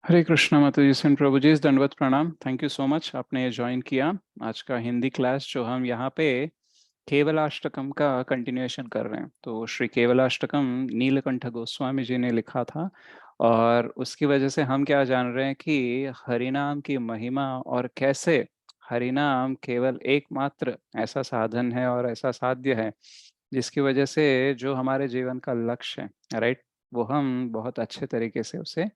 हरे कृष्णा माता जी सेन प्रभु जी दंडवत प्रणाम। थैंक यू सो मच, आपने ये ज्वाइन किया। आज का हिंदी क्लास जो हम यहाँ पे केवलाष्टकम का कंटिन्यूएशन कर रहे हैं। तो श्री केवलाष्टकम नीलकंठ गोस्वामी जी ने लिखा था, और उसकी वजह से हम क्या जान रहे हैं कि हरिनाम की महिमा और कैसे हरिनाम केवल एकमात्र ऐसा साधन है और ऐसा साध्य है जिसकी वजह से जो हमारे जीवन का लक्ष्य है, राइट, वो हम बहुत अच्छे तरीके से उसे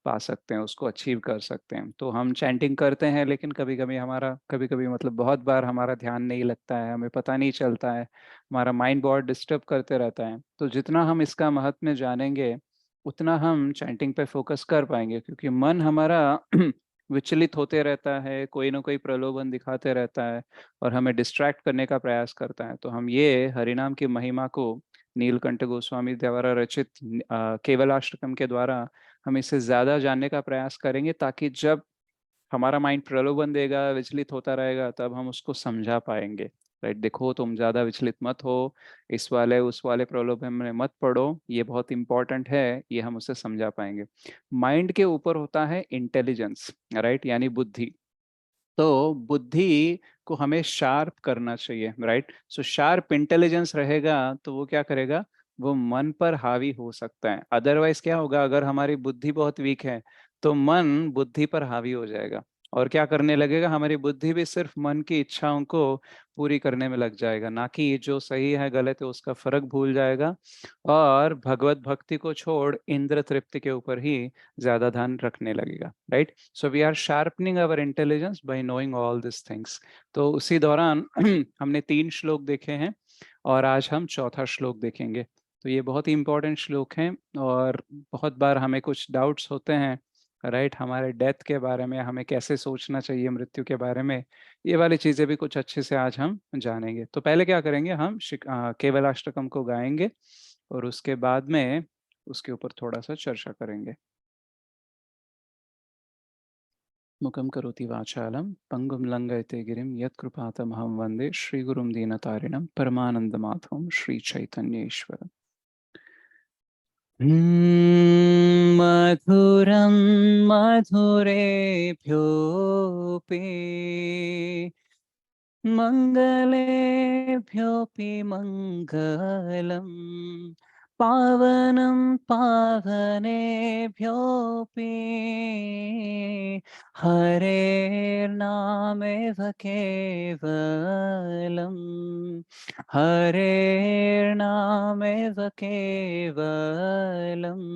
पा सकते हैं, उसको अचीव कर सकते हैं। तो हम चैंटिंग करते हैं, लेकिन कभी कभी हमारा कभी कभी मतलब बहुत बार हमारा ध्यान नहीं लगता है, हमें पता नहीं चलता है, हमारा माइंड बहुत डिस्टर्ब करते रहता है। तो जितना हम इसका महत्व जानेंगे उतना हम चैंटिंग पे फोकस कर पाएंगे, क्योंकि मन हमारा विचलित होते रहता है, कोई ना कोई प्रलोभन दिखाते रहता है और हमें डिस्ट्रैक्ट करने का प्रयास करता है। तो हम ये हरिनाम की महिमा को नीलकंठ गोस्वामी द्वारा रचित केवलाष्टकम के द्वारा हम इससे ज्यादा जानने का प्रयास करेंगे, ताकि जब हमारा माइंड प्रलोभन देगा, विचलित होता रहेगा, तब हम उसको समझा पाएंगे। राइट, देखो तुम ज्यादा विचलित मत हो, इस वाले उस वाले प्रलोभन में मत पड़ो, ये बहुत इंपॉर्टेंट है, ये हम उसे समझा पाएंगे। माइंड के ऊपर होता है इंटेलिजेंस, राइट, यानी बुद्धि। तो बुद्धि को हमें शार्प करना चाहिए, राइट। सो शार्प इंटेलिजेंस रहेगा तो वो क्या करेगा, वो मन पर हावी हो सकता है। अदरवाइज क्या होगा, अगर हमारी बुद्धि बहुत वीक है तो मन बुद्धि पर हावी हो जाएगा और क्या करने लगेगा, हमारी बुद्धि भी सिर्फ मन की इच्छाओं को पूरी करने में लग जाएगा, ना कि जो सही है गलत है उसका फर्क भूल जाएगा, और भगवत भक्ति को छोड़ इंद्र तृप्ति के ऊपर ही ज्यादा ध्यान रखने लगेगा, right. So we are sharpening our intelligence by knowing all this things. तो उसी दौरान हमने 3 श्लोक देखे हैं और आज हम चौथा श्लोक देखेंगे। तो ये बहुत ही इंपॉर्टेंट श्लोक हैं, और बहुत बार हमें कुछ डाउट्स होते हैं, राइट, हमारे डेथ के बारे में, हमें कैसे सोचना चाहिए मृत्यु के बारे में। ये वाली चीजें भी कुछ अच्छे से आज हम जानेंगे। तो पहले क्या करेंगे, हम केवलाष्टकम को गाएंगे और उसके बाद में उसके ऊपर थोड़ा सा चर्चा करेंगे। मुखं करोति वाचालं पंगुं लंघयते गिरिं यत्कृपातमहं वन्दे श्रीगुरुं दीनतारिणं परमानन्दमाधवं श्रीचैतन्येश्वरम्। मधुरं मधुरेभ्योऽपि मङ्गलेभ्योऽपि मङ्गलम्, पावनं पावनेभ्योऽपि हरेर्नामेव केवलम्, हरेर्नामेव केवलम्।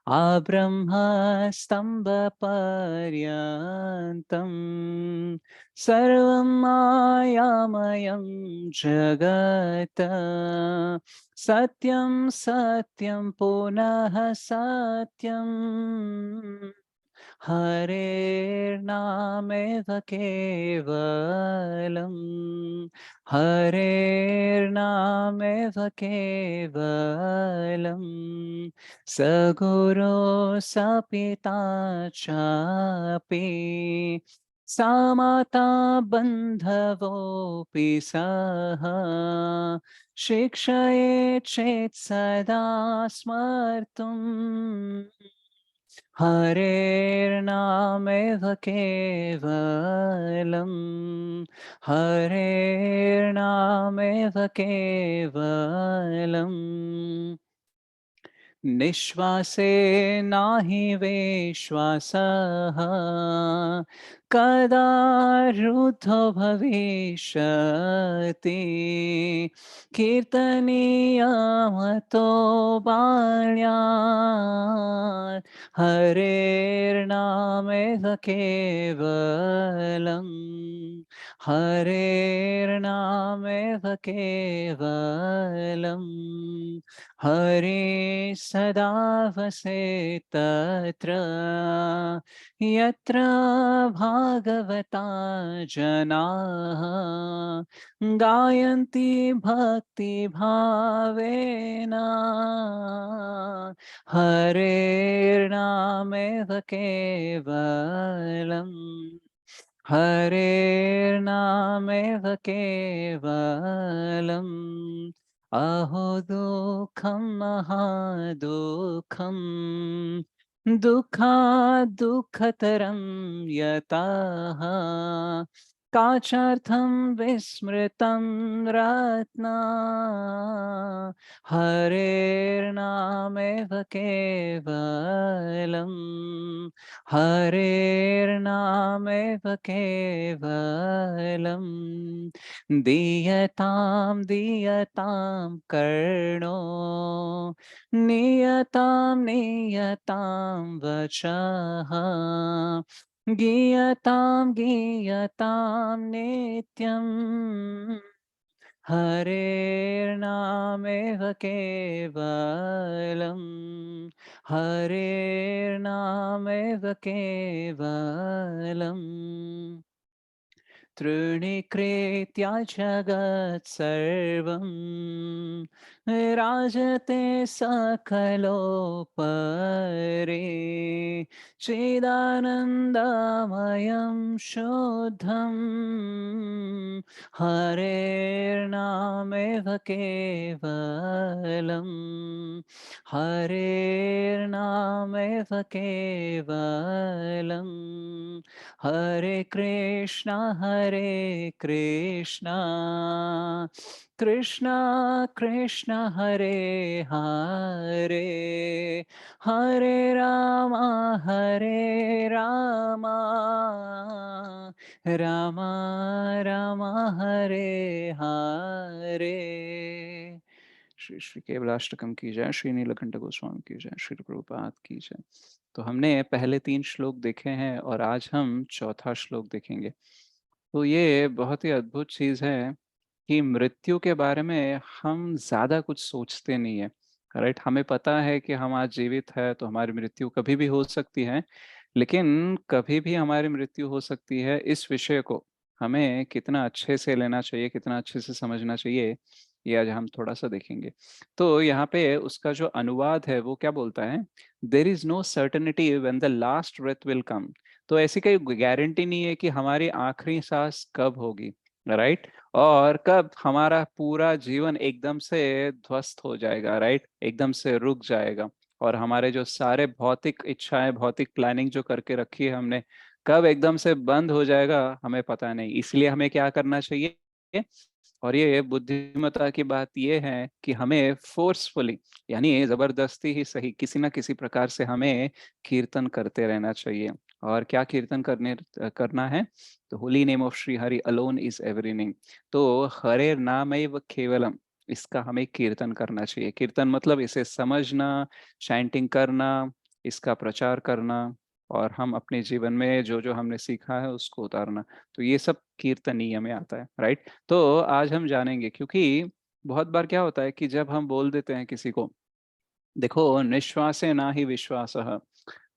आब्रह्मस्तम्भपर्यन्तम् सर्वं मायामयं जगत्, सत्यं सत्यं पुनः सत्यम्, हरेर्नामेव केवलम्, हरेर्नामेव केवलम्। सगुरो सपिता चापि सामाता बन्धवोऽपि सः, शिक्षये चेत् सदा स्मर्तुम्, हरेर्नामेव केवलम्, हरेर्नामेव केवलम्। निश्वासे नाहि विश्वासः, कदा रुद्धो भविष्यति, कीर्तनीयमतो बाल्यात्, हरेर्नामेव केवलम्, हरेर्नामेव केवलम्। हरे सदा वसेत् तत्र यत्र भागवता जनाः, गायन्ति भक्तिभावेन, हरेर्नामेव केवलम्, हरेर्नामेव केवलम्। अहो दुःखं महादुःखं दुःखाद्दुःखतरं यताः काचार्थं विस्मृतं रत्ना हरेर्नामेव केवलम् हरेर्नामेव केवलम् दीयतां दीयतां कर्णो नियतां वचः गीयतां नित्यम् हरेर्नामेव केवलम् हरेर्नामेव केवलम् तृणीकृत्या जगत्सर्वं राजते सकलोपरि चिदानन्दमयं शुद्धं हरेर्नामेव केवलम् हरेर्नामेव केवलम् हरे कृष्णा कृष्णा कृष्णा हरे हरे हरे राम राम राम हरे हरे। श्री श्री केवलाष्टकम की जय, श्री नीलकंठ गोस्वामी की जय, श्री प्रभुपाद की जय। तो हमने पहले 3 श्लोक देखे हैं और आज हम चौथा श्लोक देखेंगे। तो ये बहुत ही अद्भुत चीज है कि मृत्यु के बारे में हम ज्यादा कुछ सोचते नहीं है। राइट, हमें पता है कि हम आज जीवित है तो हमारी मृत्यु कभी भी हो सकती है, लेकिन कभी भी हमारी मृत्यु हो सकती है, इस विषय को हमें कितना अच्छे से लेना चाहिए, कितना अच्छे से समझना चाहिए, ये आज हम थोड़ा सा देखेंगे। तो यहाँ पे उसका जो अनुवाद है वो क्या बोलता है, there is no certainty when the last breath will come. तो ऐसी कोई गारंटी नहीं है कि हमारी आखिरी सांस कब होगी, राइट, और कब हमारा पूरा जीवन एकदम से ध्वस्त हो जाएगा, राइट, एकदम से रुक जाएगा, और हमारे जो सारे भौतिक इच्छाएं, भौतिक प्लानिंग जो करके रखी है हमने, कब एकदम से बंद हो जाएगा हमें पता नहीं। इसलिए हमें क्या करना चाहिए, और ये बुद्धिमत्ता की बात ये है कि हमें फोर्सफुली, यानी जबरदस्ती ही सही, किसी ना किसी प्रकार से हमें कीर्तन करते रहना चाहिए। और क्या कीर्तन करना है, तो holy name of Shri Hari alone is everything. तो हरे नामैव केवलम, इसका हमें कीर्तन करना चाहिए। कीर्तन मतलब इसे समझना, चैंटिंग करना, इसका प्रचार करना, और हम अपने जीवन में जो जो हमने सीखा है उसको उतारना। तो ये सब कीर्तनीय में आता है, राइट। तो आज हम जानेंगे, क्योंकि बहुत बार क्या होता है कि जब हम बोल देते हैं किसी को, देखो निश्वासे ना ही विश्वास,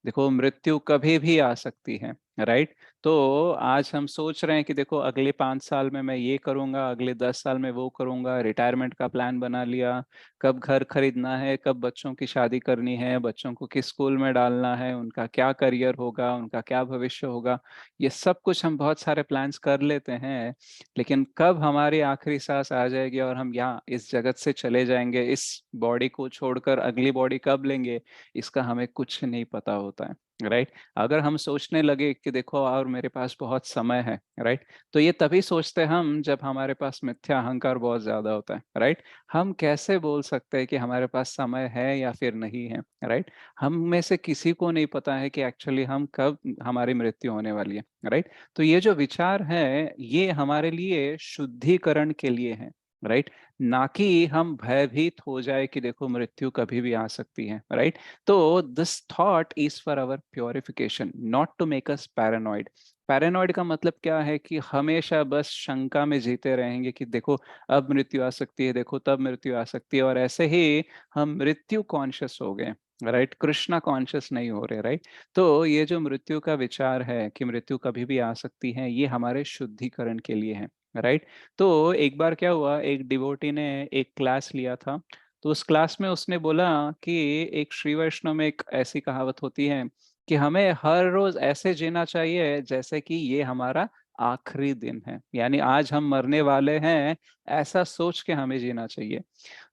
देखो मृत्यु कभी भी आ सकती है, राइट। तो आज हम सोच रहे हैं कि देखो अगले 5 साल में मैं ये करूंगा, अगले 10 साल में वो करूंगा, रिटायरमेंट का प्लान बना लिया, कब घर खरीदना है, कब बच्चों की शादी करनी है, बच्चों को किस स्कूल में डालना है, उनका क्या करियर होगा, उनका क्या भविष्य होगा, ये सब कुछ हम बहुत सारे प्लान्स कर लेते हैं। लेकिन कब हमारी आखिरी सांस आ जाएगी और हम यहाँ इस जगत से चले जाएंगे, इस बॉडी को छोड़कर अगली बॉडी कब लेंगे, इसका हमें कुछ नहीं पता होता है, राइट। अगर हम सोचने लगे कि देखो और मेरे पास बहुत समय है, राइट, तो ये तभी सोचते हैं हम जब हमारे पास मिथ्या अहंकार बहुत ज्यादा होता है, राइट। हम कैसे बोल सकते हैं कि हमारे पास समय है या फिर नहीं है, राइट। हम में से किसी को नहीं पता है कि एक्चुअली हम कब हमारी मृत्यु होने वाली है, राइट। तो ये जो विचार है ये हमारे लिए शुद्धिकरण के लिए है, राइट, ना कि हम भयभीत हो जाए कि देखो मृत्यु कभी भी आ सकती है, राइट। तो this thought is for our purification, not to make us paranoid. Paranoid का मतलब क्या है कि हमेशा बस शंका में जीते रहेंगे कि देखो अब मृत्यु आ सकती है, देखो तब मृत्यु आ सकती है, और ऐसे ही हम मृत्यु कॉन्शियस हो गए, राइट, कृष्णा कॉन्शियस नहीं हो रहे, राइट। तो ये जो मृत्यु का विचार है कि मृत्यु कभी भी आ सकती है, ये हमारे शुद्धिकरण के लिए है, राइट। तो एक बार क्या हुआ, एक डिवोटी ने एक क्लास लिया था, तो उस क्लास में उसने बोला कि एक श्री वैष्णव में एक ऐसी कहावत होती है कि हमें हर रोज ऐसे जीना चाहिए जैसे कि ये हमारा आखिरी दिन है, यानी आज हम मरने वाले हैं, ऐसा सोच के हमें जीना चाहिए।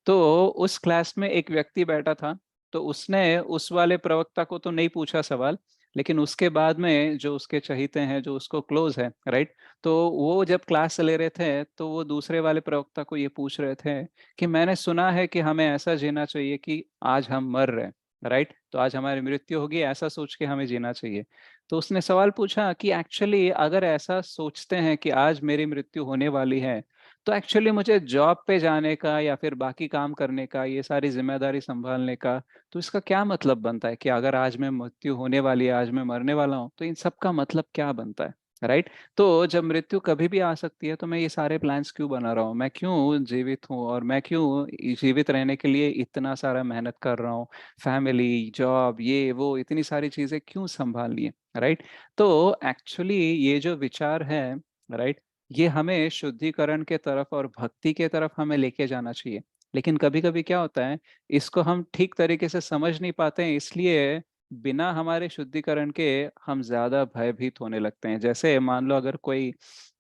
तो उस क्लास में एक व्यक्ति बैठा था, तो उसने उस वाले प्रवक्ता को तो नहीं पूछा सवाल, लेकिन उसके बाद में जो उसके चहीते हैं, जो उसको क्लोज है, राइट, तो वो जब क्लास ले रहे थे तो वो दूसरे वाले प्रवक्ता को ये पूछ रहे थे कि मैंने सुना है कि हमें ऐसा जीना चाहिए कि आज हम मर रहे हैं, राइट, तो आज हमारी मृत्यु होगी, ऐसा सोच के हमें जीना चाहिए। तो उसने सवाल पूछा कि एक्चुअली अगर ऐसा सोचते हैं कि आज मेरी मृत्यु होने वाली है, तो एक्चुअली मुझे जॉब पे जाने का या फिर बाकी काम करने का, ये सारी जिम्मेदारी संभालने का, तो इसका क्या मतलब बनता है कि अगर आज मैं मृत्यु होने वाली है, आज मैं मरने वाला हूँ, तो इन सब का मतलब क्या बनता है, राइट। तो जब मृत्यु कभी भी आ सकती है तो मैं ये सारे प्लान्स क्यों बना रहा हूँ, मैं क्यों जीवित हूँ और मैं क्यों जीवित रहने के लिए इतना सारा मेहनत कर रहा हूँ, फैमिली, जॉब, ये वो इतनी सारी चीजें क्यों संभालनी है, राइट। तो एक्चुअली ये जो विचार है, राइट, ये हमें शुद्धिकरण के तरफ और भक्ति के तरफ हमें लेके जाना चाहिए। लेकिन कभी कभी क्या होता है, इसको हम ठीक तरीके से समझ नहीं पाते हैं, इसलिए बिना हमारे शुद्धिकरण के हम ज्यादा भयभीत होने लगते हैं। जैसे मान लो अगर कोई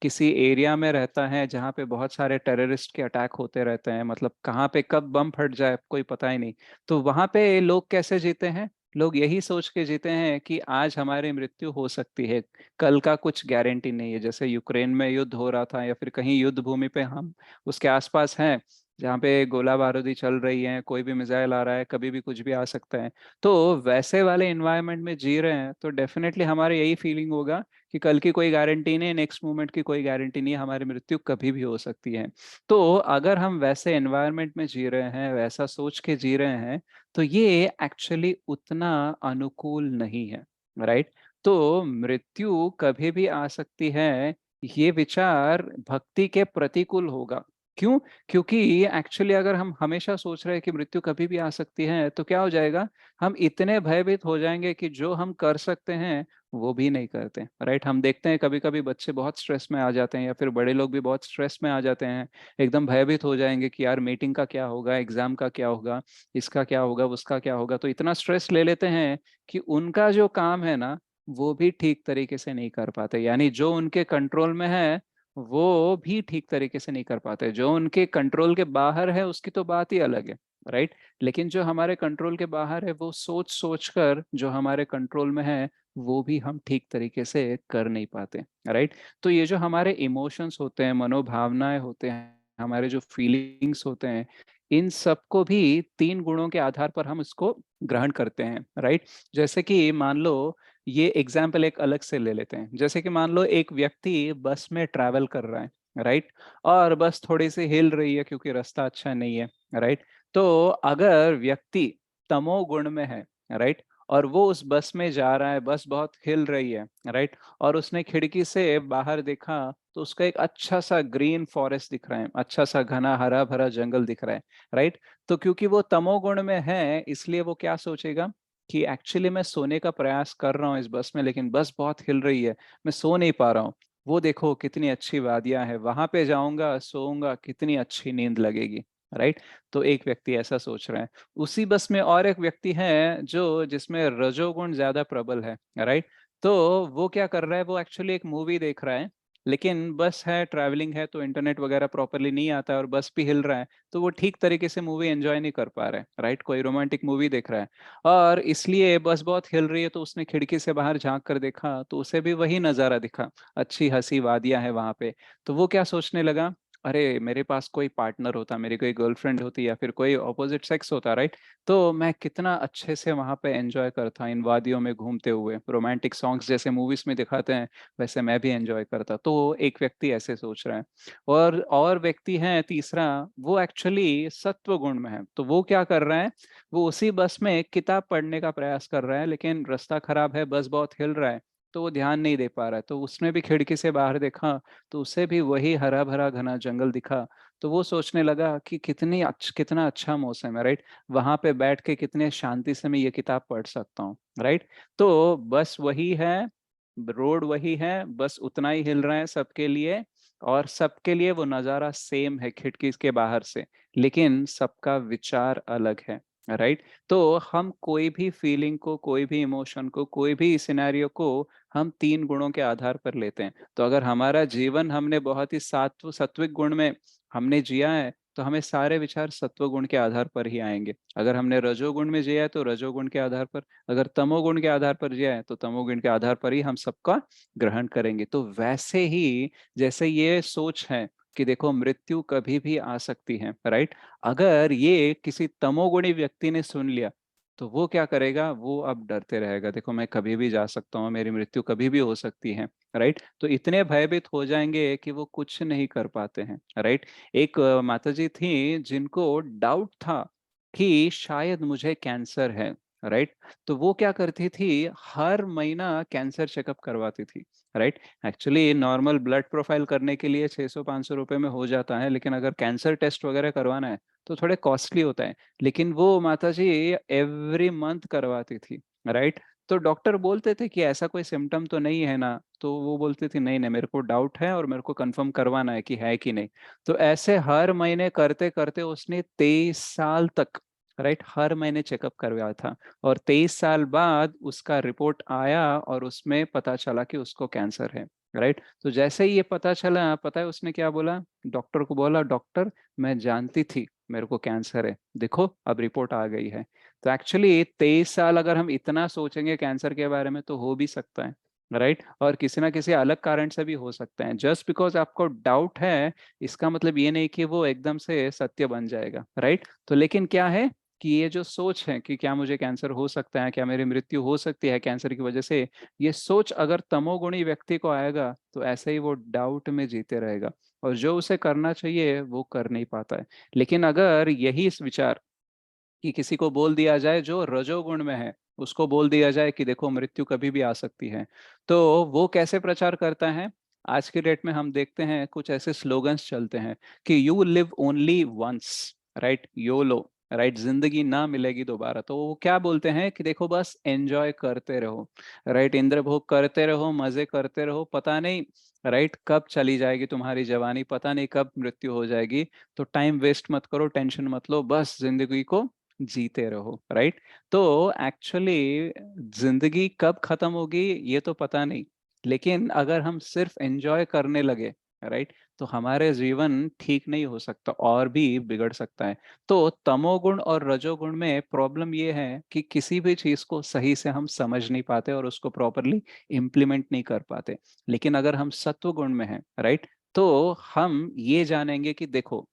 किसी एरिया में रहता है जहाँ पे बहुत सारे टेररिस्ट के अटैक होते रहते हैं, मतलब कहाँ पे कब बम फट जाए कोई पता ही नहीं, तो वहां पे लोग कैसे जीते हैं, लोग यही सोच के जीते हैं कि आज हमारी मृत्यु हो सकती है, कल का कुछ गारंटी नहीं है। जैसे यूक्रेन में युद्ध हो रहा था या फिर कहीं युद्ध भूमि पे हम उसके आसपास हैं, जहाँ पे गोला बारूदी चल रही है, कोई भी मिसाइल आ रहा है, कभी भी कुछ भी आ सकता है, तो वैसे वाले एनवायरनमेंट में जी रहे हैं तो डेफिनेटली हमारे यही फीलिंग होगा कि कल की कोई गारंटी नहीं, नेक्स्ट मोमेंट की कोई गारंटी नहीं, हमारी मृत्यु कभी भी हो सकती है। तो अगर हम वैसे एनवायरनमेंट में जी रहे हैं, वैसा सोच के जी रहे हैं, तो ये एक्चुअली उतना अनुकूल नहीं है, राइट। तो मृत्यु कभी भी आ सकती है, ये विचार भक्ति के प्रतिकूल होगा। क्यों? क्योंकि एक्चुअली अगर हम हमेशा सोच रहे हैं कि मृत्यु कभी भी आ सकती है, तो क्या हो जाएगा, हम इतने भयभीत हो जाएंगे कि जो हम कर सकते हैं वो भी नहीं करते, राइट। हम देखते हैं कभी कभी बच्चे बहुत स्ट्रेस में आ जाते हैं या फिर बड़े लोग भी बहुत स्ट्रेस में आ जाते हैं, एकदम भयभीत हो जाएंगे कि यार मीटिंग का क्या होगा, एग्जाम का क्या होगा, इसका क्या होगा, उसका क्या होगा, तो इतना स्ट्रेस ले लेते हैं कि उनका जो काम है ना, वो भी ठीक तरीके से नहीं कर पाते। यानी जो उनके कंट्रोल में है वो भी ठीक तरीके से नहीं कर पाते, जो उनके कंट्रोल के बाहर है उसकी तो बात ही अलग है, राइट। लेकिन जो हमारे कंट्रोल के बाहर है, वो सोच सोच कर जो हमारे कंट्रोल में है वो भी हम ठीक तरीके से कर नहीं पाते, राइट। तो ये जो हमारे इमोशंस होते हैं, मनोभावनाएं होते हैं, हमारे जो फीलिंग्स होते हैं, इन सबको भी तीन गुणों के आधार पर हम इसको ग्रहण करते हैं, राइट। जैसे कि मान लो, ये एग्जाम्पल एक अलग से ले लेते हैं। जैसे कि मान लो एक व्यक्ति बस में ट्रैवल कर रहा है, राइट, और बस थोड़ी सी हिल रही है क्योंकि रास्ता अच्छा नहीं है, राइट। तो अगर व्यक्ति तमोगुण में है, राइट, और वो उस बस में जा रहा है, बस बहुत हिल रही है, राइट, और उसने खिड़की से बाहर देखा तो उसका एक अच्छा सा ग्रीन फॉरेस्ट दिख रहा है, अच्छा सा घना हरा भरा जंगल दिख रहा है, राइट। तो क्योंकि वो तमोगुण में है, इसलिए वो क्या सोचेगा कि एक्चुअली मैं सोने का प्रयास कर रहा हूँ इस बस में, लेकिन बस बहुत हिल रही है, मैं सो नहीं पा रहा हूँ। वो देखो कितनी अच्छी वादियां है, वहां पे जाऊंगा, सोऊंगा, कितनी अच्छी नींद लगेगी, राइट। तो एक व्यक्ति ऐसा सोच रहा है। उसी बस में और एक व्यक्ति है जो जिसमें रजोगुण ज्यादा प्रबल है, राइट। तो वो क्या कर रहा है, वो एक्चुअली एक मूवी देख रहा है, लेकिन बस है, ट्रैवलिंग है, तो इंटरनेट वगैरह प्रॉपरली नहीं आता है और बस भी हिल रहा है, तो वो ठीक तरीके से मूवी एंजॉय नहीं कर पा रहा है, राइट। कोई रोमांटिक मूवी देख रहा है और इसलिए बस बहुत हिल रही है, तो उसने खिड़की से बाहर झांक कर देखा तो उसे भी वही नजारा दिखा, अच्छी हंसी वादियां है वहां पे। तो वो क्या सोचने लगा, अरे मेरे पास कोई पार्टनर होता, मेरी कोई गर्लफ्रेंड होती या फिर कोई ऑपोजिट सेक्स होता, राइट, तो मैं कितना अच्छे से वहां पे एंजॉय करता, इन वादियों में घूमते हुए, रोमांटिक सॉन्ग्स जैसे मूवीज में दिखाते हैं वैसे मैं भी एंजॉय करता। तो एक व्यक्ति ऐसे सोच रहा है। और व्यक्ति है तीसरा, वो एक्चुअली सत्व गुण में है, तो वो क्या कर रहा है, वो उसी बस में एक किताब पढ़ने का प्रयास कर रहा है, लेकिन रास्ता खराब है, बस बहुत हिल रहा है, तो वो ध्यान नहीं दे पा रहा है। तो उसने भी खिड़की से बाहर देखा तो उसे भी वही हरा भरा घना जंगल दिखा। तो वो सोचने लगा कि कितना अच्छा मौसम है, राइट, वहां पे बैठ के कितने शांति से मैं ये किताब पढ़ सकता हूँ, राइट। तो बस वही है, रोड वही है, बस उतना ही हिल रहा है सबके लिए, और सबके लिए वो नज़ारा सेम है खिड़की के बाहर से, लेकिन सबका विचार अलग है, राइट। तो हम कोई भी फीलिंग को, कोई भी इमोशन को, कोई भी सिनेरियो को हम तीन गुणों के आधार पर लेते हैं। तो अगर हमारा जीवन हमने बहुत ही सात्विक गुण में हमने जिया है, तो हमें सारे विचार सत्वगुण के आधार पर ही आएंगे। अगर हमने रजोगुण में जिया है तो रजोगुण के आधार पर, अगर तमोगुण के आधार पर जिया है तो तमोगुण के आधार पर ही हम सबका ग्रहण करेंगे। तो वैसे ही जैसे ये सोच है कि देखो मृत्यु कभी भी आ सकती है, राइट, अगर ये किसी तमोगुणी व्यक्ति ने सुन लिया तो वो क्या करेगा, वो अब डरते रहेगा, देखो मैं कभी भी जा सकता हूँ, मेरी मृत्यु कभी भी हो सकती है, राइट। तो इतने भयभीत हो जाएंगे कि वो कुछ नहीं कर पाते हैं, राइट। एक माताजी थी जिनको डाउट था कि शायद मुझे कैंसर है, राइट। तो वो क्या करती थी, हर महीना कैंसर चेकअप करवाती थी, right. Actually normal blood profile करने के लिए 600-500 रुपए में हो जाता है, लेकिन अगर कैंसर टेस्ट वगैरह करवाना है तो थोड़े कॉस्टली होता है। लेकिन वो माताजी एवरी मंथ करवाती थी, राइट। तो डॉक्टर बोलते थे कि ऐसा कोई सिम्टम तो नहीं है ना, तो वो बोलती थी नहीं नहीं, मेरे को डाउट है और मेरे को कंफर्म करवाना है कि है कि नहीं। तो ऐसे हर महीने करते करते उसने 23 साल तक, राइट, हर महीने चेकअप करवाया था। और 23 साल बाद उसका रिपोर्ट आया और उसमें पता चला कि उसको कैंसर है, राइट। तो जैसे ही ये पता चला, पता है उसने क्या बोला, डॉक्टर को बोला, डॉक्टर मैं जानती थी मेरे को कैंसर है, देखो अब रिपोर्ट आ गई है। तो एक्चुअली 23 साल अगर हम इतना सोचेंगे कैंसर के बारे में तो हो भी सकता है, राइट। और किसी ना किसी अलग कारण से भी हो सकता है। जस्ट बिकॉज आपको डाउट है इसका मतलब ये नहीं कि वो एकदम से सत्य बन जाएगा, राइट। तो लेकिन क्या है कि ये जो सोच है कि क्या मुझे कैंसर हो सकता है, क्या मेरी मृत्यु हो सकती है कैंसर की वजह से, ये सोच अगर तमोगुणी व्यक्ति को आएगा तो ऐसे ही वो डाउट में जीते रहेगा और जो उसे करना चाहिए वो कर नहीं पाता है। लेकिन अगर यही इस विचार कि किसी को बोल दिया जाए जो रजोगुण में है, उसको बोल दिया जाए कि देखो मृत्यु कभी भी आ सकती है, तो वो कैसे प्रचार करता है। आज के डेट में हम देखते हैं कुछ ऐसे स्लोगन्स चलते हैं कि you live only once, right, YOLO, right, जिंदगी ना मिलेगी दोबारा। तो वो क्या बोलते हैं कि देखो बस एंजॉय करते रहो, राइट, इंद्र भोग करते रहो, मजे करते रहो, पता नहीं, राइट, कब चली जाएगी तुम्हारी जवानी, पता नहीं कब मृत्यु हो जाएगी। तो टाइम वेस्ट मत करो, टेंशन मत लो, बस जिंदगी को जीते रहो, राइट। तो एक्चुअली जिंदगी कब खत्म होगी ये तो पता नहीं, लेकिन अगर हम सिर्फ एंजॉय करने लगे, राइट, तो हमारे जीवन ठीक नहीं हो सकता और भी बिगड़ सकता है। तो तमोगुण और रजोगुण में प्रॉब्लम ये है कि किसी भी चीज को सही से हम समझ नहीं पाते और उसको प्रॉपरली इम्प्लीमेंट नहीं कर पाते। लेकिन अगर हम सत्व गुण में हैं, राइट, तो हम ये जानेंगे कि देखो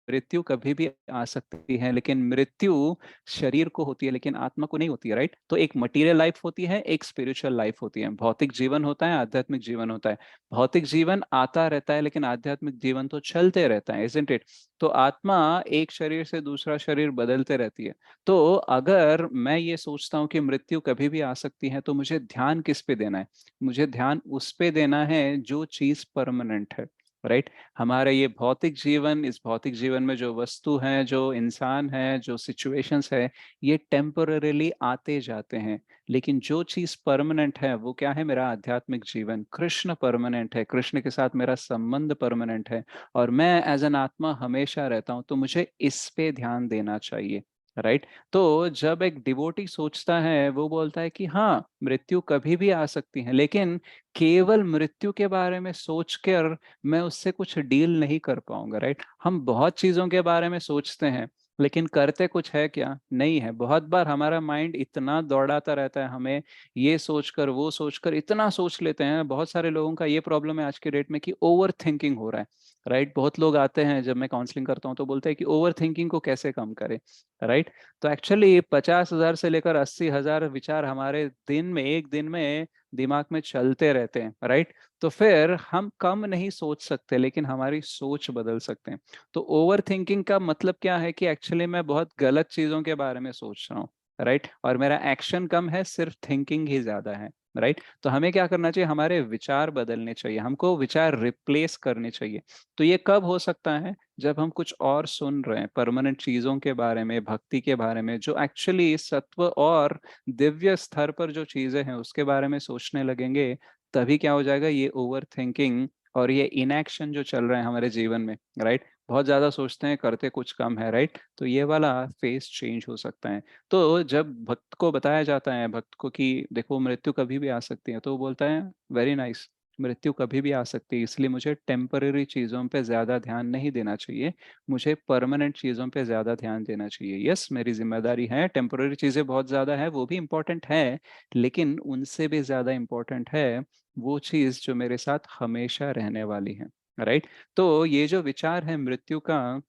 मृत्यु कभी भी आ सकती है, लेकिन मृत्यु शरीर को होती है लेकिन आत्मा को नहीं होती है, राइट। तो एक मटेरियल लाइफ होती है, एक स्पिरिचुअल लाइफ होती है, भौतिक जीवन होता है, आध्यात्मिक जीवन होता है। भौतिक जीवन आता रहता है लेकिन आध्यात्मिक जीवन तो चलते रहता है, इजंट इट। तो आत्मा एक शरीर से दूसरा शरीर बदलते रहती है। तो अगर मैं ये सोचता हूँ कि मृत्यु कभी भी आ सकती है तो मुझे ध्यान किस पे देना है, मुझे ध्यान उस पे देना है जो चीज परमानेंट है, राइट। हमारे ये भौतिक जीवन, इस भौतिक जीवन में जो वस्तु है, जो इंसान है, जो सिचुएशंस है, ये टेम्पररीली आते जाते हैं। लेकिन जो चीज परमानेंट है वो क्या है, मेरा आध्यात्मिक जीवन, कृष्ण परमानेंट है, कृष्ण के साथ मेरा संबंध परमानेंट है और मैं एज एन आत्मा हमेशा रहता हूँ। तो मुझे इस पे ध्यान देना चाहिए, राइट। तो जब एक डिवोटी सोचता है, वो बोलता है कि हाँ मृत्यु कभी भी आ सकती है, लेकिन केवल मृत्यु के बारे में सोचकर मैं उससे कुछ डील नहीं कर पाऊंगा, राइट। हम बहुत चीजों के बारे में सोचते हैं लेकिन करते कुछ है क्या, नहीं है। बहुत बार हमारा माइंड इतना दौड़ाता रहता है, हमें ये सोचकर वो सोचकर इतना सोच लेते हैं। बहुत सारे लोगों का ये प्रॉब्लम है आज के डेट में कि ओवर थिंकिंग हो रहा है, राइट। बहुत लोग आते हैं, जब मैं काउंसलिंग करता हूँ तो बोलते हैं कि ओवर थिंकिंग को कैसे कम करें, राइट। तो एक्चुअली 50,000 से लेकर 80,000 विचार हमारे दिन में, एक दिन में दिमाग में चलते रहते हैं, राइट। तो फिर हम कम नहीं सोच सकते लेकिन हमारी सोच बदल सकते हैं। तो ओवर थिंकिंग का मतलब क्या है कि एक्चुअली मैं बहुत गलत चीजों के बारे में सोच रहा हूँ, राइट, और मेरा एक्शन कम है, सिर्फ थिंकिंग ही ज्यादा है, राइट। तो हमें क्या करना चाहिए, हमारे विचार बदलने चाहिए, हमको विचार रिप्लेस करने चाहिए। तो ये कब हो सकता है, जब हम कुछ और सुन रहे हैं परमानेंट चीजों के बारे में, भक्ति के बारे में, जो एक्चुअली सत्व और दिव्य स्तर पर जो चीजें हैं उसके बारे में सोचने लगेंगे। तभी क्या हो जाएगा, ये ओवर थिंकिंग और ये इनएक्शन जो चल रहा है हमारे जीवन में, राइट, बहुत ज्यादा सोचते हैं करते कुछ कम है, राइट। तो ये वाला फेस चेंज हो सकता है। तो जब भक्त को बताया जाता है, भक्त को कि देखो मृत्यु कभी भी आ सकती है, तो वो बोलता है वेरी नाइस, मृत्यु कभी भी आ सकती है, इसलिए मुझे टेम्पररी चीज़ों पे ज़्यादा ध्यान नहीं देना चाहिए, मुझे परमानेंट चीज़ों पे ज़्यादा ध्यान देना चाहिए। यस, मेरी ज़िम्मेदारी है, टेम्पररी चीज़ें बहुत ज़्यादा है, वो भी इम्पोर्टेंट है, लेकिन उनसे भी ज़्यादा इम्पोर्टेंट है वो चीज़ जो मेरे साथ हमेशा रहने वाली है, राइट? तो ये जो विचार है मृत्यु का,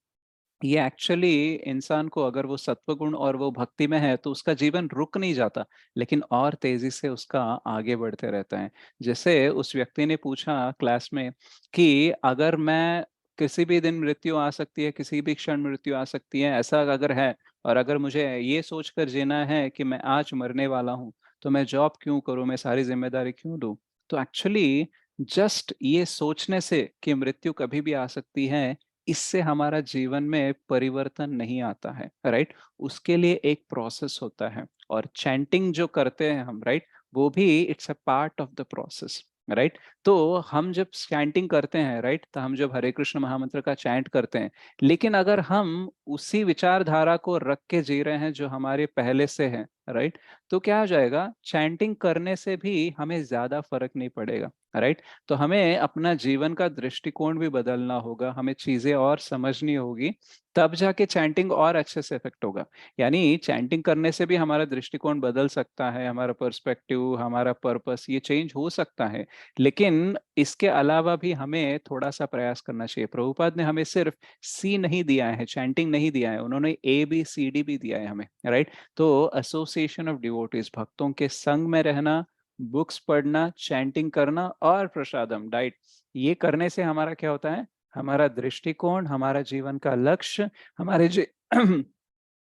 ये एक्चुअली इंसान को, अगर वो सत्वगुण और वो भक्ति में है तो उसका जीवन रुक नहीं जाता, लेकिन और तेजी से उसका आगे बढ़ते रहता है। जैसे उस व्यक्ति ने पूछा क्लास में कि अगर मैं, किसी भी दिन मृत्यु आ सकती है, किसी भी क्षण मृत्यु आ सकती है, ऐसा अगर है, और अगर मुझे ये सोचकर जीना है कि मैं आज मरने वाला हूँ, तो मैं जॉब क्यों करूँ, मैं सारी जिम्मेदारी क्यों लूँ? तो एक्चुअली जस्ट ये सोचने से कि मृत्यु कभी भी आ सकती है, इससे हमारा जीवन में परिवर्तन नहीं आता है, राइट? उसके लिए एक प्रोसेस होता है, और चैंटिंग जो करते हैं हम, राइट, वो भी it's a part of the process, right? तो हम जब चैंटिंग करते हैं, राइट, तो हम जब हरे कृष्ण महामंत्र का चैंट करते हैं, लेकिन अगर हम उसी विचारधारा को रख के जी रहे हैं जो हमारे पहले से है, राइट, तो क्या हो जाएगा, चैंटिंग करने से भी हमें ज्यादा फर्क नहीं पड़ेगा, राइट? तो हमें अपना जीवन का दृष्टिकोण भी बदलना होगा, हमें चीजें और समझनी होगी, तब जाके चैंटिंग और अच्छे से इफेक्ट होगा। यानी चैंटिंग करने से भी हमारा दृष्टिकोण बदल सकता है, हमारा पर्सपेक्टिव, हमारा पर्पस ये चेंज हो सकता है, लेकिन इसके अलावा भी हमें थोड़ा सा प्रयास करना चाहिए। प्रभुपाद ने हमें सिर्फ सी नहीं दिया है, चैंटिंग नहीं दिया है, उन्होंने ABCD भी दिया है हमें, राइट? तो एसोसिएशन ऑफ डिवोटीज, भक्तों के संग में रहना, बुक्स पढ़ना, चैंटिंग करना और प्रसादम डाइट, ये करने से हमारा क्या होता है, हमारा दृष्टिकोण, हमारा जीवन का लक्ष्य, हमारे जी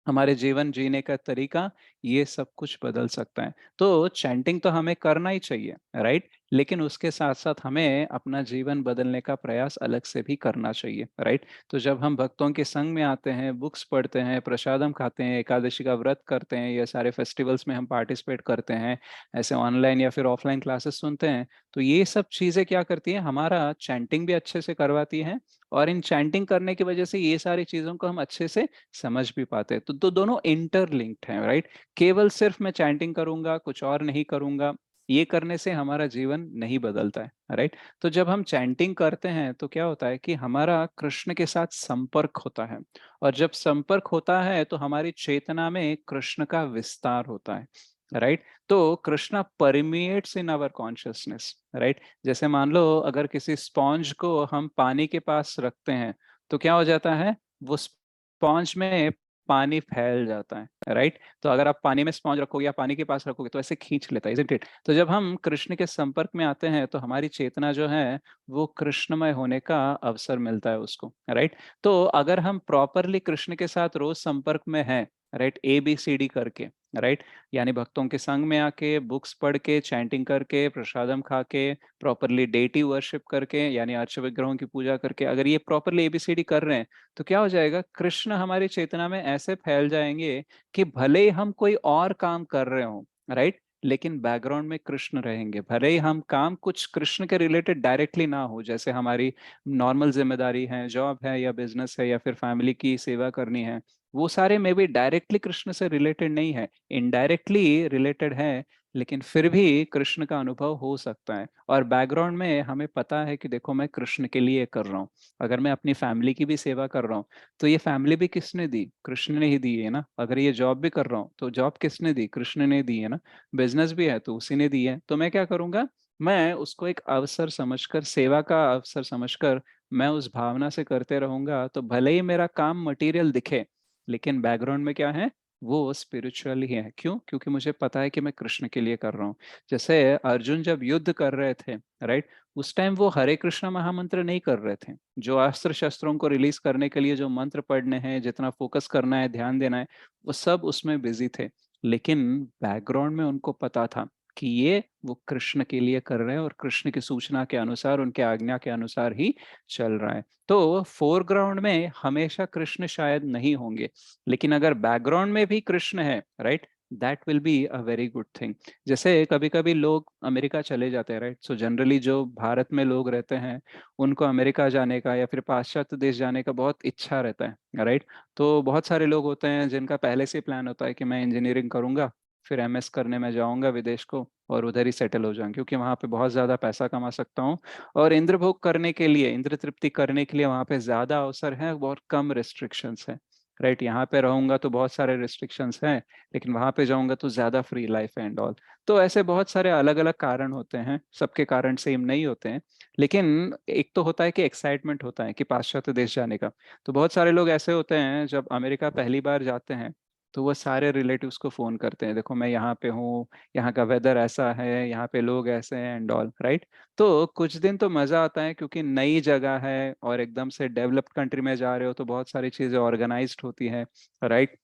हमारे जीवन जीने का तरीका, ये सब कुछ बदल सकता है। तो चैंटिंग तो हमें करना ही चाहिए, राइट? लेकिन उसके साथ साथ हमें अपना जीवन बदलने का प्रयास अलग से भी करना चाहिए, राइट? तो जब हम भक्तों के संग में आते हैं, बुक्स पढ़ते हैं, प्रसादम खाते हैं, एकादशी का व्रत करते हैं, या सारे फेस्टिवल्स में हम पार्टिसिपेट करते हैं, ऐसे ऑनलाइन या फिर ऑफलाइन क्लासेस सुनते हैं, तो ये सब चीजें क्या करती हैं, हमारा चैंटिंग भी अच्छे से करवाती हैं, और इन चैंटिंग करने की वजह से ये सारी चीजों को हम अच्छे से समझ भी पाते हैं। तो दोनों इंटरलिंक्ड हैं, राइट? केवल सिर्फ मैं चैंटिंग करूंगा, कुछ और नहीं करूंगा, ये करने से हमारा जीवन नहीं बदलता है, राइट? तो जब हम चैंटिंग करते हैं तो क्या होता है कि हमारा कृष्ण के साथ संपर्क होता है, और जब संपर्क होता है तो हमारी चेतना में कृष्ण का विस्तार होता है, राइट? तो Krishna permeates in our consciousness, right? जैसे मान लो अगर किसी स्पॉन्ज को हम पानी के पास रखते हैं, तो क्या हो जाता है, वो स्पॉन्ज में पानी फैल जाता है, राइट? तो अगर आप पानी में स्पॉन्ज रखोगे या पानी के पास रखोगे तो ऐसे खींच लेता है, इजंट इट? तो जब हम कृष्ण के संपर्क में आते हैं तो हमारी चेतना जो है वो कृष्णमय होने का अवसर मिलता है उसको, राइट? तो अगर हम प्रॉपरली कृष्ण के साथ रोज संपर्क में हैं, राइट, ABCD करके, राइट, यानी भक्तों के संग में आके, बुक्स पढ़ के, चैंटिंग करके, प्रसादम खा के, प्रॉपरली डेटी वर्शिप करके, यानी अर्च विग्रहों की पूजा करके, अगर ये प्रॉपरली ABCD कर रहे हैं, तो क्या हो जाएगा, कृष्ण हमारी चेतना में ऐसे फैल जाएंगे कि भले ही हम कोई और काम कर रहे हो, राइट, लेकिन बैकग्राउंड में कृष्ण रहेंगे। भले ही हम काम कुछ कृष्ण के रिलेटेड डायरेक्टली ना हो, जैसे हमारी नॉर्मल जिम्मेदारी है, जॉब है या बिजनेस है या फिर फैमिली की सेवा करनी है, वो सारे में भी डायरेक्टली कृष्ण से रिलेटेड नहीं है, इनडायरेक्टली रिलेटेड है, लेकिन फिर भी कृष्ण का अनुभव हो सकता है, और बैकग्राउंड में हमें पता है कि देखो मैं कृष्ण के लिए कर रहा हूँ। अगर मैं अपनी फैमिली की भी सेवा कर रहा हूँ, तो ये फैमिली भी किसने दी, कृष्ण ने ही दी है ना। अगर ये जॉब भी कर रहा हूँ तो जॉब किसने दी, कृष्ण ने दी है ना। बिजनेस भी है तो उसी ने दी है। तो मैं क्या करूंगा, मैं उसको एक अवसर समझकर, सेवा का अवसर समझकर, मैं उस भावना से करते रहूंगा, तो भले ही मेरा काम मटेरियल दिखे, लेकिन बैकग्राउंड में क्या है, वो स्पिरिचुअल ही है। क्यों? क्योंकि मुझे पता है कि मैं कृष्ण के लिए कर रहा हूँ। जैसे अर्जुन जब युद्ध कर रहे थे, राइट, उस टाइम वो हरे कृष्ण महामंत्र नहीं कर रहे थे। जो अस्त्र शस्त्रों को रिलीज करने के लिए जो मंत्र पढ़ने हैं, जितना फोकस करना है, ध्यान देना है, वो सब उसमें बिजी थे। लेकिन बैकग्राउंड में उनको पता था कि ये वो कृष्ण के लिए कर रहे हैं, और कृष्ण की सूचना के अनुसार, उनके आज्ञा के अनुसार ही चल रहा है। तो फोरग्राउंड में हमेशा कृष्ण शायद नहीं होंगे, लेकिन अगर बैकग्राउंड में भी कृष्ण है, right, that will be a very good thing. जैसे कभी कभी लोग अमेरिका चले जाते हैं, राइट, सो जनरली जो भारत में लोग रहते हैं, उनको अमेरिका जाने का या फिर पाश्चात्य देश जाने का बहुत इच्छा रहता है, राइट। तो बहुत सारे लोग होते हैं जिनका पहले से प्लान होता है कि मैं इंजीनियरिंग करूंगा, फिर MS करने में जाऊंगा विदेश को, और उधर ही सेटल हो जाऊं, क्योंकि वहां पे बहुत ज्यादा पैसा कमा सकता हूँ और इंद्र भोग करने के लिए, इंद्र तृप्ति करने के लिए वहां पे ज्यादा अवसर है, बहुत कम रिस्ट्रिक्शंस है। राइट, यहाँ पे रहूंगा तो बहुत सारे रिस्ट्रिक्शंस हैं, लेकिन वहां पे जाऊंगा तो ज्यादा फ्री लाइफ है एंड ऑल। तो ऐसे बहुत सारे अलग अलग कारण होते हैं, सबके कारण सेम नहीं होते हैं। लेकिन एक तो होता है कि एक्साइटमेंट होता है कि पाश्चात्य देश जाने का। तो बहुत सारे लोग ऐसे होते हैं, जब अमेरिका पहली बार जाते हैं तो वो सारे रिलेटिव्स को फोन करते हैं, देखो मैं यहाँ पे हूँ, यहाँ का वेदर ऐसा है, यहाँ पे लोग ऐसे हैं एंड ऑल। राइट, तो कुछ दिन तो मजा आता है क्योंकि नई जगह है और एकदम से डेवलप्ड कंट्री में जा रहे हो, तो बहुत सारी चीजें ऑर्गेनाइज्ड होती हैं। राइट,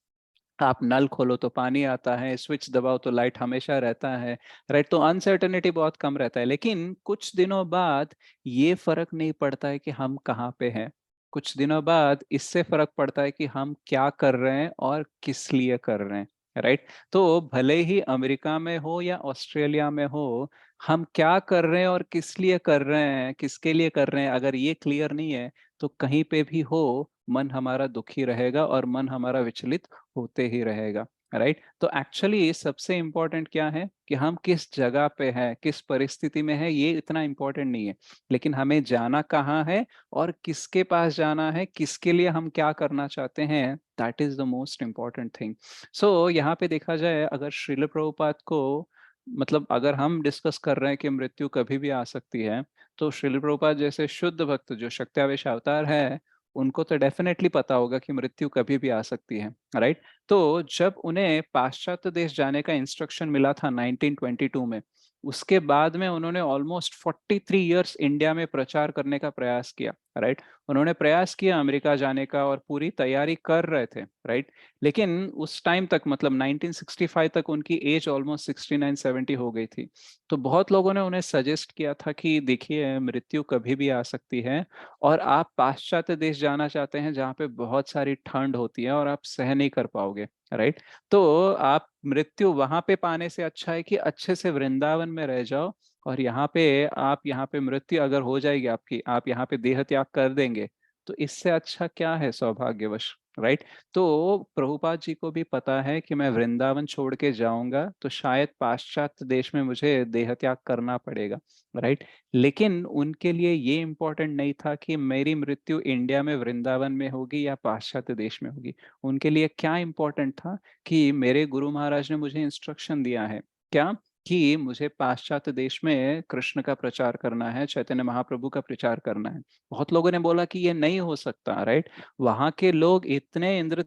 आप नल खोलो तो पानी आता है, स्विच दबाओ तो लाइट हमेशा रहता है। राइट, तो अनसर्टेनिटी बहुत कम रहता है। लेकिन कुछ दिनों बाद ये फर्क नहीं पड़ता है कि हम कहाँ पे हैं। कुछ दिनों बाद इससे फर्क पड़ता है कि हम क्या कर रहे हैं और किस लिए कर रहे हैं। राइट, तो भले ही अमेरिका में हो या ऑस्ट्रेलिया में हो, हम क्या कर रहे हैं और किस लिए कर रहे हैं, किसके लिए कर रहे हैं, अगर ये क्लियर नहीं है तो कहीं पे भी हो मन हमारा दुखी रहेगा और मन हमारा विचलित होते ही रहेगा। राइट, तो एक्चुअली सबसे इम्पोर्टेंट क्या है कि हम किस जगह पे हैं, किस परिस्थिति में है, ये इतना इम्पोर्टेंट नहीं है। लेकिन हमें जाना कहाँ है और किसके पास जाना है, किसके लिए हम क्या करना चाहते हैं, that is the most important thing. So यहाँ पे देखा जाए, अगर श्रील प्रभुपाद को, मतलब अगर हम डिस्कस कर रहे हैं कि मृत्यु कभी भी आ सकती है, तो श्रील प्रभुपाद जैसे शुद्ध भक्त जो शक्त्यावेश अवतार है, उनको तो डेफिनेटली पता होगा कि मृत्यु कभी भी आ सकती है। राइट, तो जब उन्हें पाश्चात्य देश जाने का इंस्ट्रक्शन मिला था 1922 में, उसके बाद में उन्होंने ऑलमोस्ट 43 इयर्स इंडिया में प्रचार करने का प्रयास किया। राइट, उन्होंने प्रयास किया अमेरिका जाने का और पूरी तैयारी कर रहे थे। राइट, लेकिन उस टाइम तक, मतलब 1965 तक उनकी एज ऑलमोस्ट 69-70 हो गई थी। तो बहुत लोगों ने उन्हें सजेस्ट किया था कि देखिए मृत्यु कभी भी आ सकती है, और आप पाश्चात्य देश जाना चाहते हैं जहाँ पे बहुत सारी ठंड होती है और आप सह नहीं कर पाओगे। राइट, तो आप मृत्यु वहां पे पाने से अच्छा है कि अच्छे से वृंदावन में रह जाओ, और यहाँ पे आप, यहाँ पे मृत्यु अगर हो जाएगी आपकी, आप यहाँ पे देह त्याग कर देंगे, तो इससे अच्छा क्या है सौभाग्यवश। राइट, तो प्रभुपाद जी को भी पता है कि मैं वृंदावन छोड़ के जाऊंगा तो शायद पाश्चात्य देश में मुझे देह त्याग करना पड़ेगा। राइट, लेकिन उनके लिए ये इम्पोर्टेंट नहीं था कि मेरी मृत्यु इंडिया में वृंदावन में होगी या पाश्चात्य देश में होगी। उनके लिए क्या इम्पोर्टेंट था कि मेरे गुरु महाराज ने मुझे इंस्ट्रक्शन दिया है, क्या, कि मुझे पाश्चात्य देश में कृष्ण का प्रचार करना है, चैतन्य महाप्रभु का प्रचार करना है। बहुत लोगों ने बोला कि ये नहीं हो सकता। राइट, वहां के लोग इतने इंद्र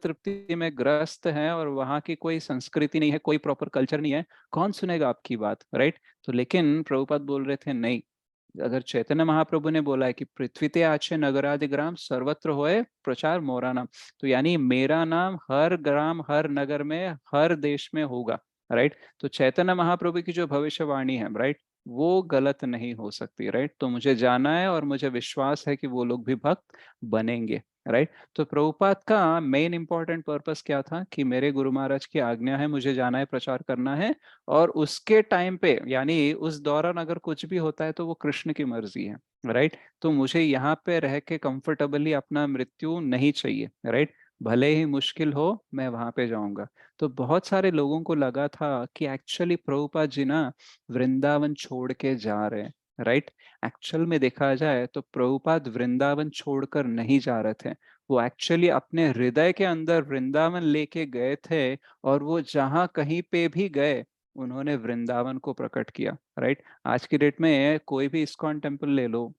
तृप्ति में ग्रस्त हैं और वहां की कोई संस्कृति नहीं है, कोई प्रॉपर कल्चर नहीं है, कौन सुनेगा आपकी बात। राइट, तो लेकिन प्रभुपाद बोल रहे थे नहीं, अगर चैतन्य महाप्रभु ने बोला है कि पृथ्वी ते आछे नगरादि ग्राम सर्वत्र होए प्रचार मोरा नाम, तो यानी मेरा नाम हर ग्राम, हर नगर में, हर देश में होगा। राइट, तो चैतन्य महाप्रभु की जो भविष्यवाणी है, राइट, वो गलत नहीं हो सकती। राइट, तो मुझे जाना है और मुझे विश्वास है कि वो लोग भी भक्त बनेंगे। राइट, तो प्रभुपाद का मेन इंपॉर्टेंट पर्पस क्या था कि मेरे गुरु महाराज की आज्ञा है, मुझे जाना है, प्रचार करना है, और उसके टाइम पे यानी उस दौरान अगर कुछ भी होता है तो वो कृष्ण की मर्जी है। राइट, तो मुझे यहाँ पे रह के कंफर्टेबली अपना मृत्यु नहीं चाहिए। राइट, भले ही मुश्किल हो मैं वहां पे जाऊंगा। तो बहुत सारे लोगों को लगा था कि एक्चुअली प्रभुपाद जी ना वृंदावन छोड़ के जा रहे हैं। राइट, एक्चुअल में देखा जाए तो प्रभुपाद वृंदावन छोड़कर नहीं जा रहे थे, वो एक्चुअली अपने हृदय के अंदर वृंदावन लेके गए थे, और वो जहां कहीं पे भी गए उन्होंने वृंदावन को प्रकट किया। राइट, आज की डेट में कोई भी इस्कॉन टेम्पल ले लो,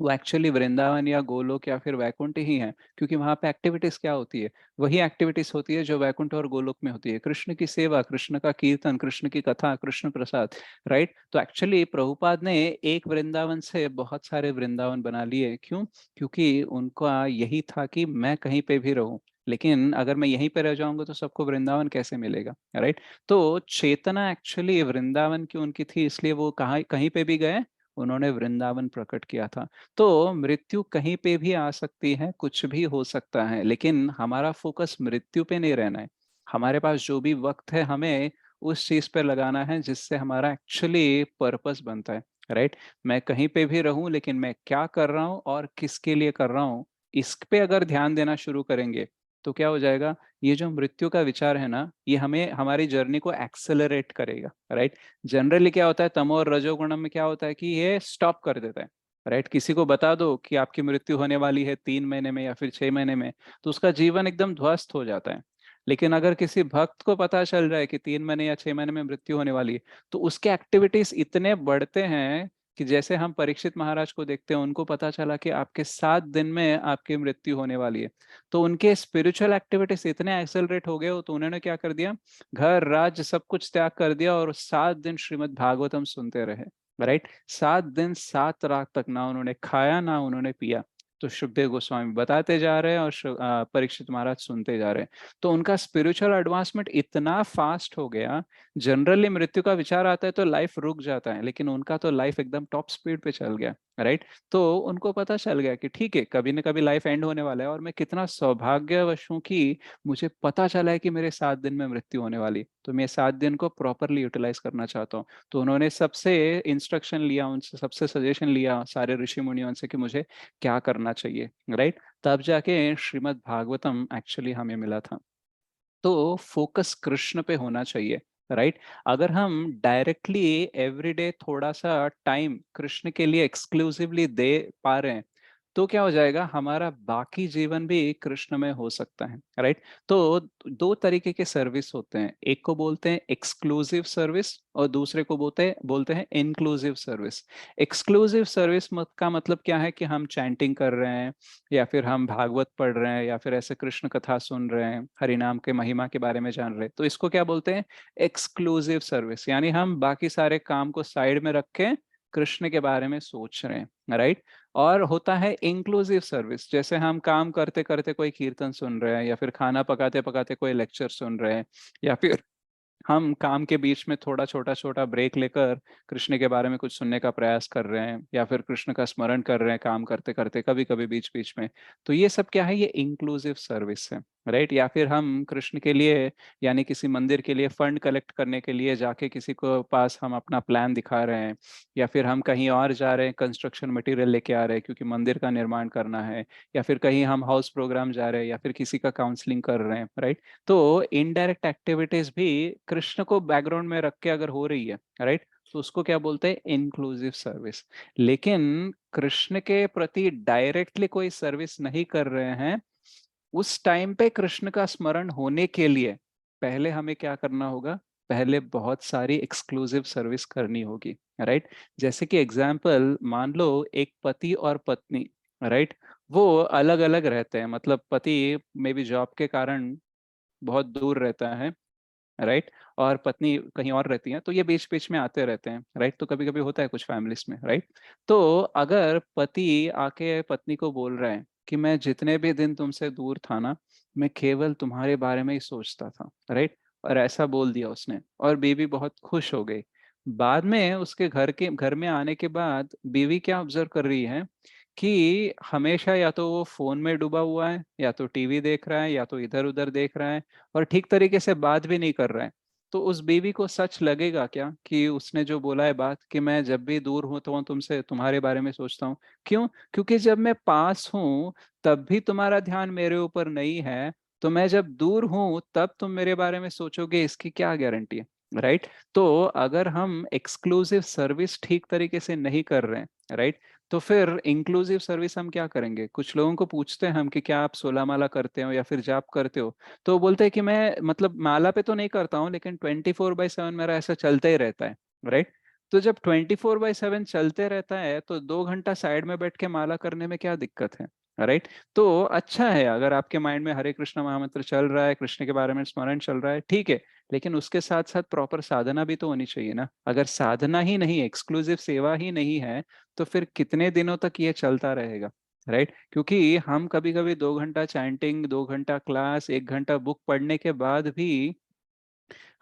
वो एक्चुअली वृंदावन या गोलोक या फिर वैकुंठ ही है, क्योंकि वहां पे एक्टिविटीज क्या होती है, वही एक्टिविटीज होती है जो वैकुंठ और गोलोक में होती है, कृष्ण की सेवा, कृष्ण का कीर्तन, कृष्ण की कथा, कृष्ण प्रसाद। राइट, तो एक्चुअली प्रभुपाद ने एक वृंदावन से बहुत सारे वृंदावन बना लिए, क्यों, क्योंकि उनका यही था कि मैं कहीं पे भी रहूं, लेकिन अगर मैं यहीं पे रह जाऊंगा तो सबको वृंदावन कैसे मिलेगा। राइट, तो चेतना एक्चुअली वृंदावन की उनकी थी, इसलिए वो कहाँ कहीं पे भी गए, उन्होंने वृंदावन प्रकट किया था। तो मृत्यु कहीं पे भी आ सकती है, कुछ भी हो सकता है, लेकिन हमारा फोकस मृत्यु पे नहीं रहना है। हमारे पास जो भी वक्त है हमें उस चीज पे लगाना है जिससे हमारा एक्चुअली पर्पस बनता है। राइट, मैं कहीं पे भी रहूं लेकिन मैं क्या कर रहा हूं और किसके लिए कर रहा हूं, इस पे अगर ध्यान देना शुरू करेंगे तो क्या हो जाएगा, ये जो मृत्यु का विचार है ना, ये हमें हमारी जर्नी को एक्सेलरेट करेगा, राइट। जनरली क्या होता है, तमो और रजोगुणम में क्या होता है कि ये स्टॉप कर देता है, राइट। किसी को बता दो कि आपकी मृत्यु होने वाली है 3 महीने में या फिर 6 महीने में, तो उसका जीवन एकदम ध्वस्त हो जाता है। लेकिन अगर किसी भक्त को पता चल रहा है कि 3 महीने या 6 महीने में मृत्यु होने वाली है, तो उसके एक्टिविटीज इतने बढ़ते हैं कि जैसे हम परीक्षित महाराज को देखते हैं, उनको पता चला कि आपके 7 दिन में आपकी मृत्यु होने वाली है, तो उनके स्पिरिचुअल एक्टिविटीज इतने एक्सेलरेट हो गए हो, तो उन्होंने क्या कर दिया, घर राज्य सब कुछ त्याग कर दिया और 7 दिन श्रीमद् भागवतम सुनते रहे, राइट। 7 दिन 7 रात तक ना उन्होंने खाया ना उन्होंने पिया। तो सुखदेव गोस्वामी बताते जा रहे हैं और परीक्षित महाराज सुनते जा रहे हैं। तो उनका स्पिरिचुअल एडवांसमेंट इतना फास्ट हो गया। जनरली मृत्यु का विचार आता है तो लाइफ रुक जाता है, लेकिन उनका तो लाइफ एकदम टॉप स्पीड पे चल गया, राइट। तो उनको पता चल गया कि ठीक है, कभी ना कभी लाइफ एंड होने वाला है, और मैं कितना सौभाग्यवश हूँ कि मुझे पता चला है कि मेरे 7 दिन में मृत्यु होने वाली, तो मैं 7 दिन को प्रॉपरली यूटिलाइज करना चाहता हूँ। तो उन्होंने सबसे इंस्ट्रक्शन लिया, उनसे सबसे सजेशन लिया, सारे ऋषि मुनियों से कि मुझे क्या करना चाहिए, राइट। तब जाके श्रीमद् भागवतम एक्चुअली हमें मिला था। तो फोकस कृष्ण पे होना चाहिए, राइट। अगर हम डायरेक्टली एवरीडे थोड़ा सा टाइम कृष्ण के लिए एक्सक्लूसिवली दे पा रहे हैं, तो क्या हो जाएगा, हमारा बाकी जीवन भी कृष्ण में हो सकता है, राइट। तो दो तरीके के सर्विस होते हैं, एक को बोलते हैं एक्सक्लूसिव सर्विस और दूसरे को बोलते हैं इंक्लूसिव सर्विस। एक्सक्लूसिव सर्विस का मतलब क्या है कि हम चैंटिंग कर रहे हैं, या फिर हम भागवत पढ़ रहे हैं, या फिर ऐसे कृष्ण कथा सुन रहे हैं, हरि नाम के महिमा के बारे में जान रहे हैं, तो इसको क्या बोलते हैं, एक्सक्लूसिव सर्विस। यानी हम बाकी सारे काम को साइड में रख के कृष्ण के बारे में सोच रहे हैं, राइट। और होता है इंक्लूसिव सर्विस, जैसे हम काम करते करते कोई कीर्तन सुन रहे हैं, या फिर खाना पकाते पकाते कोई लेक्चर सुन रहे हैं, या फिर हम काम के बीच में थोड़ा छोटा छोटा ब्रेक लेकर कृष्ण के बारे में कुछ सुनने का प्रयास कर रहे हैं, या फिर कृष्ण का स्मरण कर रहे हैं काम करते करते, कभी कभी बीच बीच में। तो ये सब क्या है, ये इंक्लूसिव सर्विस है, राइट। या फिर हम कृष्ण के लिए, यानी किसी मंदिर के लिए फंड कलेक्ट करने के लिए जाके किसी को पास हम अपना प्लान दिखा रहे हैं, या फिर हम कहीं और जा रहे हैं, कंस्ट्रक्शन मटेरियल लेके आ रहे हैं क्योंकि मंदिर का निर्माण करना है, या फिर कहीं हम हाउस प्रोग्राम जा रहे हैं, या फिर किसी का काउंसलिंग कर रहे हैं, राइट। तो इनडायरेक्ट एक्टिविटीज भी कृष्ण को बैकग्राउंड में रख के अगर हो रही है, राइट, तो उसको क्या बोलते हैं, इंक्लूसिव सर्विस। लेकिन कृष्ण के प्रति डायरेक्टली कोई सर्विस नहीं कर रहे हैं, उस टाइम पे कृष्ण का स्मरण होने के लिए पहले हमें क्या करना होगा, पहले बहुत सारी एक्सक्लूसिव सर्विस करनी होगी, राइट। जैसे कि एग्जाम्पल मान लो, एक पति और पत्नी, राइट, वो अलग अलग रहते हैं, मतलब पति में भी जॉब के कारण बहुत दूर रहता है, राइट, और पत्नी कहीं और रहती है, तो ये बीच बीच में आते रहते हैं, राइट। तो कभी कभी होता है कुछ फैमिलीज में, राइट। तो अगर पति आके पत्नी को बोल रहा है कि मैं जितने भी दिन तुमसे दूर था ना, मैं केवल तुम्हारे बारे में ही सोचता था, राइट, और ऐसा बोल दिया उसने, और बीवी बहुत खुश हो गई। बाद में उसके घर में आने के बाद बीवी क्या ऑब्जर्व कर रही है कि हमेशा या तो वो फोन में डूबा हुआ है, या तो टीवी देख रहा है, या तो इधर उधर देख रहा है, और ठीक तरीके से बात भी नहीं कर रहा है। तो उस बीवी को सच लगेगा क्या कि उसने जो बोला है बात, कि मैं जब भी दूर हूं तो तुमसे तुम्हारे बारे में सोचता हूँ? क्यों? क्योंकि जब मैं पास हूँ तब भी तुम्हारा ध्यान मेरे ऊपर नहीं है, तो मैं जब दूर हूं तब तुम मेरे बारे में सोचोगे, इसकी क्या गारंटी है, राइट। तो अगर हम एक्सक्लूसिव सर्विस ठीक तरीके से नहीं कर रहे हैं, राइट, तो फिर इंक्लूसिव सर्विस हम क्या करेंगे? कुछ लोगों को पूछते हैं हम कि क्या आप 16 माला करते हो या फिर जाप करते हो, तो वो बोलते हैं कि मैं मतलब माला पे तो नहीं करता हूँ, लेकिन 24/7 मेरा ऐसा चलता ही रहता है, राइट। तो जब 24/7 चलते रहता है, तो 2 घंटा साइड में बैठ के माला करने में क्या दिक्कत है, राइट। तो अच्छा है अगर आपके माइंड में हरे कृष्ण महामंत्र चल रहा है, कृष्ण के बारे में स्मरण चल रहा है, ठीक है, लेकिन उसके साथ साथ प्रॉपर साधना भी तो होनी चाहिए ना। अगर साधना ही नहीं, एक्सक्लूसिव सेवा ही नहीं है, तो फिर कितने दिनों तक ये चलता रहेगा, राइट। क्योंकि हम कभी कभी 2 घंटा चैंटिंग, 2 घंटा क्लास, 1 घंटा बुक पढ़ने के बाद भी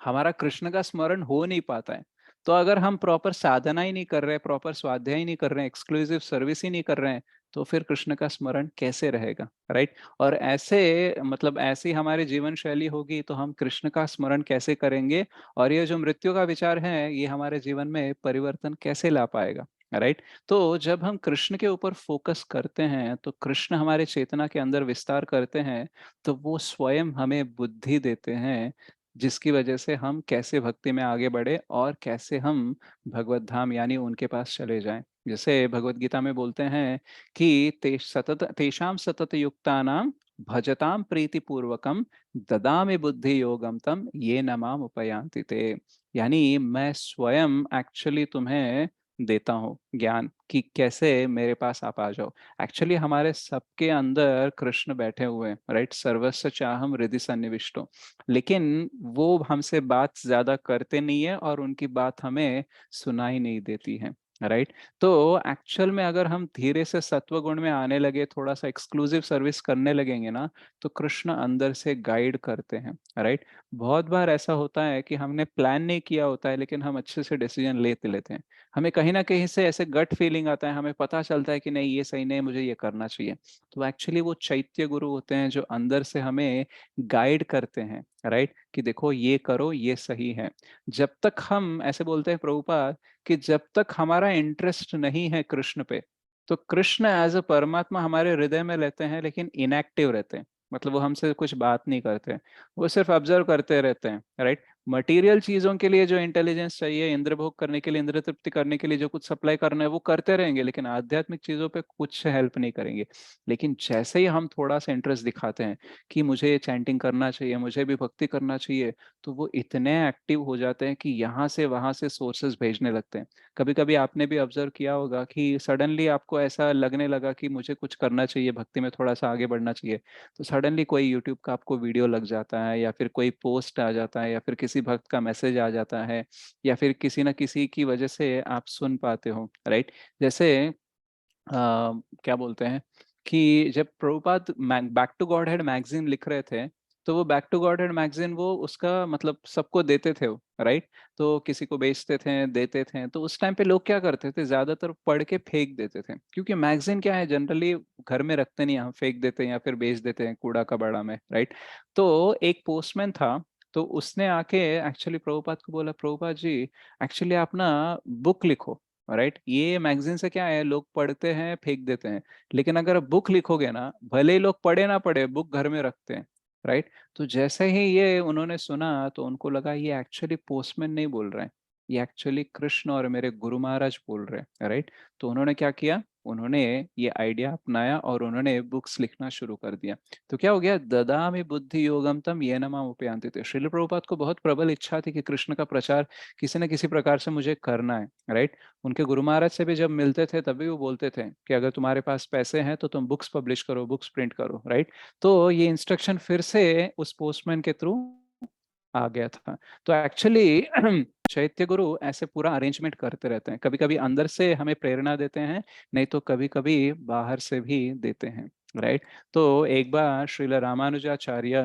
हमारा कृष्ण का स्मरण हो नहीं पाता है। तो अगर हम प्रॉपर साधना ही नहीं कर रहे, प्रॉपर स्वाध्याय ही नहीं कर रहे हैं, एक्सक्लूसिव सर्विस ही नहीं कर रहे हैं, तो फिर कृष्ण का स्मरण कैसे रहेगा, राइट। और ऐसे मतलब ऐसी हमारी जीवन शैली होगी तो हम कृष्ण का स्मरण कैसे करेंगे, और ये जो मृत्यु का विचार है ये हमारे जीवन में परिवर्तन कैसे ला पाएगा, राइट। तो जब हम कृष्ण के ऊपर फोकस करते हैं तो कृष्ण हमारे चेतना के अंदर विस्तार करते हैं, तो वो स्वयं हमें बुद्धि देते हैं, जिसकी वजह से हम कैसे भक्ति में आगे बढ़े और कैसे हम भगवत धाम यानी उनके पास चले जाएं। जैसे भगवत गीता में बोलते हैं कि तेषाम सतत युक्तानाम भजताम प्रीति पूर्वकम ददामि बुद्धि योगम तम ये नमाम उपयांति ते। यानी मैं स्वयं एक्चुअली तुम्हें देता हूँ ज्ञान कि कैसे मेरे पास आप आ जाओ। एक्चुअली हमारे सबके अंदर कृष्ण बैठे हुए हैं, राइट। सर्वस्व चाहम हृदि सन्निविष्टो, लेकिन वो हमसे बात ज्यादा करते नहीं है और उनकी बात हमें सुनाई नहीं देती है, राइट। तो एक्चुअल में अगर हम धीरे से सत्व गुण में आने लगे, थोड़ा सा एक्सक्लूसिव सर्विस करने लगेंगे ना, तो कृष्ण अंदर से गाइड करते हैं, राइट। बहुत बार ऐसा होता है कि हमने प्लान नहीं किया होता है, लेकिन हम अच्छे से डिसीजन लेते लेते हैं। हमें कहीं ना कहीं से ऐसे गट फीलिंग आता है, हमें पता चलता है कि नहीं ये सही नहीं, मुझे ये करना चाहिए। तो एक्चुअली वो चैत्य गुरु होते हैं जो अंदर से हमें गाइड करते हैं, राइट, कि देखो ये करो, ये सही है। जब तक हम ऐसे बोलते हैं प्रभुपाद कि जब तक हमारा इंटरेस्ट नहीं है कृष्ण पे, तो कृष्ण एज अ परमात्मा हमारे हृदय में रहते हैं लेकिन इनएक्टिव रहते हैं। मतलब वो हमसे कुछ बात नहीं करते, वो सिर्फ ऑब्जर्व करते रहते हैं, राइट। मटेरियल चीजों के लिए जो इंटेलिजेंस चाहिए, इंद्र भोग करने के लिए, इंद्र तृप्ति करने के लिए जो कुछ सप्लाई करना है वो करते रहेंगे, लेकिन आध्यात्मिक चीजों पे कुछ हेल्प नहीं करेंगे। लेकिन जैसे ही हम थोड़ा सा इंटरेस्ट दिखाते हैं कि मुझे चैंटिंग करना चाहिए, मुझे भी भक्ति करना चाहिए, तो वो इतने एक्टिव हो जाते हैं कि यहाँ से वहां से सोर्सेस भेजने लगते हैं। कभी कभी आपने भी ऑब्जर्व किया होगा कि सडनली आपको ऐसा लगने लगा कि मुझे कुछ करना चाहिए, भक्ति में थोड़ा सा आगे बढ़ना चाहिए, तो सडनली कोई यूट्यूब का आपको वीडियो लग जाता है, या फिर कोई पोस्ट आ जाता है, या फिर किसी भक्त का मैसेज आ जाता है, या फिर किसी ना किसी की वजह से आप सुन पाते हो, राइट। जैसे क्या बोलते हैं कि जब Prabhupada back to Godhead magazine लिख रहे थे, तो वो back to Godhead magazine वो उसका मतलब सबको देते थे वो, राइट। तो किसी को बेचते थे, देते थे, तो उस टाइम पे लोग क्या करते थे, ज्यादातर पढ़ के फेंक देते थे, क्योंकि मैगजीन क्या है, जनरली घर में रखते नहीं, हम फेंक देते हैं या फिर बेच देते हैं कूड़ा कबाड़ा में, राइट। तो एक पोस्टमैन था, तो उसने आके एक्चुअली प्रभुपाद को बोला, प्रभुपाद जी एक्चुअली आप ना बुक लिखो, राइट। ये मैगजीन से क्या है, लोग पढ़ते हैं फेंक देते हैं, लेकिन अगर बुक लिखोगे ना, भले ही लोग पढ़े ना पढ़े, बुक घर में रखते हैं, राइट। तो जैसे ही ये उन्होंने सुना तो उनको लगा ये एक्चुअली पोस्टमैन नहीं बोल रहे हैं, ये एक्चुअली कृष्ण और मेरे गुरु महाराज बोल रहे हैं, राइट। तो उन्होंने क्या किया, उन्होंने ये आइडिया अपनाया और उन्होंने बुक्स लिखना शुरू कर दिया। तो क्या हो गया, ददामि बुद्धि योगम तम येन माम उपयान्ति ते। श्रील प्रभुपाद को बहुत प्रबल इच्छा थी कि कृष्ण का प्रचार किसी न किसी प्रकार से मुझे करना है, राइट। उनके गुरु महाराज से भी जब मिलते थे तभी वो बोलते थे कि अगर तुम्हारे पास पैसे हैं तो तुम बुक्स पब्लिश करो, बुक्स प्रिंट करो, राइट। तो ये इंस्ट्रक्शन फिर से उस पोस्टमैन के थ्रू आ गया था। तो एक्चुअली चैत्य गुरु ऐसे पूरा अरेंजमेंट करते रहते हैं, कभी कभी अंदर से हमें प्रेरणा देते हैं, नहीं तो कभी कभी बाहर से भी देते हैं, राइट। तो एक बार श्रील रामानुजाचार्य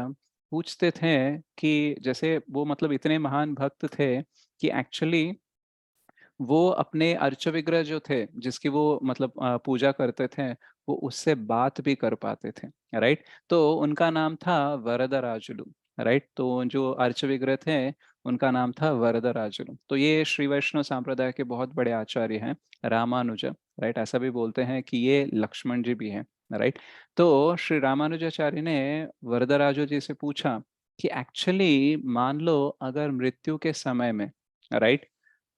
पूछते थे कि जैसे वो मतलब इतने महान भक्त थे कि एक्चुअली वो अपने अर्च विग्रह जो थे, जिसकी वो मतलब पूजा करते थे, वो उससे बात भी कर पाते थे, राइट। तो उनका नाम था वरदराजुलु, राइट। तो जो अर्च विग्रह थे उनका नाम था वरदराजुलु। तो ये श्री वैष्णव संप्रदाय के बहुत बड़े आचार्य हैं, रामानुज, राइट। ऐसा भी बोलते हैं कि ये लक्ष्मण जी भी हैं, राइट। तो श्री रामानुजाचार्य ने वरदराजु जी से पूछा कि एक्चुअली मान लो अगर मृत्यु के समय में, राइट,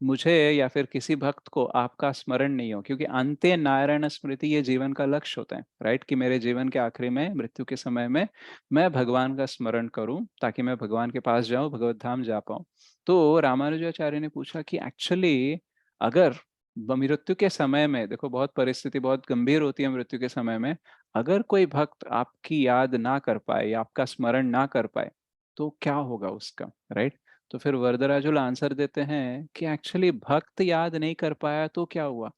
मुझे या फिर किसी भक्त को आपका स्मरण नहीं हो, क्योंकि अंत्य नारायण स्मृति ये जीवन का लक्ष्य होता है, राइट, कि मेरे जीवन के आखिरी में, मृत्यु के समय में मैं भगवान का स्मरण करूं ताकि मैं भगवान के पास जाऊं, भगवत धाम जा पाऊं। तो रामानुजाचार्य ने पूछा कि एक्चुअली अगर मृत्यु के समय में, देखो बहुत परिस्थिति बहुत गंभीर होती है मृत्यु के समय में, अगर कोई भक्त आपकी याद ना कर पाए या आपका स्मरण ना कर पाए, तो क्या होगा उसका, राइट। तो फिर वरदराजुल आंसर देते हैं कि एक्चुअली भक्त याद नहीं कर पाया तो क्या हुआ,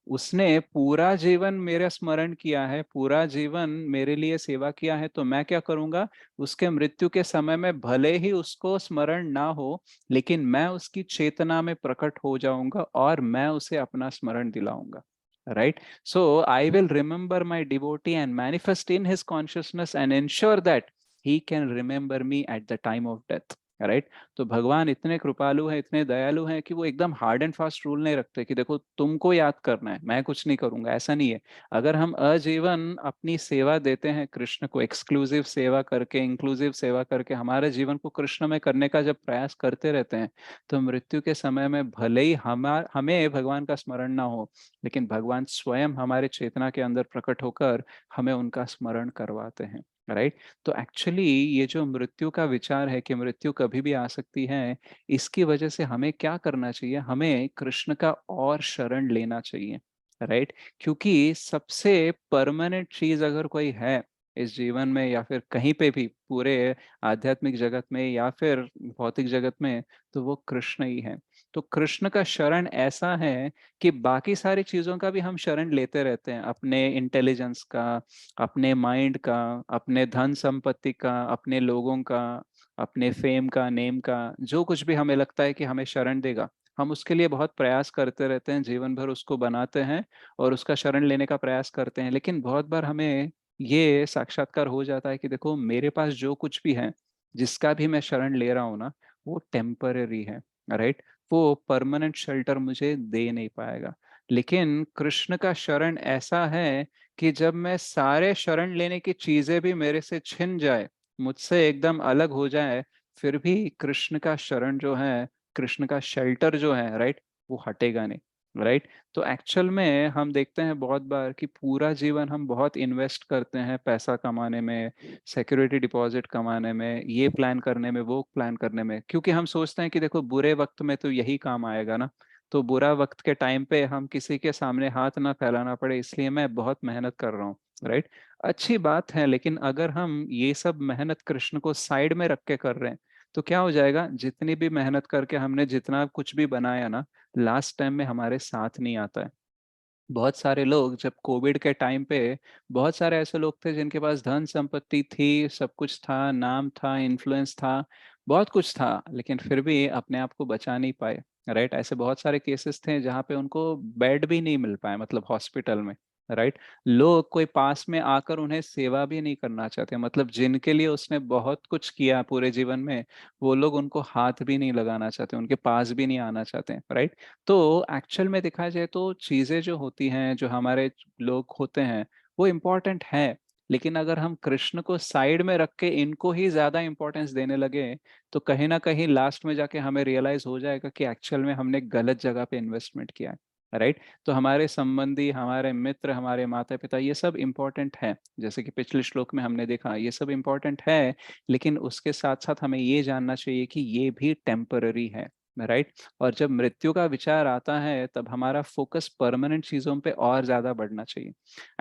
उसने पूरा जीवन मेरा स्मरण किया है, पूरा जीवन मेरे लिए सेवा किया है, तो मैं क्या करूंगा, उसके मृत्यु के समय में भले ही उसको स्मरण ना हो, लेकिन मैं उसकी चेतना में प्रकट हो जाऊंगा और मैं उसे अपना स्मरण दिलाऊंगा, right. So I will remember my devotee and manifest in his consciousness and ensure that he can remember me at the time of death, right. तो भगवान इतने कृपालु हैं, इतने दयालु हैं कि वो एकदम हार्ड एंड फास्ट रूल नहीं रखते कि देखो तुमको याद करना है, मैं कुछ नहीं करूंगा, ऐसा नहीं है। अगर हम आजीवन अपनी सेवा देते हैं कृष्ण को, एक्सक्लूसिव सेवा करके, इंक्लूसिव सेवा करके हमारे जीवन को कृष्ण में करने का जब प्रयास करते रहते हैं, तो मृत्यु के समय में भले ही हमें भगवान का स्मरण ना हो, लेकिन भगवान स्वयं हमारे चेतना के अंदर प्रकट होकर हमें उनका स्मरण करवाते हैं। राइट। तो एक्चुअली ये जो मृत्यु का विचार है कि मृत्यु कभी भी आ सकती है, इसकी वजह से हमें क्या करना चाहिए, हमें कृष्ण का और शरण लेना चाहिए। राइट। क्योंकि सबसे परमानेंट चीज अगर कोई है इस जीवन में या फिर कहीं पे भी पूरे आध्यात्मिक जगत में या फिर भौतिक जगत में, तो वो कृष्ण ही है। तो कृष्ण का शरण ऐसा है कि बाकी सारी चीजों का भी हम शरण लेते रहते हैं, अपने इंटेलिजेंस का, अपने माइंड का, अपने धन संपत्ति का, अपने लोगों का, अपने फेम का, नेम का, जो कुछ भी हमें लगता है कि हमें शरण देगा, हम उसके लिए बहुत प्रयास करते रहते हैं, जीवन भर उसको बनाते हैं और उसका शरण लेने का प्रयास करते हैं। लेकिन बहुत बार हमें ये साक्षात्कार हो जाता है कि देखो मेरे पास जो कुछ भी है, जिसका भी मैं शरण ले रहा हूँ ना, वो टेम्पररी है। राइट। वो परमानेंट शेल्टर मुझे दे नहीं पाएगा। लेकिन कृष्ण का शरण ऐसा है कि जब मैं सारे शरण लेने की चीजें भी मेरे से छिन जाए, मुझसे एकदम अलग हो जाए, फिर भी कृष्ण का शरण जो है, कृष्ण का शेल्टर जो है, राइट, वो हटेगा नहीं। राइट। तो एक्चुअल में हम देखते हैं बहुत बार कि पूरा जीवन हम बहुत इन्वेस्ट करते हैं पैसा कमाने में, सिक्योरिटी डिपॉजिट कमाने में, ये प्लान करने में, वो प्लान करने में, क्योंकि हम सोचते हैं कि देखो बुरे वक्त में तो यही काम आएगा ना। तो बुरा वक्त के टाइम पे हम किसी के सामने हाथ ना फैलाना पड़े, इसलिए मैं बहुत मेहनत कर रहा हूँ। राइट। अच्छी बात है, लेकिन अगर हम ये सब मेहनत कृष्ण को साइड में रख के कर रहे हैं, तो क्या हो जाएगा, जितनी भी मेहनत करके हमने जितना कुछ भी बनाया ना, लास्ट टाइम में हमारे साथ नहीं आता है। बहुत सारे लोग जब कोविड के टाइम पे, बहुत सारे ऐसे लोग थे जिनके पास धन संपत्ति थी, सब कुछ था, नाम था, इन्फ्लुएंस था, बहुत कुछ था, लेकिन फिर भी अपने आप को बचा नहीं पाए। राइट। ऐसे बहुत सारे केसेस थे जहाँ पे उनको बेड भी नहीं मिल पाए, मतलब हॉस्पिटल में। राइट। लोग कोई पास में आकर उन्हें सेवा भी नहीं करना चाहते, मतलब जिनके लिए उसने बहुत कुछ किया पूरे जीवन में, वो लोग उनको हाथ भी नहीं लगाना चाहते, उनके पास भी नहीं आना चाहते। राइट। तो एक्चुअल में देखा जाए तो चीजें जो होती हैं, जो हमारे लोग होते हैं, वो इम्पोर्टेंट है। लेकिन अगर हम कृष्ण को साइड में रख के इनको ही ज्यादा इंपॉर्टेंस देने लगे, तो कहीं ना कहीं लास्ट में जाके हमें रियलाइज हो जाएगा कि एक्चुअल में हमने गलत जगह पे इन्वेस्टमेंट किया है। राइट। तो हमारे संबंधी, हमारे मित्र, हमारे माता पिता, ये सब इम्पोर्टेंट है, जैसे कि पिछले श्लोक में हमने देखा, ये सब इम्पोर्टेंट है। लेकिन उसके साथ साथ हमें ये जानना चाहिए कि ये भी टेम्पररी है। राइट। और जब मृत्यु का विचार आता है, तब हमारा फोकस परमानेंट चीजों पे और ज्यादा बढ़ना चाहिए।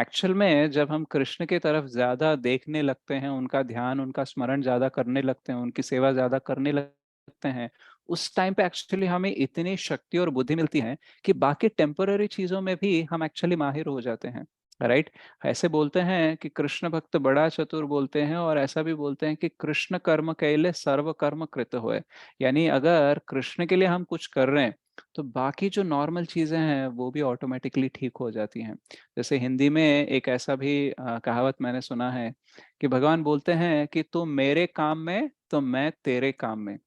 एक्चुअल में जब हम कृष्ण की तरफ ज्यादा देखने लगते हैं, उनका ध्यान, उनका स्मरण ज्यादा करने लगते हैं, उनकी सेवा ज्यादा करने लगते हैं, उस टाइम पे एक्चुअली हमें इतनी शक्ति और बुद्धि मिलती है कि बाकी टेम्पररी चीजों में भी हम एक्चुअली माहिर हो जाते हैं। राइट। ऐसे बोलते हैं कि कृष्ण भक्त बड़ा चतुर बोलते हैं, और ऐसा भी बोलते हैं कि कृष्ण कर्म कैले सर्व कर्म कृत होए। यानी अगर कृष्ण के लिए हम कुछ कर रहे हैं, तो बाकी जो नॉर्मल चीजें हैं वो भी ऑटोमेटिकली ठीक हो जाती हैं। जैसे हिंदी में एक ऐसा भी कहावत मैंने सुना है कि भगवान बोलते हैं कि तू मेरे काम में तो मैं तेरे काम में,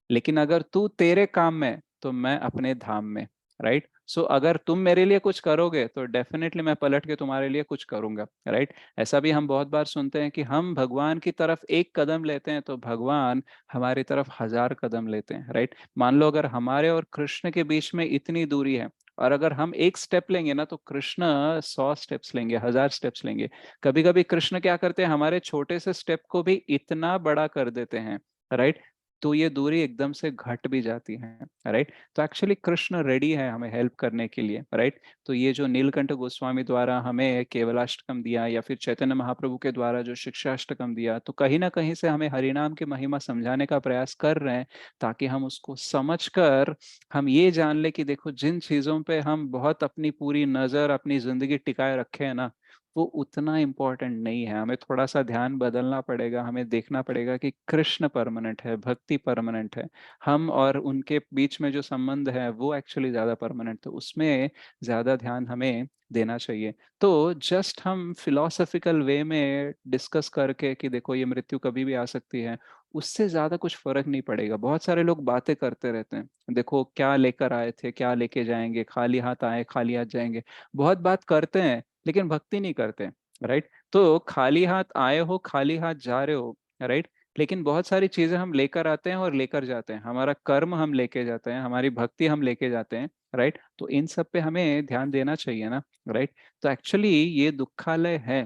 लेकिन अगर तू तेरे काम में तो मैं अपने धाम में। राइट। सो अगर तुम मेरे लिए कुछ करोगे तो डेफिनेटली मैं पलट के तुम्हारे लिए कुछ करूंगा। राइट। ऐसा भी हम बहुत बार सुनते हैं कि हम भगवान की तरफ एक कदम लेते हैं तो भगवान हमारी तरफ 1000 कदम लेते हैं। राइट। मान लो अगर हमारे और कृष्ण के बीच में इतनी दूरी है, और अगर हम एक स्टेप लेंगे ना, तो कृष्ण 100 स्टेप्स लेंगे, 1000 स्टेप्स लेंगे। कभी कभी कृष्ण क्या करते हैं, हमारे छोटे से स्टेप को भी इतना बड़ा कर देते हैं। राइट। तो ये दूरी एकदम से घट भी जाती है। राइट। तो एक्चुअली कृष्ण रेडी है हमें हेल्प करने के लिए। राइट। तो ये जो नीलकंठ गोस्वामी द्वारा हमें केवलाष्टकम दिया, या फिर चैतन्य महाप्रभु के द्वारा जो शिक्षाष्टकम दिया, तो कहीं ना कहीं से हमें हरिनाम की महिमा समझाने का प्रयास कर रहे हैं, ताकि हम उसको समझकर हम ये जान ले कि देखो जिन चीजों पे हम बहुत अपनी पूरी नजर, अपनी जिंदगी टिकाए रखे हैं ना, वो उतना इम्पोर्टेंट नहीं है। हमें थोड़ा सा ध्यान बदलना पड़ेगा, हमें देखना पड़ेगा कि कृष्ण परमानेंट है, भक्ति परमानेंट है, हम और उनके बीच में जो संबंध है वो एक्चुअली ज्यादा परमानेंट, तो उसमें ज्यादा ध्यान हमें देना चाहिए। तो जस्ट हम फिलोसफिकल वे में डिस्कस करके कि देखो ये मृत्यु कभी भी आ सकती है, उससे ज्यादा कुछ फर्क नहीं पड़ेगा। बहुत सारे लोग बातें करते रहते हैं, देखो क्या लेकर आए थे, क्या लेके जाएंगे, खाली हाथ आए खाली हाथ जाएंगे, बहुत बात करते हैं लेकिन भक्ति नहीं करते। राइट? तो खाली हाथ आए हो, खाली हाथ जा रहे हो। राइट? लेकिन बहुत सारी चीजें हम लेकर आते हैं और लेकर जाते हैं, हमारा कर्म हम लेके जाते हैं, हमारी भक्ति हम लेके जाते हैं। राइट? तो इन सब पे हमें ध्यान देना चाहिए ना। राइट? तो एक्चुअली ये दुखालय है।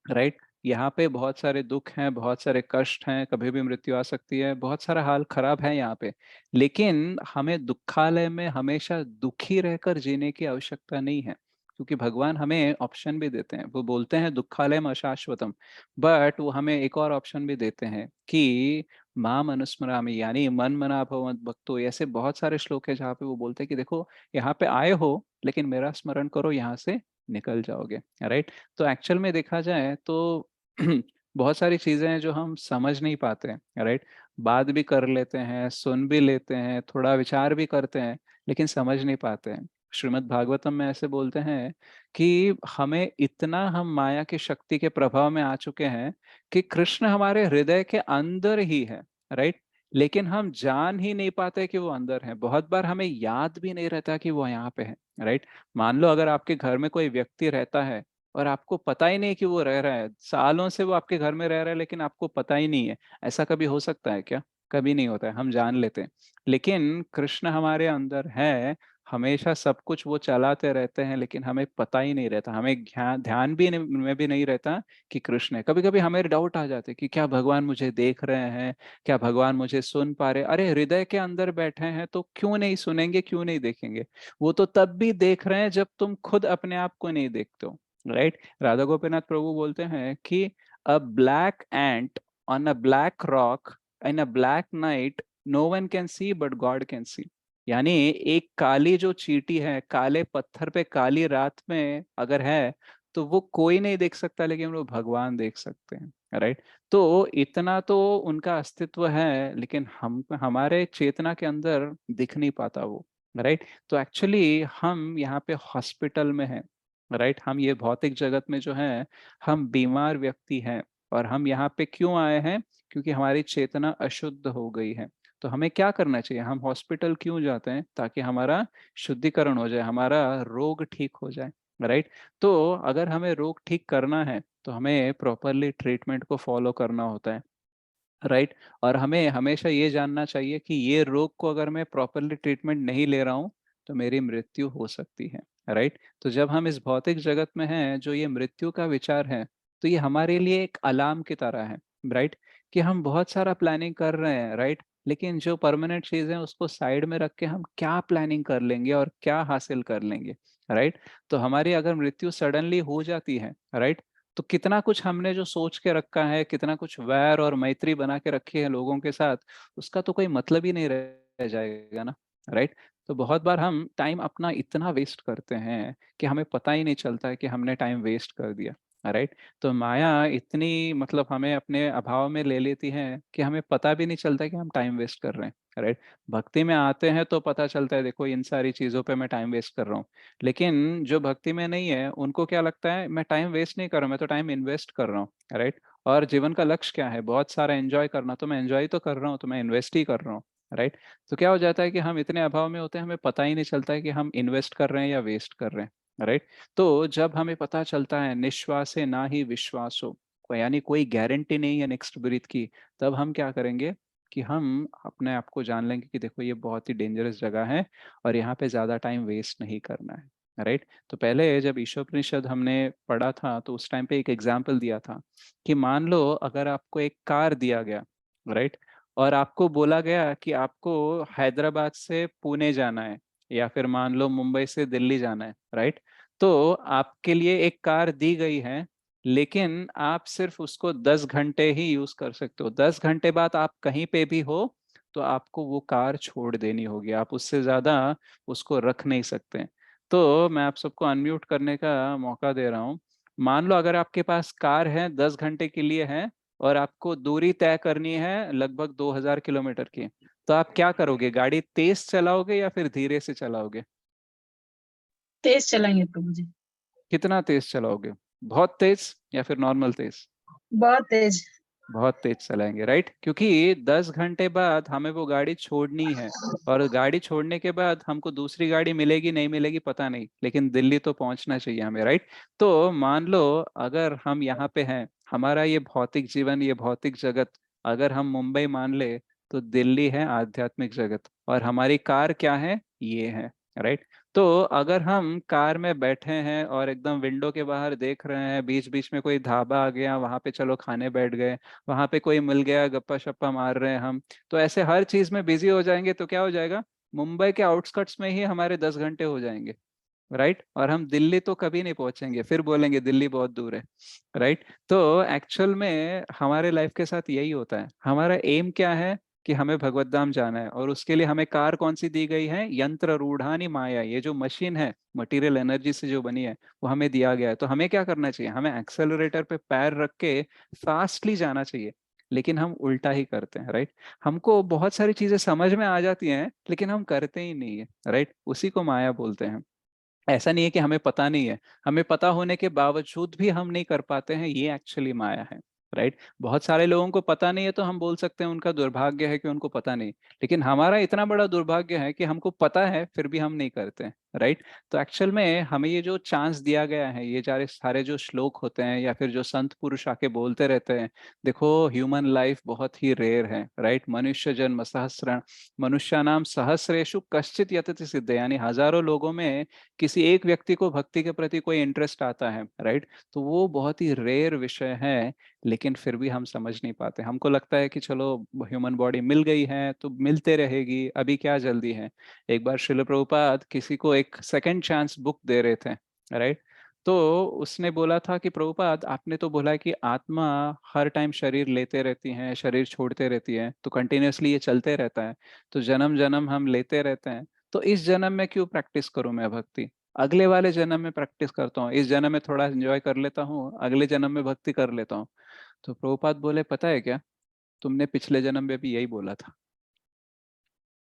राइट? यहाँ पे बहुत सारे दुख हैं, बहुत सारे कष्ट हैं, कभी भी मृत्यु आ सकती है, बहुत सारा हाल खराब है यहाँ पे। लेकिन हमें दुखालय में हमेशा दुखी रहकर जीने की आवश्यकता नहीं है, क्योंकि भगवान हमें ऑप्शन भी देते हैं। वो बोलते हैं दुखालय में अशाश्वतम, बट वो हमें एक और ऑप्शन भी देते हैं कि माम अनुस्मरामि, यानी मन मना भव मद भक्तो। ऐसे बहुत सारे श्लोक है जहाँ पे वो बोलते हैं कि देखो यहाँ पे आए हो लेकिन मेरा स्मरण करो, यहाँ से निकल जाओगे। राइट? तो एक्चुअल में देखा जाए तो बहुत सारी चीजें हैं जो हम समझ नहीं पाते हैं। राइट? बात भी कर लेते हैं, सुन भी लेते हैं, थोड़ा विचार भी करते हैं, लेकिन समझ नहीं पाते हैं। श्रीमद् भागवतम में ऐसे बोलते हैं कि हमें इतना हम माया की शक्ति के प्रभाव में आ चुके हैं कि कृष्ण हमारे हृदय के अंदर ही है। राइट? लेकिन हम जान ही नहीं पाते कि वो अंदर है। बहुत बार हमें याद भी नहीं रहता कि वो यहाँ पे है। राइट? मान लो अगर आपके घर में कोई व्यक्ति रहता है और आपको पता ही नहीं कि वो रह रहा है, सालों से वो आपके घर में रह रहा है लेकिन आपको पता ही नहीं है, ऐसा कभी हो सकता है क्या? कभी नहीं होता है, हम जान लेते हैं। लेकिन कृष्ण हमारे अंदर है, हमेशा सब कुछ वो चलाते रहते हैं, लेकिन हमें पता ही नहीं रहता, हमें ध्यान ध्यान भी में भी नहीं रहता कि कृष्ण है। कभी कभी हमें डाउट आ जाते कि क्या भगवान मुझे देख रहे हैं, क्या भगवान मुझे सुन पा रहे? अरे हृदय के अंदर बैठे हैं तो क्यों नहीं सुनेंगे, क्यों नहीं देखेंगे? वो तो तब भी देख रहे हैं जब तुम खुद अपने आप को नहीं देखते हो। राइट? राधा गोपीनाथ प्रभु बोलते हैं कि a black ant on a black rock in a black night no one can see but God can see. यानी एक काली जो चींटी है काले पत्थर पे काली रात में अगर है, तो वो कोई नहीं देख सकता लेकिन वो भगवान देख सकते हैं। राइट? तो इतना तो उनका अस्तित्व है, लेकिन हम हमारे चेतना के अंदर दिख नहीं पाता वो। राइट? तो एक्चुअली हम यहाँ पे हॉस्पिटल में हैं। राइट? हम ये भौतिक जगत में जो है, हम बीमार व्यक्ति हैं। और हम यहाँ पे क्यों आए हैं? क्योंकि हमारी चेतना अशुद्ध हो गई है। तो हमें क्या करना चाहिए? हम हॉस्पिटल क्यों जाते हैं? ताकि हमारा शुद्धिकरण हो जाए, हमारा रोग ठीक हो जाए। राइट? तो अगर हमें रोग ठीक करना है तो हमें प्रॉपरली ट्रीटमेंट को फॉलो करना होता है। राइट? और हमें हमेशा ये जानना चाहिए कि ये रोग को अगर मैं प्रॉपरली ट्रीटमेंट नहीं ले रहा हूँ तो मेरी मृत्यु हो सकती है। राइट? तो जब हम इस भौतिक जगत में हैं, जो ये मृत्यु का विचार है, तो ये हमारे लिए एक अलार्म की तरह है। राइट? कि हम बहुत सारा प्लानिंग कर रहे हैं। राइट? लेकिन जो परमानेंट चीज है उसको साइड में रख के हम क्या प्लानिंग कर लेंगे और क्या हासिल कर लेंगे? राइट? तो हमारी अगर मृत्यु सडनली हो जाती है, राइट, तो कितना कुछ हमने जो सोच के रखा है, कितना कुछ वैर और मैत्री बना के रखी है लोगों के साथ, उसका तो कोई मतलब ही नहीं रह जाएगा ना। राइट? तो बहुत बार हम टाइम अपना इतना वेस्ट करते हैं कि हमें पता ही नहीं चलता है कि हमने टाइम वेस्ट कर दिया। राइट? तो माया इतनी मतलब हमें अपने अभाव में ले लेती है कि हमें पता भी नहीं चलता कि हम टाइम वेस्ट कर रहे हैं। राइट? भक्ति में आते हैं तो पता चलता है, देखो इन सारी चीजों पे मैं टाइम वेस्ट कर रहा हूँ। लेकिन जो भक्ति में नहीं है उनको क्या लगता है, मैं टाइम वेस्ट नहीं कर रहा हूँ, मैं तो टाइम इन्वेस्ट कर रहा हूँ। राइट? और जीवन का लक्ष्य क्या है? बहुत सारा एंजॉय करना, तो मैं एंजॉय तो कर रहा हूँ, तो मैं इन्वेस्ट ही कर रहा हूँ। राइट? तो क्या हो जाता है कि हम इतने अभाव में होते हैं, हमें पता ही नहीं चलता है कि हम इन्वेस्ट कर रहे हैं या वेस्ट कर रहे हैं। राइट? तो जब हमें पता चलता है निश्वासे ना ही विश्वास हो, यानी कोई गारंटी नहीं है नेक्स्ट ब्रीथ की, तब हम क्या करेंगे कि हम अपने आप को जान लेंगे कि देखो ये बहुत ही डेंजरस जगह है और यहाँ पे ज्यादा टाइम वेस्ट नहीं करना है। राइट? तो पहले जब ईशोपनिषद हमने पढ़ा था तो उस टाइम पे एक एग्जाम्पल दिया था कि मान लो अगर आपको एक कार दिया गया, राइट, और आपको बोला गया कि आपको हैदराबाद से पुणे जाना है, या फिर मान लो मुंबई से दिल्ली जाना है। राइट? तो आपके लिए एक कार दी गई है, लेकिन आप सिर्फ उसको 10 घंटे ही यूज कर सकते हो। 10 घंटे बाद आप कहीं पे भी हो तो आपको वो कार छोड़ देनी होगी, आप उससे ज्यादा उसको रख नहीं सकते। तो मैं आप सबको अनम्यूट करने का मौका दे रहा हूँ। मान लो अगर आपके पास कार है, 10 घंटे के लिए है, और आपको दूरी तय करनी है लगभग 2000 किलोमीटर की, तो आप क्या करोगे? गाड़ी तेज चलाओगे या फिर धीरे से चलाओगे? तेज चलाएंगे प्रभु जी। कितना तेज चलाओगे? बहुत तेज या फिर नॉर्मल तेज? बहुत तेज। बहुत तेज चलाएंगे, राइट, क्योंकि 10 घंटे बाद हमें वो गाड़ी छोड़नी है, और गाड़ी छोड़ने के बाद हमको दूसरी गाड़ी मिलेगी नहीं मिलेगी पता नहीं, लेकिन दिल्ली तो पहुंचना चाहिए हमें, राइट। तो मान लो अगर हम यहाँ पे हैं, हमारा ये भौतिक जीवन, ये भौतिक जगत, अगर हम मुंबई मान ले, तो दिल्ली है आध्यात्मिक जगत, और हमारी कार क्या है? ये है, राइट। तो अगर हम कार में बैठे हैं और एकदम विंडो के बाहर देख रहे हैं, बीच बीच में कोई ढाबा आ गया, वहां पे चलो खाने बैठ गए, वहां पे कोई मिल गया, गप्पा शप्पा मार रहे हैं हम, तो ऐसे हर चीज में बिजी हो जाएंगे, तो क्या हो जाएगा? मुंबई के आउटस्कर्ट्स में ही हमारे 10 घंटे हो जाएंगे, राइट। और हम दिल्ली तो कभी नहीं पहुंचेंगे, फिर बोलेंगे दिल्ली बहुत दूर है, राइट। तो एक्चुअल में हमारे लाइफ के साथ यही होता है। हमारा एम क्या है? कि हमें भगवत धाम जाना है, और उसके लिए हमें कार कौन सी दी गई है? यंत्र रूढ़ानी माया, ये जो मशीन है, मटेरियल एनर्जी से जो बनी है, वो हमें दिया गया है। तो हमें क्या करना चाहिए? हमें एक्सेलरेटर पे पैर रख के फास्टली जाना चाहिए, लेकिन हम उल्टा ही करते हैं, राइट। हमको बहुत सारी चीजें समझ में आ जाती हैं, लेकिन हम करते ही नहीं है, राइट। उसी को माया बोलते हैं। ऐसा नहीं है कि हमें पता नहीं है, हमें पता होने के बावजूद भी हम नहीं कर पाते हैं, ये एक्चुअली माया है, राइट। बहुत सारे लोगों को पता नहीं है, तो हम बोल सकते हैं उनका दुर्भाग्य है कि उनको पता नहीं, लेकिन हमारा इतना बड़ा दुर्भाग्य है कि हमको पता है फिर भी हम नहीं करते हैं, राइट। तो एक्चुअल में हमें ये जो चांस दिया गया है, ये सारे सारे जो श्लोक होते हैं या फिर जो संत पुरुष आके बोलते रहते हैं, देखो ह्यूमन लाइफ बहुत ही रेयर है, राइट। मनुष्य जन्म सहस्र, मनुष्यानाम सहस्रेषु कश्चित यतति सिद्धे, यानी हजारों लोगों में किसी एक व्यक्ति को भक्ति के प्रति कोई इंटरेस्ट आता है, राइट। तो वो बहुत ही रेयर विषय है, लेकिन फिर भी हम समझ नहीं पाते। हमको लगता है कि चलो ह्यूमन बॉडी मिल गई है तो मिलते रहेगी, अभी क्या जल्दी है। एक बार श्रील प्रभुपाद किसी को एक सेकंड चांस बुक दे रहे थे, राइट। तो उसने बोला था कि प्रभुपाद आपने तो बोला है कि आत्मा हर टाइम शरीर लेते रहती है, शरीर छोड़ते रहती है, तो कंटिन्यूअसली ये चलते रहता है, तो जन्म जन्म हम लेते रहते हैं, तो इस जन्म में क्यों प्रैक्टिस करूं मैं भक्ति? अगले वाले जन्म में प्रैक्टिस करता हूँ, इस जन्म में थोड़ा एंजॉय कर लेता हूँ, अगले जन्म में भक्ति कर लेता हूँ। तो प्रभुपाद बोले पता है क्या, तुमने पिछले जन्म में भी यही बोला था,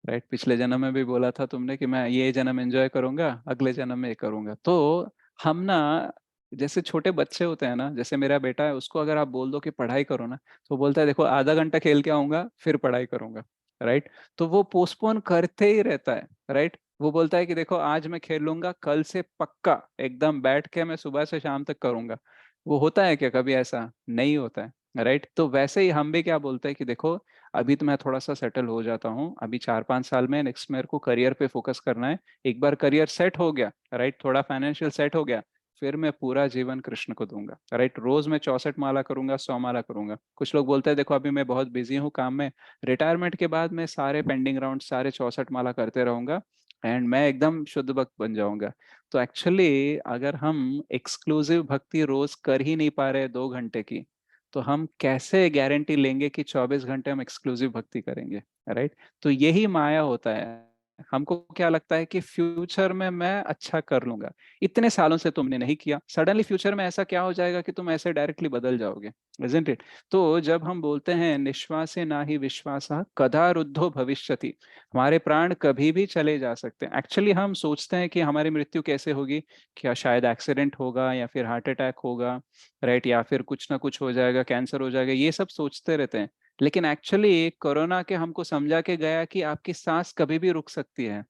राइट। पिछले जन्म में भी बोला था तुमने कि मैं ये जन्म एंजॉय करूंगा, अगले जन्म में ये करूंगा। तो हम ना, जैसे छोटे बच्चे होते हैं ना, जैसे मेरा बेटा है, उसको अगर आप बोल दो कि पढ़ाई करो ना, तो बोलता है देखो आधा घंटा खेल के आऊंगा फिर पढ़ाई करूंगा, राइट। तो वो पोस्टपोन करते ही रहता है, राइट। वो बोलता है कि देखो आज मैं खेल लूंगा, कल से पक्का एकदम बैठ के मैं सुबह से शाम तक करूंगा। वो होता है क्या कभी? ऐसा नहीं होता है, राइट। तो वैसे ही हम भी क्या बोलते हैं कि देखो अभी तो मैं थोड़ा सा सेटल हो जाता हूँ, अभी 4-5 साल में, नेक्स्ट मेरे को करियर पे फोकस करना है। एक बार करियर सेट हो गया, राइट, थोड़ा फाइनेंशियल सेट हो गया, फिर मैं पूरा जीवन कृष्ण को दूंगा, राइट। रोज मैं 64 माला करूंगा, 100 माला करूंगा। कुछ लोग बोलते हैं देखो अभी मैं बहुत बिजी हूँ काम में, रिटायरमेंट के बाद मैं सारे पेंडिंग राउंड सारे 64 माला करते रहूंगा, एंड मैं एकदम शुद्ध भक्त बन जाऊंगा। तो एक्चुअली अगर हम एक्सक्लूसिव भक्ति रोज कर ही नहीं पा रहे 2 घंटे की, तो हम कैसे गारंटी लेंगे कि 24 घंटे हम एक्सक्लूसिव भक्ति करेंगे, राइट। तो यही माया होता है। हमको क्या लगता है कि फ्यूचर में मैं अच्छा कर लूंगा, इतने सालों से तुमने नहीं किया, सडनली फ्यूचर में ऐसा क्या हो जाएगा कि तुम ऐसे डायरेक्टली बदल जाओगे, इजंट इट। तो जब हम बोलते हैं निश्वासे ना ही विश्वास कदा रुद्धो भविष्यति, हमारे प्राण कभी भी चले जा सकते हैं। एक्चुअली हम सोचते हैं कि हमारी मृत्यु कैसे होगी, क्या शायद एक्सीडेंट होगा या फिर हार्ट अटैक होगा, राइट, या फिर कुछ ना कुछ हो जाएगा, कैंसर हो जाएगा, ये सब सोचते रहते हैं। लेकिन एक्चुअली कोरोना के हमको समझा के गया कि आपकी सांस कभी भी रुक सकती है,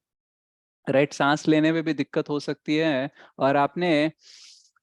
राइट, सांस लेने में भी दिक्कत हो सकती है, और आपने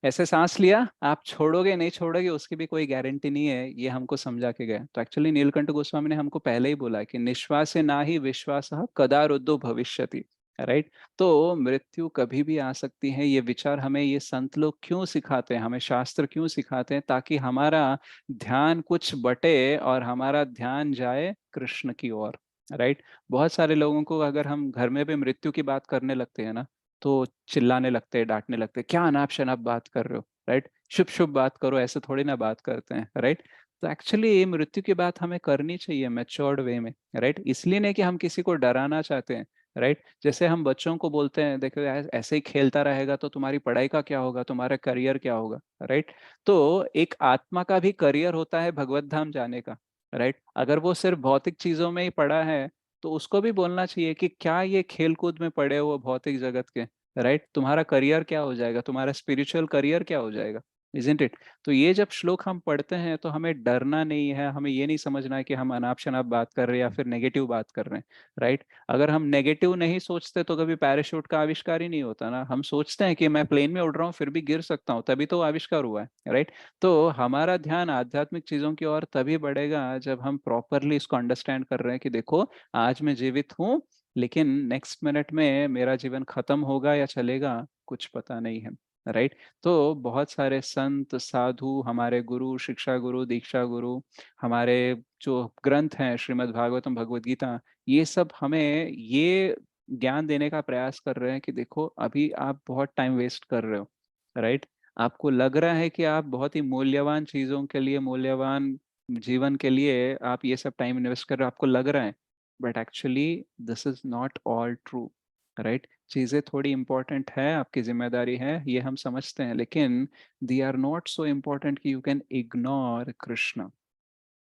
ऐसे सांस लिया, आप छोड़ोगे नहीं छोड़ोगे उसकी भी कोई गारंटी नहीं है, ये हमको समझा के गए। तो एक्चुअली नीलकंठ गोस्वामी ने हमको पहले ही बोला कि निश्वास ना ही विश्वास कदा रुद्धो भविष्यति, राइट। तो मृत्यु कभी भी आ सकती है, ये विचार हमें ये संत लोग क्यों सिखाते हैं, हमें शास्त्र क्यों सिखाते हैं? ताकि हमारा ध्यान कुछ बटे और हमारा ध्यान जाए कृष्ण की ओर, राइट। बहुत सारे लोगों को अगर हम घर में भी मृत्यु की बात करने लगते हैं ना, तो चिल्लाने लगते हैं, डांटने लगते हैं, क्या अनाप शनाप बात कर रहे हो, राइट। शुभ शुभ बात करो, ऐसे थोड़ी ना बात करते हैं, राइट। तो एक्चुअली मृत्यु की बात हमें करनी चाहिए मैच्योर्ड वे में, राइट। इसलिए नहीं कि हम किसी को डराना चाहते हैं, राइट? जैसे हम बच्चों को बोलते हैं, देखो ऐसे ही खेलता रहेगा तो तुम्हारी पढ़ाई का क्या होगा, तुम्हारा करियर क्या होगा, राइट? तो एक आत्मा का भी करियर होता है भगवत धाम जाने का, राइट? अगर वो सिर्फ भौतिक चीजों में ही पड़ा है तो उसको भी बोलना चाहिए कि क्या ये खेल कूद में पड़े हो भौतिक जगत के, राइट? तुम्हारा करियर क्या हो जाएगा, तुम्हारा स्पिरिचुअल करियर क्या हो जाएगा, इजंट इट? तो ये जब श्लोक हम पढ़ते हैं तो हमें डरना नहीं है, हमें ये नहीं समझना है कि हम अनाप शनाप बात कर रहे हैं या फिर नेगेटिव बात कर रहे हैं, राइट? अगर हम नेगेटिव नहीं सोचते तो कभी पैराशूट का आविष्कार ही नहीं होता ना। हम सोचते हैं कि मैं प्लेन में उड़ रहा हूँ फिर भी गिर सकता हूँ, तभी तो आविष्कार हुआ है, राइट? तो हमारा ध्यान आध्यात्मिक चीजों की ओर तभी बढ़ेगा जब हम प्रॉपरली इसको अंडरस्टैंड कर रहे हैं कि देखो, आज मैं जीवित हूँ, लेकिन नेक्स्ट मिनट में मेरा जीवन खत्म होगा या चलेगा, कुछ पता नहीं है, राइट? तो बहुत सारे संत साधु, हमारे गुरु, शिक्षा गुरु, दीक्षा गुरु, हमारे जो ग्रंथ हैं श्रीमद् भागवतम, भगवद गीता, ये सब हमें ये ज्ञान देने का प्रयास कर रहे हैं कि देखो, अभी आप बहुत टाइम वेस्ट कर रहे हो, राइट? आपको लग रहा है कि आप बहुत ही मूल्यवान चीजों के लिए, मूल्यवान जीवन के लिए आप ये सब टाइम इन्वेस्ट कर रहे हो, आपको लग रहा है, but actually this is not all true, right? चीजें थोड़ी इंपॉर्टेंट है, आपकी जिम्मेदारी है, ये हम समझते हैं, लेकिन they are not so important कि यू कैन इग्नोर कृष्ण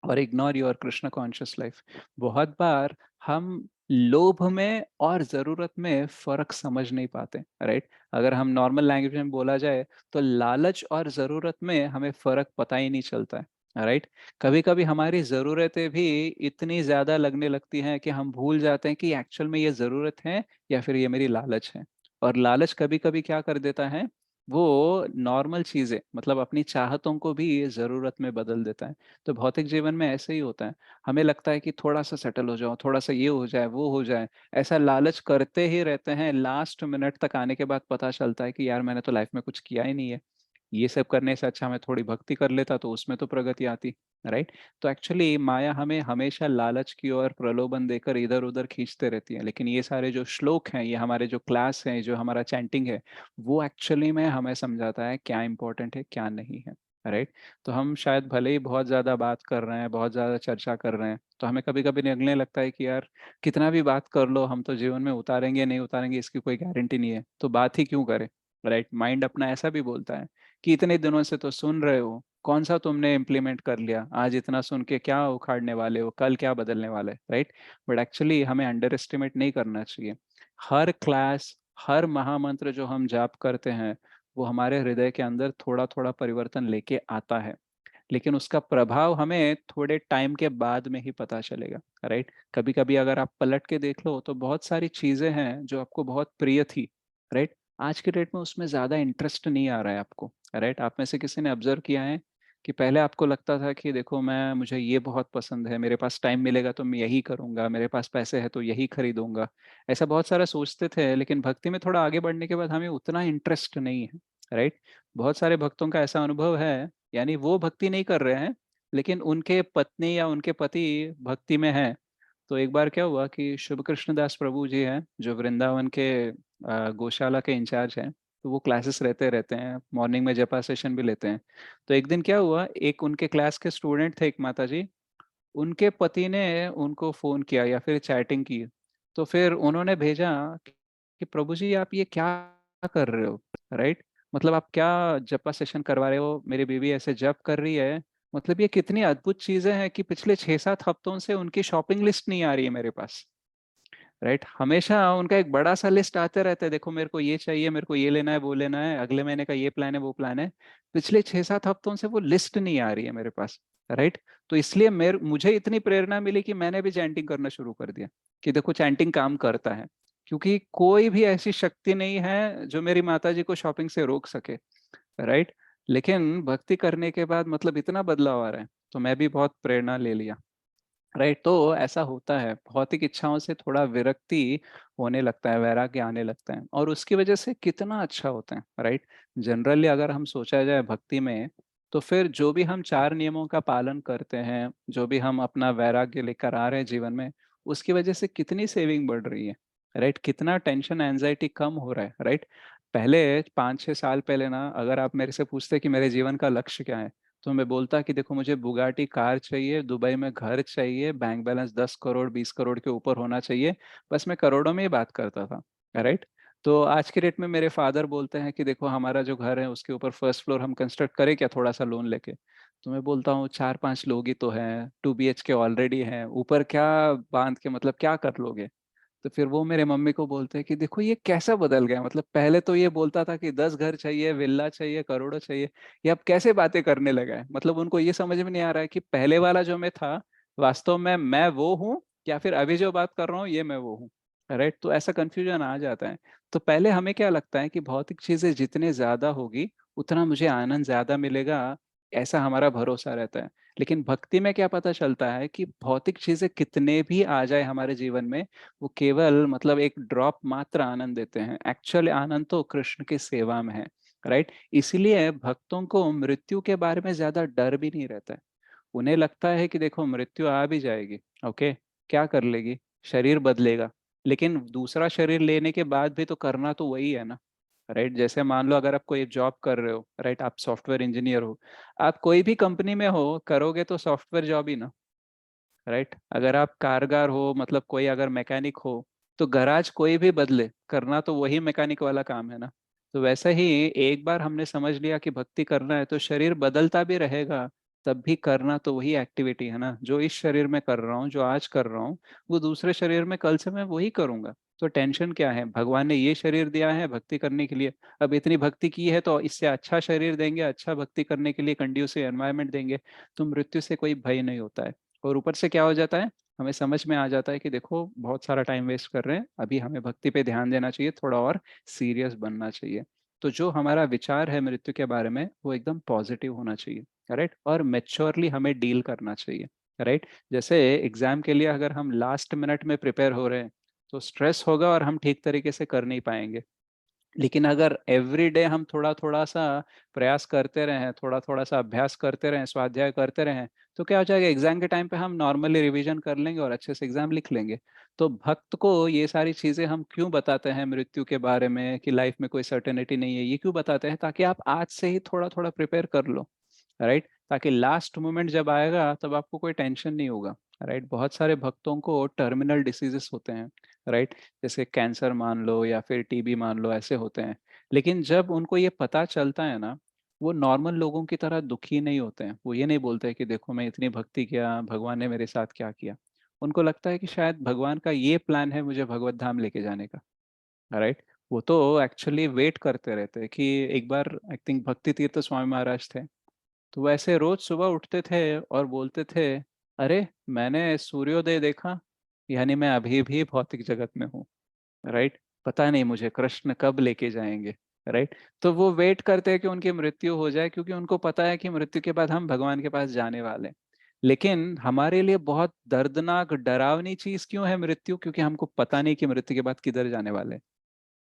और ignore your Krishna conscious life. बहुत बार हम लोभ में और जरूरत में फर्क समझ नहीं पाते, राइट? अगर हम नॉर्मल लैंग्वेज में बोला जाए तो लालच और जरूरत में हमें फर्क पता ही नहीं चलता है, राइट? कभी कभी हमारी जरूरतें भी इतनी ज्यादा लगने लगती हैं कि हम भूल जाते हैं कि एक्चुअल में ये जरूरत है या फिर ये मेरी लालच है। और लालच कभी कभी क्या कर देता है, वो नॉर्मल चीजें, मतलब अपनी चाहतों को भी ये जरूरत में बदल देता है। तो भौतिक जीवन में ऐसे ही होता है, हमें लगता है कि थोड़ा सा सेटल हो जाओ, थोड़ा सा ये हो जाए, वो हो जाए, ऐसा लालच करते ही रहते हैं। लास्ट मिनट तक आने के बाद पता चलता है कि यार मैंने तो लाइफ में कुछ किया ही नहीं है, ये सब करने से अच्छा मैं थोड़ी भक्ति कर लेता तो उसमें तो प्रगति आती, राइट? तो एक्चुअली माया हमें हमेशा लालच की ओर प्रलोभन देकर इधर उधर खींचते रहती है, लेकिन ये सारे जो श्लोक हैं, ये हमारे जो क्लास हैं, जो हमारा चैंटिंग है, वो एक्चुअली में हमें समझाता है क्या इंपॉर्टेंट है क्या नहीं है, राइट? तो हम शायद भले ही बहुत ज्यादा बात कर रहे हैं, बहुत ज्यादा चर्चा कर रहे हैं, तो हमें कभी कभी लगने लगता है कि यार कितना भी बात कर लो, हम तो जीवन में उतारेंगे नहीं उतारेंगे इसकी कोई गारंटी नहीं है, तो बात ही क्यों करें, राइट? माइंड अपना ऐसा भी बोलता है कि इतने दिनों से तो सुन रहे हो, कौन सा तुमने इम्प्लीमेंट कर लिया, आज इतना सुन के क्या उखाड़ने वाले हो, कल क्या बदलने वाले, राइट? बट एक्चुअली हमें अंडर एस्टिमेट नहीं करना चाहिए। हर क्लास, हर महामंत्र जो हम जाप करते हैं, वो हमारे हृदय के अंदर थोड़ा थोड़ा परिवर्तन लेके आता है, लेकिन उसका प्रभाव हमें थोड़े टाइम के बाद में ही पता चलेगा, राइट? कभी कभी अगर आप पलट के देख लो तो बहुत सारी चीजें हैं जो आपको बहुत प्रिय थी, राइट? आज के डेट में उसमें ज्यादा इंटरेस्ट नहीं आ रहा है आपको, राइट? आप में से किसी ने ऑब्जर्व किया है कि पहले आपको लगता था कि देखो, मैं मुझे ये बहुत पसंद है, मेरे पास टाइम मिलेगा तो मैं यही करूंगा, मेरे पास पैसे है तो यही खरीदूंगा, ऐसा बहुत सारा सोचते थे, लेकिन भक्ति में थोड़ा आगे बढ़ने के बाद हमें उतना इंटरेस्ट नहीं है, राइट? बहुत सारे भक्तों का ऐसा अनुभव है, यानी वो भक्ति नहीं कर रहे हैं, लेकिन उनके पत्नी या उनके पति भक्ति में है। तो एक बार क्या हुआ कि शुभ कृष्णदास प्रभु जी हैं जो वृंदावन के गौशाला के इंचार्ज हैं, तो वो क्लासेस रहते रहते हैं, मॉर्निंग में जपा सेशन भी लेते हैं। तो एक दिन क्या हुआ, एक उनके क्लास के स्टूडेंट थे, एक माता जी, उनके पति ने उनको फोन किया या फिर चैटिंग की, तो फिर उन्होंने भेजा कि प्रभु जी आप ये क्या कर रहे हो, राइट? मतलब आप क्या जपा सेशन करवा रहे हो, मेरी बीवी ऐसे जप कर रही है, मतलब ये कितनी अद्भुत चीजें हैं कि पिछले 6-7 हफ्तों से उनकी शॉपिंग लिस्ट नहीं आ रही है मेरे पास, राइट? हमेशा उनका एक बड़ा सा लिस्ट आते रहता है, देखो मेरे को ये चाहिए, मेरे को ये लेना है, वो लेना है, अगले महीने का ये प्लान है, वो प्लान है। पिछले 6-7 हफ्तों से वो लिस्ट नहीं आ रही है मेरे पास, राइट? तो इसलिए मेरे मुझे इतनी प्रेरणा मिली कि मैंने भी चैंटिंग करना शुरू कर दिया कि देखो चैंटिंग काम करता है, क्योंकि कोई भी ऐसी शक्ति नहीं है जो मेरी माता जी को शॉपिंग से रोक सके, राइट? लेकिन भक्ति करने के बाद मतलब इतना बदलाव आ रहा है, तो मैं भी बहुत प्रेरणा ले लिया, राइट? तो ऐसा होता है, भौतिक इच्छाओं से थोड़ा विरक्ति होने लगता है, वैराग्य आने लगता है, और उसकी वजह से कितना अच्छा होता है, राइट? जनरली अगर हम सोचा जाए भक्ति में, तो फिर जो भी हम 4 नियमों का पालन करते हैं, जो भी हम अपना वैराग्य लेकर आ रहे हैं जीवन में, उसकी वजह से कितनी सेविंग बढ़ रही है, राइट? कितना टेंशन एंजाइटी कम हो रहा है, राइट? पहले 5-6 साल पहले ना, अगर आप मेरे से पूछते कि मेरे जीवन का लक्ष्य क्या है, तो मैं बोलता कि देखो मुझे बुगाटी कार चाहिए, दुबई में घर चाहिए, बैंक बैलेंस 10 करोड़ 20 करोड़ के ऊपर होना चाहिए, बस मैं करोड़ों में ही बात करता था। राइट। तो आज के डेट में मेरे फादर बोलते हैं कि देखो हमारा जो घर है उसके ऊपर फर्स्ट फ्लोर हम कंस्ट्रक्ट करें क्या थोड़ा सा लोन लेके। तो मैं बोलता हूँ 4-5 लोग ही तो हैं, 2 BHK ऑलरेडी हैं, ऊपर क्या बांध के मतलब क्या कर लोगे। तो फिर वो मेरे मम्मी को बोलते हैं कि देखो ये कैसा बदल गया, मतलब पहले तो ये बोलता था कि 10 घर चाहिए, विल्ला चाहिए, करोड़ों चाहिए, ये अब कैसे बातें करने लगा है। मतलब उनको ये समझ में नहीं आ रहा है कि पहले वाला जो मैं था वास्तव में मैं वो हूँ, या फिर अभी जो बात कर रहा हूँ ये मैं वो हूँ। राइट। तो ऐसा कंफ्यूजन आ जाता है। तो पहले हमें क्या लगता है कि भौतिक चीजें जितने ज्यादा होगी उतना मुझे आनंद ज्यादा मिलेगा, ऐसा हमारा भरोसा रहता है। लेकिन भक्ति में क्या पता चलता है कि भौतिक चीजें कितने भी आ जाए हमारे जीवन में, वो केवल मतलब एक ड्रॉप मात्र आनंद देते हैं। एक्चुअल आनंद तो कृष्ण की सेवा में है। राइट। इसीलिए भक्तों को मृत्यु के बारे में ज्यादा डर भी नहीं रहता है। उन्हें लगता है कि देखो मृत्यु आ भी जाएगी, ओके, क्या कर लेगी, शरीर बदलेगा, लेकिन दूसरा शरीर लेने के बाद भी तो करना तो वही है ना। राइट। जैसे मान लो अगर आप कोई जॉब कर रहे हो, राइट, आप सॉफ्टवेयर इंजीनियर हो, आप कोई भी कंपनी में हो करोगे तो सॉफ्टवेयर जॉब ही ना। राइट। अगर आप कारगर हो, मतलब कोई अगर मैकेनिक हो, तो गराज कोई भी बदले करना तो वही मैकेनिक वाला काम है ना। तो वैसे ही एक बार हमने समझ लिया कि भक्ति करना है तो शरीर बदलता भी रहेगा, तब भी करना तो वही एक्टिविटी है ना। जो इस शरीर में कर रहा हूँ, जो आज कर रहा हूँ, वो दूसरे शरीर में कल से मैं वही करूंगा। तो टेंशन क्या है, भगवान ने ये शरीर दिया है भक्ति करने के लिए, अब इतनी भक्ति की है तो इससे अच्छा शरीर देंगे, अच्छा भक्ति करने के लिए कंड्यूसिव एनवायरनमेंट देंगे, तो मृत्यु से कोई भय नहीं होता है। और ऊपर से क्या हो जाता है, हमें समझ में आ जाता है कि देखो बहुत सारा टाइम वेस्ट कर रहे हैं, अभी हमें भक्ति पे ध्यान देना चाहिए, थोड़ा और सीरियस बनना चाहिए। तो जो हमारा विचार है मृत्यु के बारे में वो एकदम पॉजिटिव होना चाहिए। राइट। और मेच्योरली हमें डील करना चाहिए। राइट। जैसे एग्जाम के लिए अगर हम लास्ट मिनट में प्रिपेयर हो रहे हैं तो स्ट्रेस होगा और हम ठीक तरीके से कर नहीं पाएंगे। लेकिन अगर एवरी डे हम थोड़ा थोड़ा सा प्रयास करते रहें, थोड़ा थोड़ा सा अभ्यास करते रहें, स्वाध्याय करते रहें, तो क्या हो जाएगा, एग्जाम के टाइम पे हम नॉर्मली रिवीजन कर लेंगे और अच्छे से एग्जाम लिख लेंगे। तो भक्त को ये सारी चीजें हम क्यों बताते हैं मृत्यु के बारे में कि लाइफ में कोई सर्टेनिटी नहीं है, ये क्यों बताते हैं, ताकि आप आज से ही थोड़ा थोड़ा प्रिपेयर कर लो। राइट। ताकि लास्ट मोमेंट जब आएगा तब आपको कोई टेंशन नहीं होगा। राइट। बहुत सारे भक्तों को टर्मिनल डिसीजेस होते हैं। राइट। जैसे कैंसर मान लो या फिर टीबी मान लो, ऐसे होते हैं। लेकिन जब उनको ये पता चलता है ना, वो नॉर्मल लोगों की तरह दुखी नहीं होते हैं। वो ये नहीं बोलते कि देखो मैं इतनी भक्ति किया, भगवान ने मेरे साथ क्या किया। उनको लगता है कि शायद भगवान का ये प्लान है मुझे भगवत धाम लेके जाने का। राइट। वो तो एक्चुअली वेट करते रहते हैं कि एक बार, आई थिंक भक्ति तीर्थ स्वामी महाराज थे, तो वैसे रोज सुबह उठते थे और बोलते थे, अरे मैंने सूर्योदय देखा, यानी मैं अभी भी भौतिक जगत में हूँ। राइट। पता नहीं मुझे कृष्ण कब लेके जाएंगे। राइट। तो वो वेट करते हैं कि उनकी मृत्यु हो जाए, क्योंकि उनको पता है कि मृत्यु के बाद हम भगवान के पास जाने वाले हैं। लेकिन हमारे लिए बहुत दर्दनाक डरावनी चीज क्यों है मृत्यु, क्योंकि हमको पता नहीं कि मृत्यु के बाद किधर जाने वाले हैं।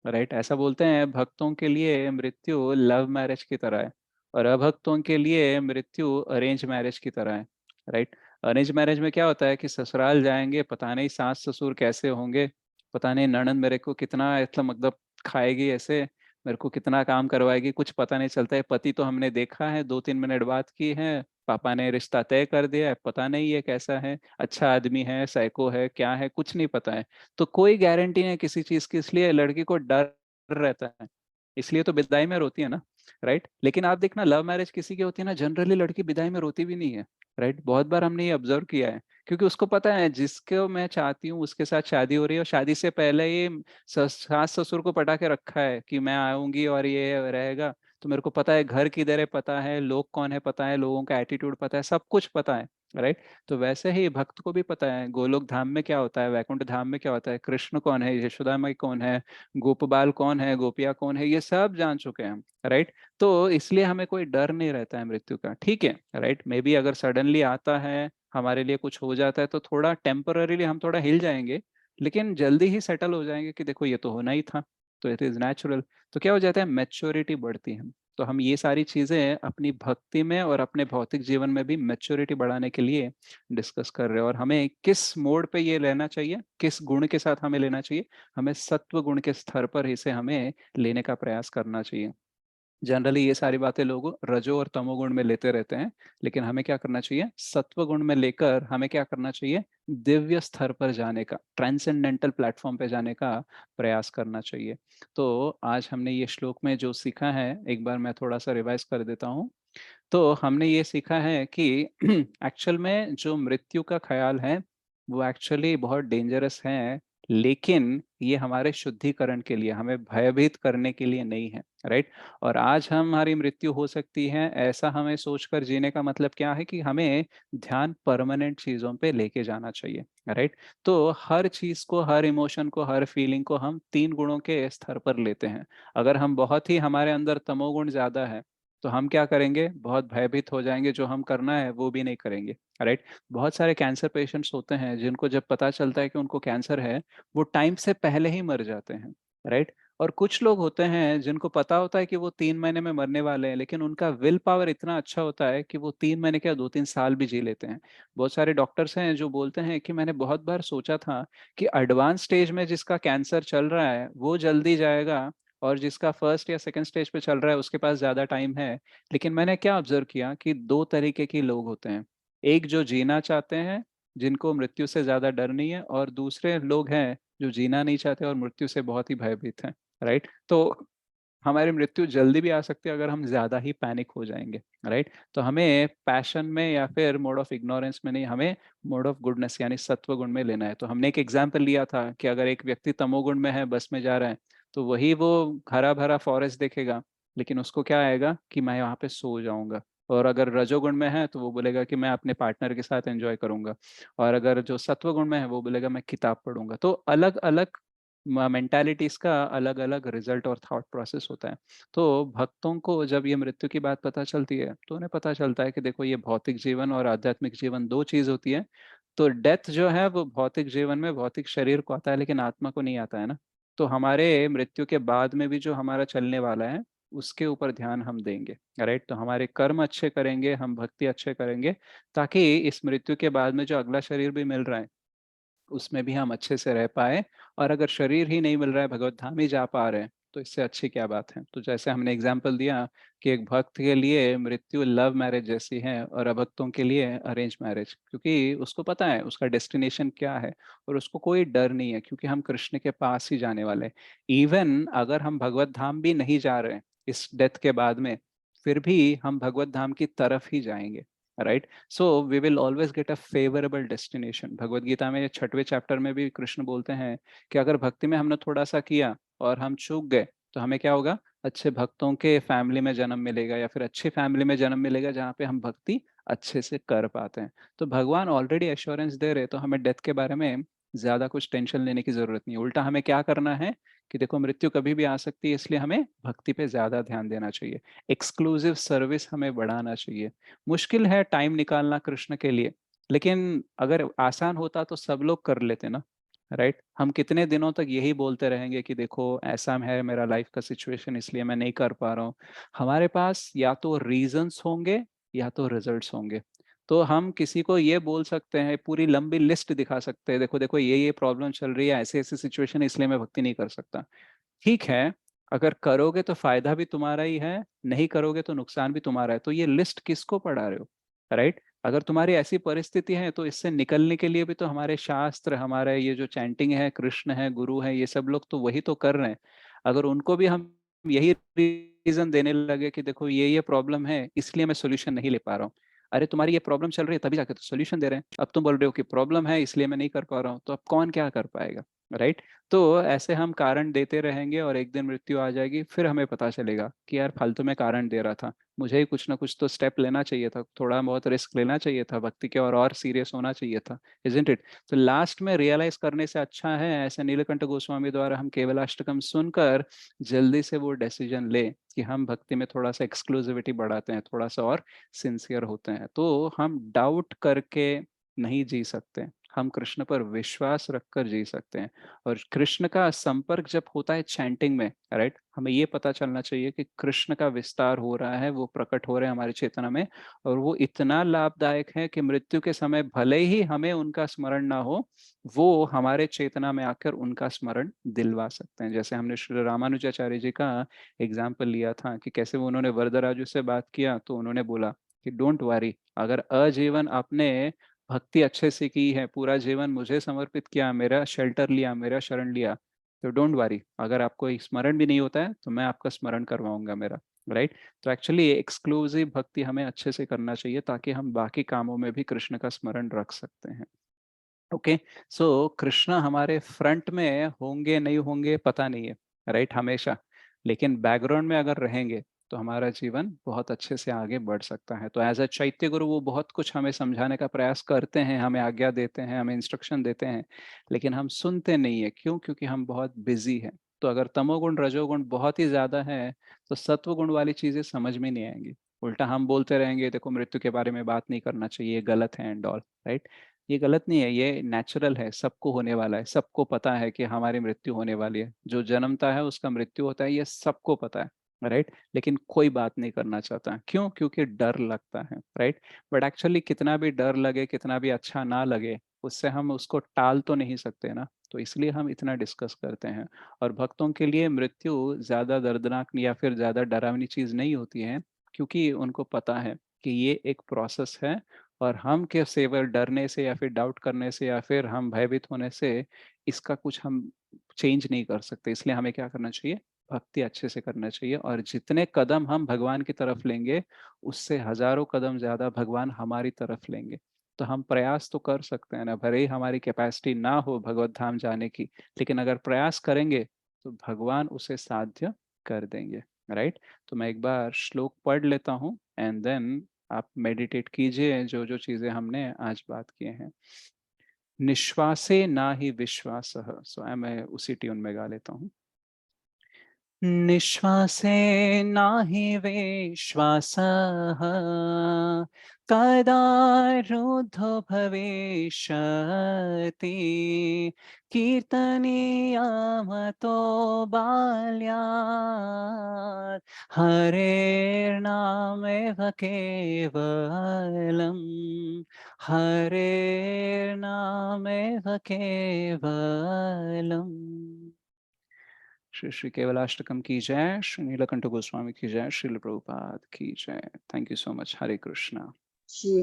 राइट। ऐसा बोलते हैं भक्तों के लिए मृत्यु लव मैरिज की तरह है, और अभक्तों के लिए मृत्यु अरेंज मैरिज की तरह है। राइट। अरेंज मैरिज में क्या होता है कि ससुराल जाएंगे, पता नहीं सास ससुर कैसे होंगे, पता नहीं ननद मेरे को कितना मतलब खाएगी ऐसे, मेरे को कितना काम करवाएगी, कुछ पता नहीं चलता है। पति तो हमने देखा है, 2-3 मिनट बात की है, पापा ने रिश्ता तय कर दिया है, पता नहीं ये कैसा है, अच्छा आदमी है, साइको है, क्या है, कुछ नहीं पता है। तो कोई गारंटी नहीं किसी चीज की, इसलिए लड़की को डर रहता है, इसलिए तो विदाई में रोती है ना। राइट। लेकिन आप देखना लव मैरिज किसी की होती है ना, जनरली लड़की विदाई में रोती भी नहीं है। राइट। बहुत बार हमने ये ऑब्जर्व किया है, क्योंकि उसको पता है जिसको मैं चाहती हूँ उसके साथ शादी हो रही है, और शादी से पहले ये सास ससुर को पटा के रखा है कि मैं आऊंगी और ये रहेगा। तो मेरे को पता है घर किधर है, पता है लोग कौन है, पता है लोगों का एटीट्यूड, पता है सब कुछ पता है। राइट। तो वैसे ही भक्त को भी पता है गोलोक धाम में क्या होता है, वैकुंठ धाम में क्या होता है, कृष्ण कौन है, यशोदा माई कौन है, गोपबाल कौन है, गोपिया कौन है, ये सब जान चुके हैं हम। राइट। तो इसलिए हमें कोई डर नहीं रहता है मृत्यु का। ठीक है। राइट। मे बी अगर सडनली आता है, हमारे लिए कुछ हो जाता है, तो थोड़ा टेम्पररीली हम थोड़ा हिल जाएंगे, लेकिन जल्दी ही सेटल हो जाएंगे कि देखो ये तो होना ही था, तो इट इज नेचुरल। तो क्या हो जाता है, मैच्योरिटी बढ़ती है। तो हम ये सारी चीजें अपनी भक्ति में और अपने भौतिक जीवन में भी मैच्योरिटी बढ़ाने के लिए डिस्कस कर रहे हैं। और हमें किस मोड पे ये लेना चाहिए, किस गुण के साथ हमें लेना चाहिए, हमें सत्व गुण के स्तर पर इसे हमें लेने का प्रयास करना चाहिए। जनरली ये सारी बातें लोग रजो और तमोगुण में लेते रहते हैं, लेकिन हमें क्या करना चाहिए, सत्व गुण में लेकर हमें क्या करना चाहिए, दिव्य स्तर पर जाने का, ट्रांसेंडेंटल प्लेटफॉर्म पे जाने का प्रयास करना चाहिए। तो आज हमने ये श्लोक में जो सीखा है, एक बार मैं थोड़ा सा रिवाइज कर देता हूँ। तो हमने ये सीखा है कि एक्चुअल में जो मृत्यु का ख्याल है वो एक्चुअली बहुत डेंजरस है, लेकिन ये हमारे शुद्धिकरण के लिए, हमें भयभीत करने के लिए नहीं है, राइट। और आज हमारी मृत्यु हो सकती है, ऐसा हमें सोचकर जीने का मतलब क्या है कि हमें ध्यान परमानेंट चीजों पे लेके जाना चाहिए, राइट। तो हर चीज को, हर इमोशन को, हर फीलिंग को हम 3 गुणों के स्तर पर लेते हैं। अगर हम बहुत ही, हमारे अंदर तमोगुण ज्यादा है, तो हम क्या करेंगे, बहुत भयभीत हो जाएंगे, जो हम करना है वो भी नहीं करेंगे, राइट। बहुत सारे कैंसर पेशेंट्स होते हैं जिनको जब पता चलता है कि उनको कैंसर है, वो टाइम से पहले ही मर जाते हैं, राइट। और कुछ लोग होते हैं जिनको पता होता है कि वो 3 महीने में मरने वाले हैं, लेकिन उनका विल पावर इतना अच्छा होता है कि वो 3 महीने क्या 2-3 साल भी जी लेते हैं। बहुत सारे डॉक्टर्स हैं जो बोलते हैं कि मैंने बहुत बार सोचा था कि एडवांस स्टेज में जिसका कैंसर चल रहा है वो जल्दी जाएगा, और जिसका फर्स्ट या सेकंड स्टेज पे चल रहा है उसके पास ज्यादा टाइम है। लेकिन मैंने क्या ऑब्जर्व किया कि 2 तरीके के लोग होते हैं, एक जो जीना चाहते हैं, जिनको मृत्यु से ज्यादा डर नहीं है, और दूसरे लोग हैं जो जीना नहीं चाहते और मृत्यु से बहुत ही भयभीत हैं, राइट। तो हमारी मृत्यु जल्दी भी आ सकती है अगर हम ज्यादा ही पैनिक हो जाएंगे, राइट। तो हमें पैशन में या फिर मोड ऑफ इग्नोरेंस में नहीं, हमें मोड ऑफ गुडनेस यानी सत्व गुण में लेना है। तो हमने एक एग्जाम्पल लिया था कि अगर एक व्यक्ति तमोगुण में है, बस में जा रहा है, तो वही वो हरा भरा फॉरेस्ट देखेगा, लेकिन उसको क्या आएगा कि मैं यहाँ पे सो जाऊंगा। और अगर रजोगुण में है तो वो बोलेगा कि मैं अपने पार्टनर के साथ एंजॉय करूंगा। और अगर जो सत्व गुण में है वो बोलेगा मैं किताब पढ़ूंगा। तो अलग अलग मेंटालिटीज का अलग अलग रिजल्ट और थॉट प्रोसेस होता है। तो भक्तों को जब ये मृत्यु की बात पता चलती है, तो उन्हें पता चलता है कि देखो, ये भौतिक जीवन और आध्यात्मिक जीवन दो चीज होती है। तो डेथ जो है वो भौतिक जीवन में भौतिक शरीर को आता है, लेकिन आत्मा को नहीं आता है ना। तो हमारे मृत्यु के बाद में भी जो हमारा चलने वाला है, उसके ऊपर ध्यान हम देंगे, राइट। तो हमारे कर्म अच्छे करेंगे, हम भक्ति अच्छे करेंगे, ताकि इस मृत्यु के बाद में जो अगला शरीर भी मिल रहा है उसमें भी हम अच्छे से रह पाए। और अगर शरीर ही नहीं मिल रहा है, भगवत धाम ही जा पा रहे हैं, तो इससे अच्छी क्या बात है। तो जैसे हमने एग्जाम्पल दिया कि एक भक्त के लिए मृत्यु लव मैरिज जैसी है, और अभक्तों के लिए अरेंज मैरिज, क्योंकि उसको पता है उसका डेस्टिनेशन क्या है, और उसको कोई डर नहीं है, क्योंकि हम कृष्ण के पास ही जाने वाले हैं। इवन अगर हम भगवत धाम भी नहीं जा रहे हैं इस डेथ के बाद में, फिर भी हम भगवत धाम की तरफ ही जाएंगे, right. So we will always get a favourable destination. Bhagavad Gita में 6वें चैप्टर में भी कृष्ण बोलते हैं कि अगर भक्ति में हमने थोड़ा सा किया और हम चूक गए, तो हमें क्या होगा, अच्छे भक्तों के फैमिली में जन्म मिलेगा, या फिर अच्छी फैमिली में जन्म मिलेगा जहाँ पे हम भक्ति अच्छे से कर पाते हैं। तो भगवान ऑलरेडी एश्योरेंस दे रहे, तो हमें डेथ के बारे में ज्यादा कुछ टेंशन लेने की जरूरत नहीं है। उल्टा हमें क्या करना है कि देखो, मृत्यु कभी भी आ सकती है, इसलिए हमें भक्ति पे ज्यादा ध्यान देना चाहिए, एक्सक्लूसिव सर्विस हमें बढ़ाना चाहिए। मुश्किल है टाइम निकालना कृष्ण के लिए, लेकिन अगर आसान होता तो सब लोग कर लेते ना, राइट। हम कितने दिनों तक यही बोलते रहेंगे कि देखो ऐसा है मेरा लाइफ का सिचुएशन, इसलिए मैं नहीं कर पा रहा हूँ। हमारे पास या तो रीजंस होंगे या तो रिजल्ट्स होंगे। तो हम किसी को ये बोल सकते हैं, पूरी लंबी लिस्ट दिखा सकते हैं, देखो देखो ये प्रॉब्लम चल रही है, ऐसे ऐसे सिचुएशन, इसलिए मैं भक्ति नहीं कर सकता। ठीक है, अगर करोगे तो फायदा भी तुम्हारा ही है, नहीं करोगे तो नुकसान भी तुम्हारा है। तो ये लिस्ट किसको पढ़ा रहे हो, राइट। अगर तुम्हारी ऐसी परिस्थिति है, तो इससे निकलने के लिए भी तो हमारे शास्त्र, हमारे ये जो चैंटिंग है, कृष्ण है, गुरु है, ये सब लोग तो वही तो कर रहे हैं। अगर उनको भी हम यही रीजन देने लगे कि देखो ये प्रॉब्लम है, इसलिए मैं सोल्यूशन नहीं ले पा रहा हूँ। अरे तुम्हारी ये प्रॉब्लम चल रही है तभी जाके तो सोल्यूशन दे रहे हैं, अब तुम बोल रहे हो कि प्रॉब्लम है इसलिए मैं नहीं कर पा रहा हूँ, तो अब कौन क्या कर पाएगा, राइट। तो ऐसे हम कारण देते रहेंगे, और एक दिन मृत्यु आ जाएगी, फिर हमें पता चलेगा कि यार फालतू में कारण दे रहा था, मुझे ही कुछ ना कुछ तो स्टेप लेना चाहिए था, थोड़ा बहुत रिस्क लेना चाहिए था, भक्ति के और सीरियस होना चाहिए था, इजंट इट। तो लास्ट में रियलाइज करने से अच्छा है, ऐसे नीलकंठ गोस्वामी द्वारा हम केवलाष्टकम सुनकर जल्दी से वो डिसीजन ले कि हम भक्ति में थोड़ा सा एक्सक्लूसिविटी बढ़ाते हैं, थोड़ा सा और सिंसियर होते हैं। तो हम डाउट करके नहीं जी सकते, हम कृष्ण पर विश्वास रखकर जी सकते हैं। और कृष्ण का संपर्क जब होता है चैंटिंग में, राइट, हमें ये पता चलना चाहिए कि कृष्ण का विस्तार हो रहा है, वो प्रकट हो रहे हैं हमारी चेतना में, और वो इतना लाभदायक है कि मृत्यु के समय भले ही हमें उनका स्मरण ना हो, वो हमारे चेतना में आकर उनका स्मरण दिलवा सकते हैं। जैसे हमने श्री रामानुजाचार्य जी का एग्जाम्पल लिया था कि कैसे वो उन्होंने वरदराजु से बात किया तो उन्होंने बोला कि डोंट वरी, अगर आजीवन आपने भक्ति अच्छे से की है, पूरा जीवन मुझे समर्पित किया, मेरा शेल्टर लिया, मेरा शरण लिया, तो डोंट वरी, अगर आपको स्मरण भी नहीं होता है तो मैं आपका स्मरण करवाऊंगा मेरा, राइट। तो एक्चुअली एक्सक्लूसिव भक्ति हमें अच्छे से करना चाहिए ताकि हम बाकी कामों में भी कृष्ण का स्मरण रख सकते हैं। ओके, सो कृष्ण हमारे फ्रंट में होंगे नहीं होंगे पता नहीं है, राइट, हमेशा, लेकिन बैकग्राउंड में अगर रहेंगे तो हमारा जीवन बहुत अच्छे से आगे बढ़ सकता है। तो एज अ चैत्य गुरु वो बहुत कुछ हमें समझाने का प्रयास करते हैं, हमें आज्ञा देते हैं, हमें इंस्ट्रक्शन देते हैं, लेकिन हम सुनते नहीं है। क्यों? क्योंकि हम बहुत बिजी हैं। तो अगर तमोगुण रजोगुण बहुत ही ज्यादा है तो सत्वगुण वाली चीजें समझ में नहीं आएंगी। उल्टा हम बोलते रहेंगे देखो मृत्यु के बारे में बात नहीं करना चाहिए, गलत है एंड ऑल, राइट। ये गलत नहीं है, ये नेचुरल है, सबको होने वाला है, सबको पता है कि हमारी मृत्यु होने वाली है, जो जन्मता है उसका मृत्यु होता है, ये सबको पता है, राइट। लेकिन कोई बात नहीं करना चाहता। क्यों? क्योंकि डर लगता है, राइट। बट एक्चुअली कितना भी डर लगे, कितना भी अच्छा ना लगे, उससे हम उसको टाल तो नहीं सकते ना, तो इसलिए हम इतना डिस्कस करते हैं। और भक्तों के लिए मृत्यु ज्यादा दर्दनाक या फिर ज्यादा डरावनी चीज नहीं होती है, क्योंकि उनको पता है कि ये एक प्रोसेस है, और हम के सेवर डरने से या फिर डाउट करने से या फिर हम भयभीत होने से इसका कुछ हम चेंज नहीं कर सकते। इसलिए हमें क्या करना चाहिए? भक्ति अच्छे से करना चाहिए, और जितने कदम हम भगवान की तरफ लेंगे उससे हजारों कदम ज्यादा भगवान हमारी तरफ लेंगे। तो हम प्रयास तो कर सकते हैं ना, भले ही हमारी कैपेसिटी ना हो भगवत धाम जाने की, लेकिन अगर प्रयास करेंगे तो भगवान उसे साध्य कर देंगे, राइट। तो मैं एक बार श्लोक पढ़ लेता हूँ एंड देन आप मेडिटेट कीजिए जो जो चीजें हमने आज बात किए हैं। निश्वासे ना ही विश्वासः, सो मैं उसी ट्यून में गा लेता हूँ। निश्वासे नाहि विश्वासः, कदा रुद्धो भविष्यति, कीर्तनीयामतो बाल्यात्, हरेर्नामेव केवलम्, हरेर्नामेव केवलम्। श्री श्री केवलाष्टकम की जय, श्री नीलकंठ गोस्वामी की जय, श्रील प्रभुपाद की जय। Thank you so much. Hare Krishna.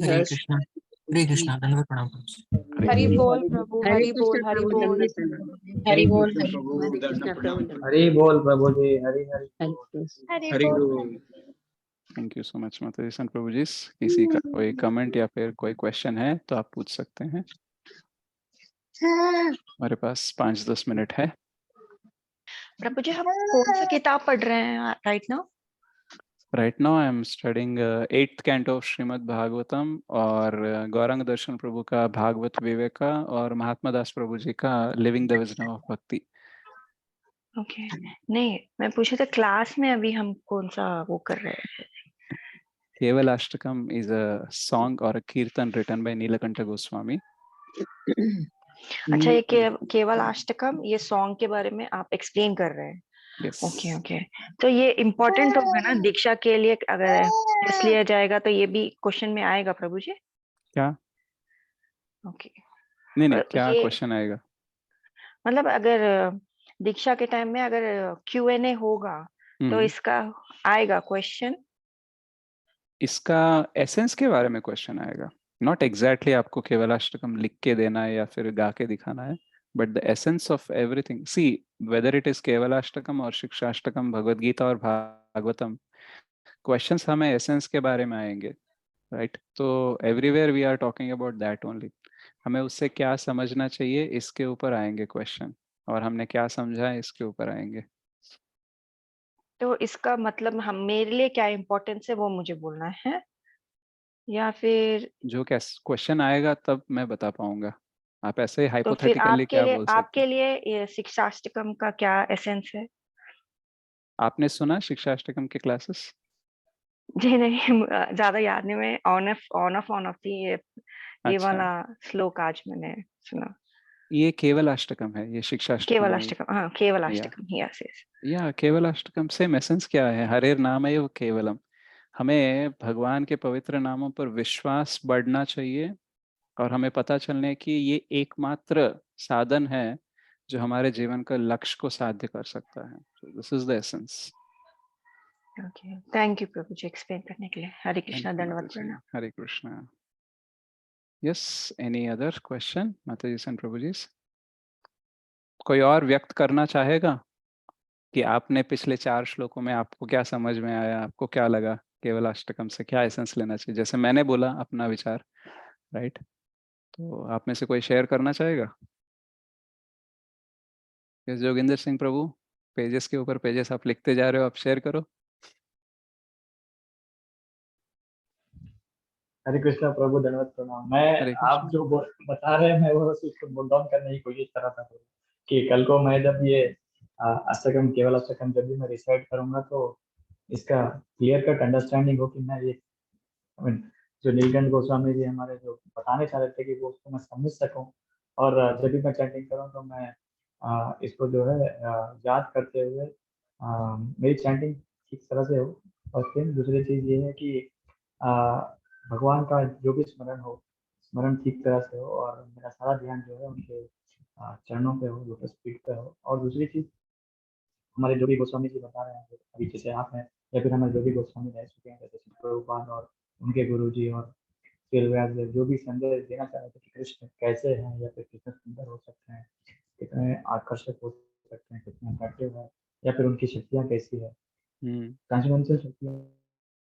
Hare Krishna. Hare Krishna, धन्यवाद प्रणाम। हरि बोल प्रभु, हरि बोल, हरि बोल। हरि बोल हरे कृष्णा प्रभु, हरि बोल प्रभु जी, हरि हरि हरि बोल। थैंक यू सो मच माता जी, संत प्रभु जी। किसी का कोई कमेंट या फिर कोई क्वेश्चन है तो आप पूछ सकते हैं, हमारे पास 5-10 मिनट है। प्रभु जी, हम कौन सा किताब पढ़ रहे हैं right now? Right now I am studying 8th canto of Shrimad Bhagavatam, और गौरांग दर्शन प्रभु का भागवत विवेका, और महात्मा दास प्रभु जी का लिविंग द विजडम ऑफ भक्ति। ओके, नहीं मैं पूछा था क्लास में अभी हम कौन सा वो कर रहे हैं? केवल अष्टकम इज अ सॉन्ग और अ कीर्तन रिटन बाय नीलकंठ गोस्वामी। अच्छा, ये केवल अष्टकम, ये सॉन्ग के बारे में आप एक्सप्लेन कर रहे हैं? यस। ओके ओके, तो ये इम्पोर्टेंट होगा ना दीक्षा के लिए? अगर टेस्ट लिया जाएगा तो ये भी क्वेश्चन में आएगा प्रभु जी? क्या? ओके, नहीं, क्या ये क्वेश्चन आएगा? मतलब अगर दीक्षा के टाइम में अगर Q&A होगा तो इसका आएगा क्वेश्चन? इसका एसेंस के बारे में क्वेश्चन आएगा, नॉट एग्जैक्टली आपको केवल अष्टकम लिख के देना है या फिर गा के दिखाना है, but the essence of everything, see whether it is केवल अष्टकम और शिक्षाष्टकम, भगवद गीता और भागवतम, क्वेश्चंस हमें एसेंस के बारे में आएंगे, राइट। तो everywhere we are talking about that only. हमें उससे क्या समझना चाहिए इसके ऊपर आएंगे क्वेश्चन, और हमने क्या समझा है इसके ऊपर आएंगे। तो इसका मतलब हम मेरे लिए क्या इम्पोर्टेंस है वो मुझे बोलना है, या फिर जो क्या क्वेश्चन आएगा तब मैं बता पाऊंगा, आप ऐसे तो फिर हाइपोथेटिकली क्या बोल सकते आपके लिए ये शिक्षाष्टकम का क्या एसेंस है? आपने सुना शिक्षाष्टकम के क्लासेस? जी नहीं, ज्यादा याद नहीं, मैं ऑन ऑफ थी, ये अच्छा। वाला श्लोक आज मैंने सुना। ये केवल अष्टकम है, ये शिक्षाष्टकम केवल नहीं। अष्टकम, हाँ केवल या अष्टकम, यस यस। या केवल अष्टकम से एसेंस क्या है? हरेर नाम है वो केवलम। हमें भगवान के पवित्र नामों पर विश्वास बढ़ना चाहिए और हमें पता चलने कि ये एकमात्र साधन है जो हमारे जीवन का लक्ष्य को साध्य कर सकता है। This is the essence. Okay, thank you Prabhu ji explain करने के लिए। हरे थैंक कृष्णा, यू दंडवत माता जी। प्रणाम। Hare Krishna. Yes, any other question माता जी एंड प्रभु जी? कोई और व्यक्त करना चाहेगा कि आपने पिछले 4 श्लोकों में आपको क्या समझ में आया, आपको क्या लगा, केवल अष्टकम से क्या एसेंस लेना चाहिए? जैसे मैंने बोला अपना विचार, राइट? तो आप में से कोई शेयर करना चाहेगा? यस, जोगिंदर सिंह प्रभु, पेजेस के ऊपर पेजेस आप लिखते जा रहे हो, आप शेयर करो। हरे कृष्णा प्रभु, दंडवत प्रणाम। मैं हरे आप कृष्ण। जो बता रहे हैं मैं वो उसको नोट डाउन करने की कोशिश कर रहा था कि कल को मैं जब ये अष्टकम केवल अष्टकम जब भी मैं रिसाइट करूंगा तो इसका क्लियर कट अंडरस्टैंडिंग हो कि मैं ये I mean, जो नीलकंठ गोस्वामी जी हमारे जो बताने चाह रहे थे कि वो उसको मैं समझ सकूं और जब भी मैं चैंटिंग करूं तो मैं इसको जो है याद करते हुए मेरी चैंटिंग ठीक तरह से हो। और फिर दूसरी चीज ये है कि अ, भगवान का जो भी स्मरण हो, स्मरण ठीक तरह से हो और मेरा सारा ध्यान जो है उनके चरणों पे हो, लोटस फीट पे हो। और दूसरी चीज हमारे जो भी गोस्वामी जी बता रहे हैं अभी जैसे आप हैं या फिर हमारे जो भी गोस्वामी रह चुके हैं जैसे प्रभुपाद और उनके गुरु जी और फिर व्यास देव जो भी संदेश देना चाह रहे थे कि कृष्ण कैसे हैं या फिर कितने सुंदर हो सकते हैं, कितने आकर्षक हो सकते हैं, कितने अट्रैक्टिव है या फिर उनकी शक्तियाँ कैसी है। ट्रांसमेंशल शक्तियाँ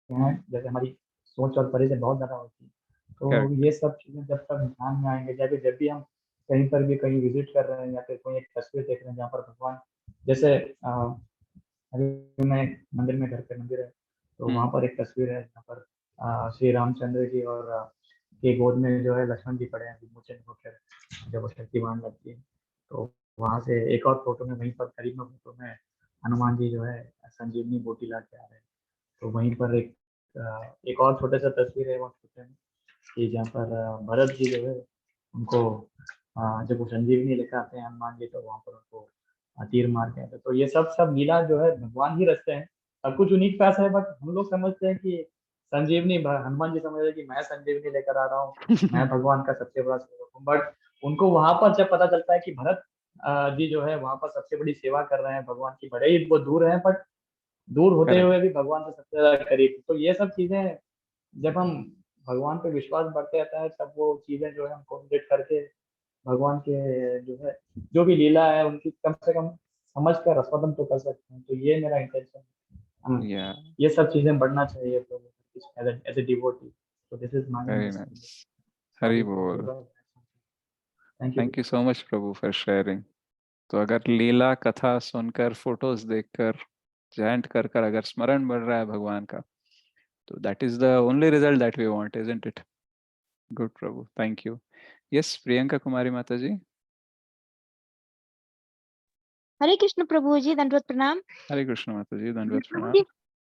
हैं जैसे हमारी सोच और परिचय बहुत ज़्यादा होती है। तो करेक्ट। ये सब चीज़ें जब तक ध्यान में आएंगे जब भी हम कहीं पर भी कहीं विजिट कर रहे हैं या फिर कोई एक तस्वीर देख रहे हैं जहाँ पर भगवान जैसे अभी मैं एक मंदिर में घर पे मंदिर है तो वहाँ पर एक तस्वीर है जहाँ पर श्री रामचंद्र जी और के गोद में जो है लक्ष्मण जी पड़े हैं विमोचन होकर जब वो शक्तिमान लगती है। तो वहाँ से एक और फोटो में वहीं पर करीब में फोटो में हनुमान जी जो है संजीवनी बोटी ला के आ रहे हैं। तो वहीं पर एक और छोटा सा तस्वीर है वहाँ छोटे में कि जहाँ पर भरत जी जो है उनको जब वो संजीवनी लेकर आते हैं हनुमान जी तो वहाँ पर उनको तीर मार के आते हैं। तो ये सब लीला जो है भगवान ही रचते हैं। सब कुछ यूनिक पैस है बट हम लोग समझते हैं कि संजीवनी हनुमान जी समझ रहे हैं कि मैं संजीवनी लेकर आ रहा हूँ, मैं भगवान का सबसे बड़ा सेवक हूँ। बट उनको वहां पर जब पता चलता है कि भरत जी जो है वहां पर सबसे बड़ी सेवा कर रहे हैं भगवान की, भले ही वो दूर है बट दूर होते करेक्ट। हुए भी भगवान से सबसे ज्यादा करीब। तो ये सब चीजें जब हम भगवान पे विश्वास बढ़ते रहता है तब वो चीजें जो है हम कॉन्सेंट्रेट करके भगवान के जो है जो भी लीला है उनकी कम से कम समझ कर आस्वादन तो कर सकते हैं। तो ये मेरा इंटेंशन है। या ये सब चीजें बढ़ना चाहिए तो एज ए डिवोटी। तो this is my very understanding. Nice. Hari sorry बोल। Thank you. Thank you so much प्रभु फॉर शेयरिंग। तो अगर लीला कथा सुनकर, फोटोज देखकर, चैंट कर कर अगर स्मरण बढ़ रहा है भगवान का, तो that is the only result that we want, isn't it? Good प्रभु, thank you. Yes, Priyanka Kumari माता जी। हरे कृष्ण प्रभु जी, दंडवत प्रणाम। हरे कृष्ण माता जी, दंडवत प्रभु प्रणाम।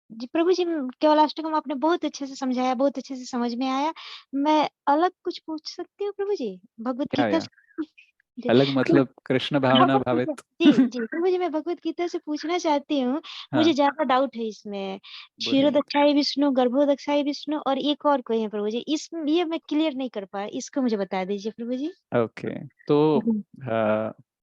जी, प्रभु जी केवल अष्टकम आपने बहुत अच्छे से समझाया, बहुत अच्छे से समझ में आया। मैं अलग कुछ पूछ सकती हूँ प्रभु जी? भगवत क्या गीता या से जी अलग मतलब कृष्ण भावना भगवत गीता भावित? जी प्रभु जी, मैं भगवत गीता से पूछना चाहती हूँ। मुझे हाँ, ज्यादा डाउट है इसमें। बोलिए। क्षीरोदक्षाई विष्णु, गर्भोदक्षाई विष्णु और एक और कोई है प्रभु जी, इसमें ये मैं क्लियर नहीं कर पाया, इसको मुझे बता दीजिए प्रभु जी। ओके, तो जी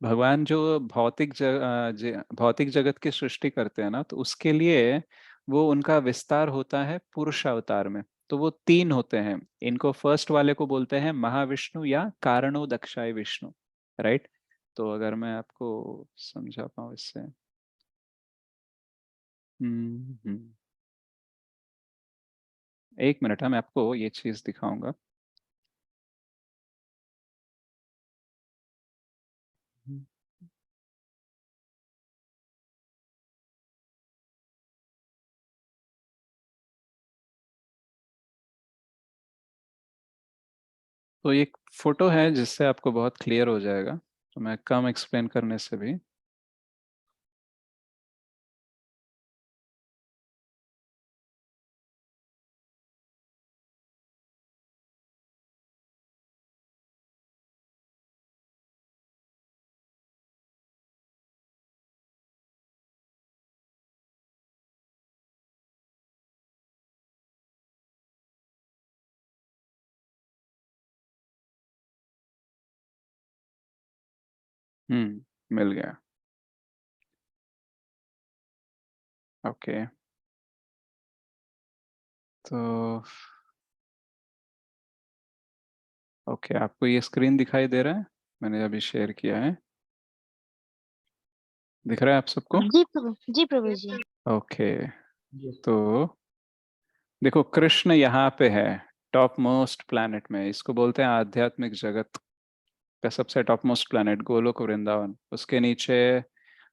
भगवान जो भौतिक जगत की सृष्टि करते हैं ना, तो उसके लिए वो उनका विस्तार होता है पुरुष अवतार में। तो वो 3 होते हैं। इनको फर्स्ट वाले को बोलते हैं महाविष्णु या कारणोदक्षाय विष्णु, राइट? तो अगर मैं आपको समझा पाऊँ इससे, एक मिनट, मैं आपको ये चीज दिखाऊंगा। तो एक फोटो है जिससे आपको बहुत क्लियर हो जाएगा, तो मैं कम एक्सप्लेन करने से भी। मिल गया। ओके, तो ओके, आपको ये स्क्रीन दिखाई दे रहा है? मैंने अभी शेयर किया है, दिख रहा है आप सबको? जी प्रभु जी। ओके, जी तो देखो कृष्ण यहाँ पे है टॉप मोस्ट प्लैनेट में, इसको बोलते हैं आध्यात्मिक जगत का सबसे top most planet, Golok Vrindavan, उसके नीचे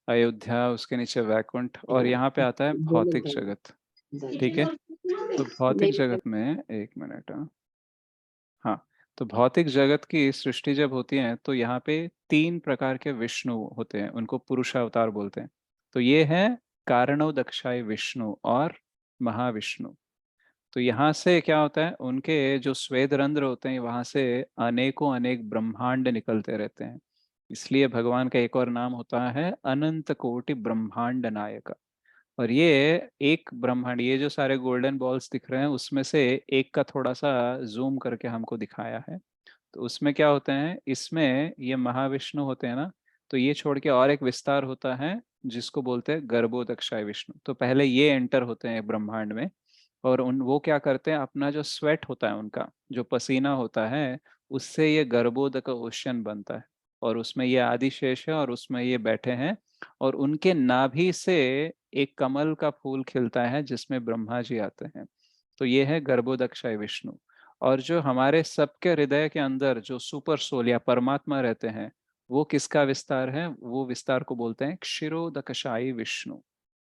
अयोध्या, उसके नीचे वैकुंठ, और यहाँ पे आता है भौतिक जगत। ठीक है, तो भौतिक जगत में, एक मिनट, हाँ, तो भौतिक जगत की सृष्टि जब होती है तो यहाँ पे 3 प्रकार के विष्णु होते हैं, उनको पुरुषावतार बोलते हैं। तो ये है कारणोदक्षाय विष्णु और महाविष्णु। तो यहाँ से क्या होता है, उनके जो स्वेद रंध्र होते हैं वहां से अनेकों अनेक ब्रह्मांड निकलते रहते हैं। इसलिए भगवान का एक और नाम होता है अनंत कोटि ब्रह्मांड नायक। और ये एक ब्रह्मांड, ये जो सारे गोल्डन बॉल्स दिख रहे हैं उसमें से एक का थोड़ा सा जूम करके हमको दिखाया है। तो उसमें क्या होते हैं, इसमें ये महाविष्णु होते हैं ना, तो ये छोड़ के और एक विस्तार होता है जिसको बोलते हैं गर्भोदक्षाय विष्णु। तो पहले ये एंटर होते हैं ब्रह्मांड में, और उन वो क्या करते हैं, अपना जो स्वेट होता है, उनका जो पसीना होता है, उससे ये गर्भोदक ओशन बनता है, और उसमें ये आदिशेष है और उसमें ये बैठे हैं, और उनके नाभि से एक कमल का फूल खिलता है जिसमें ब्रह्मा जी आते हैं। तो ये है गर्भोदक्षाय विष्णु। और जो हमारे सबके हृदय के अंदर जो सुपर सोल या परमात्मा रहते हैं, वो किसका विस्तार है, वो विस्तार को बोलते हैं क्षीरोदकशायी विष्णु।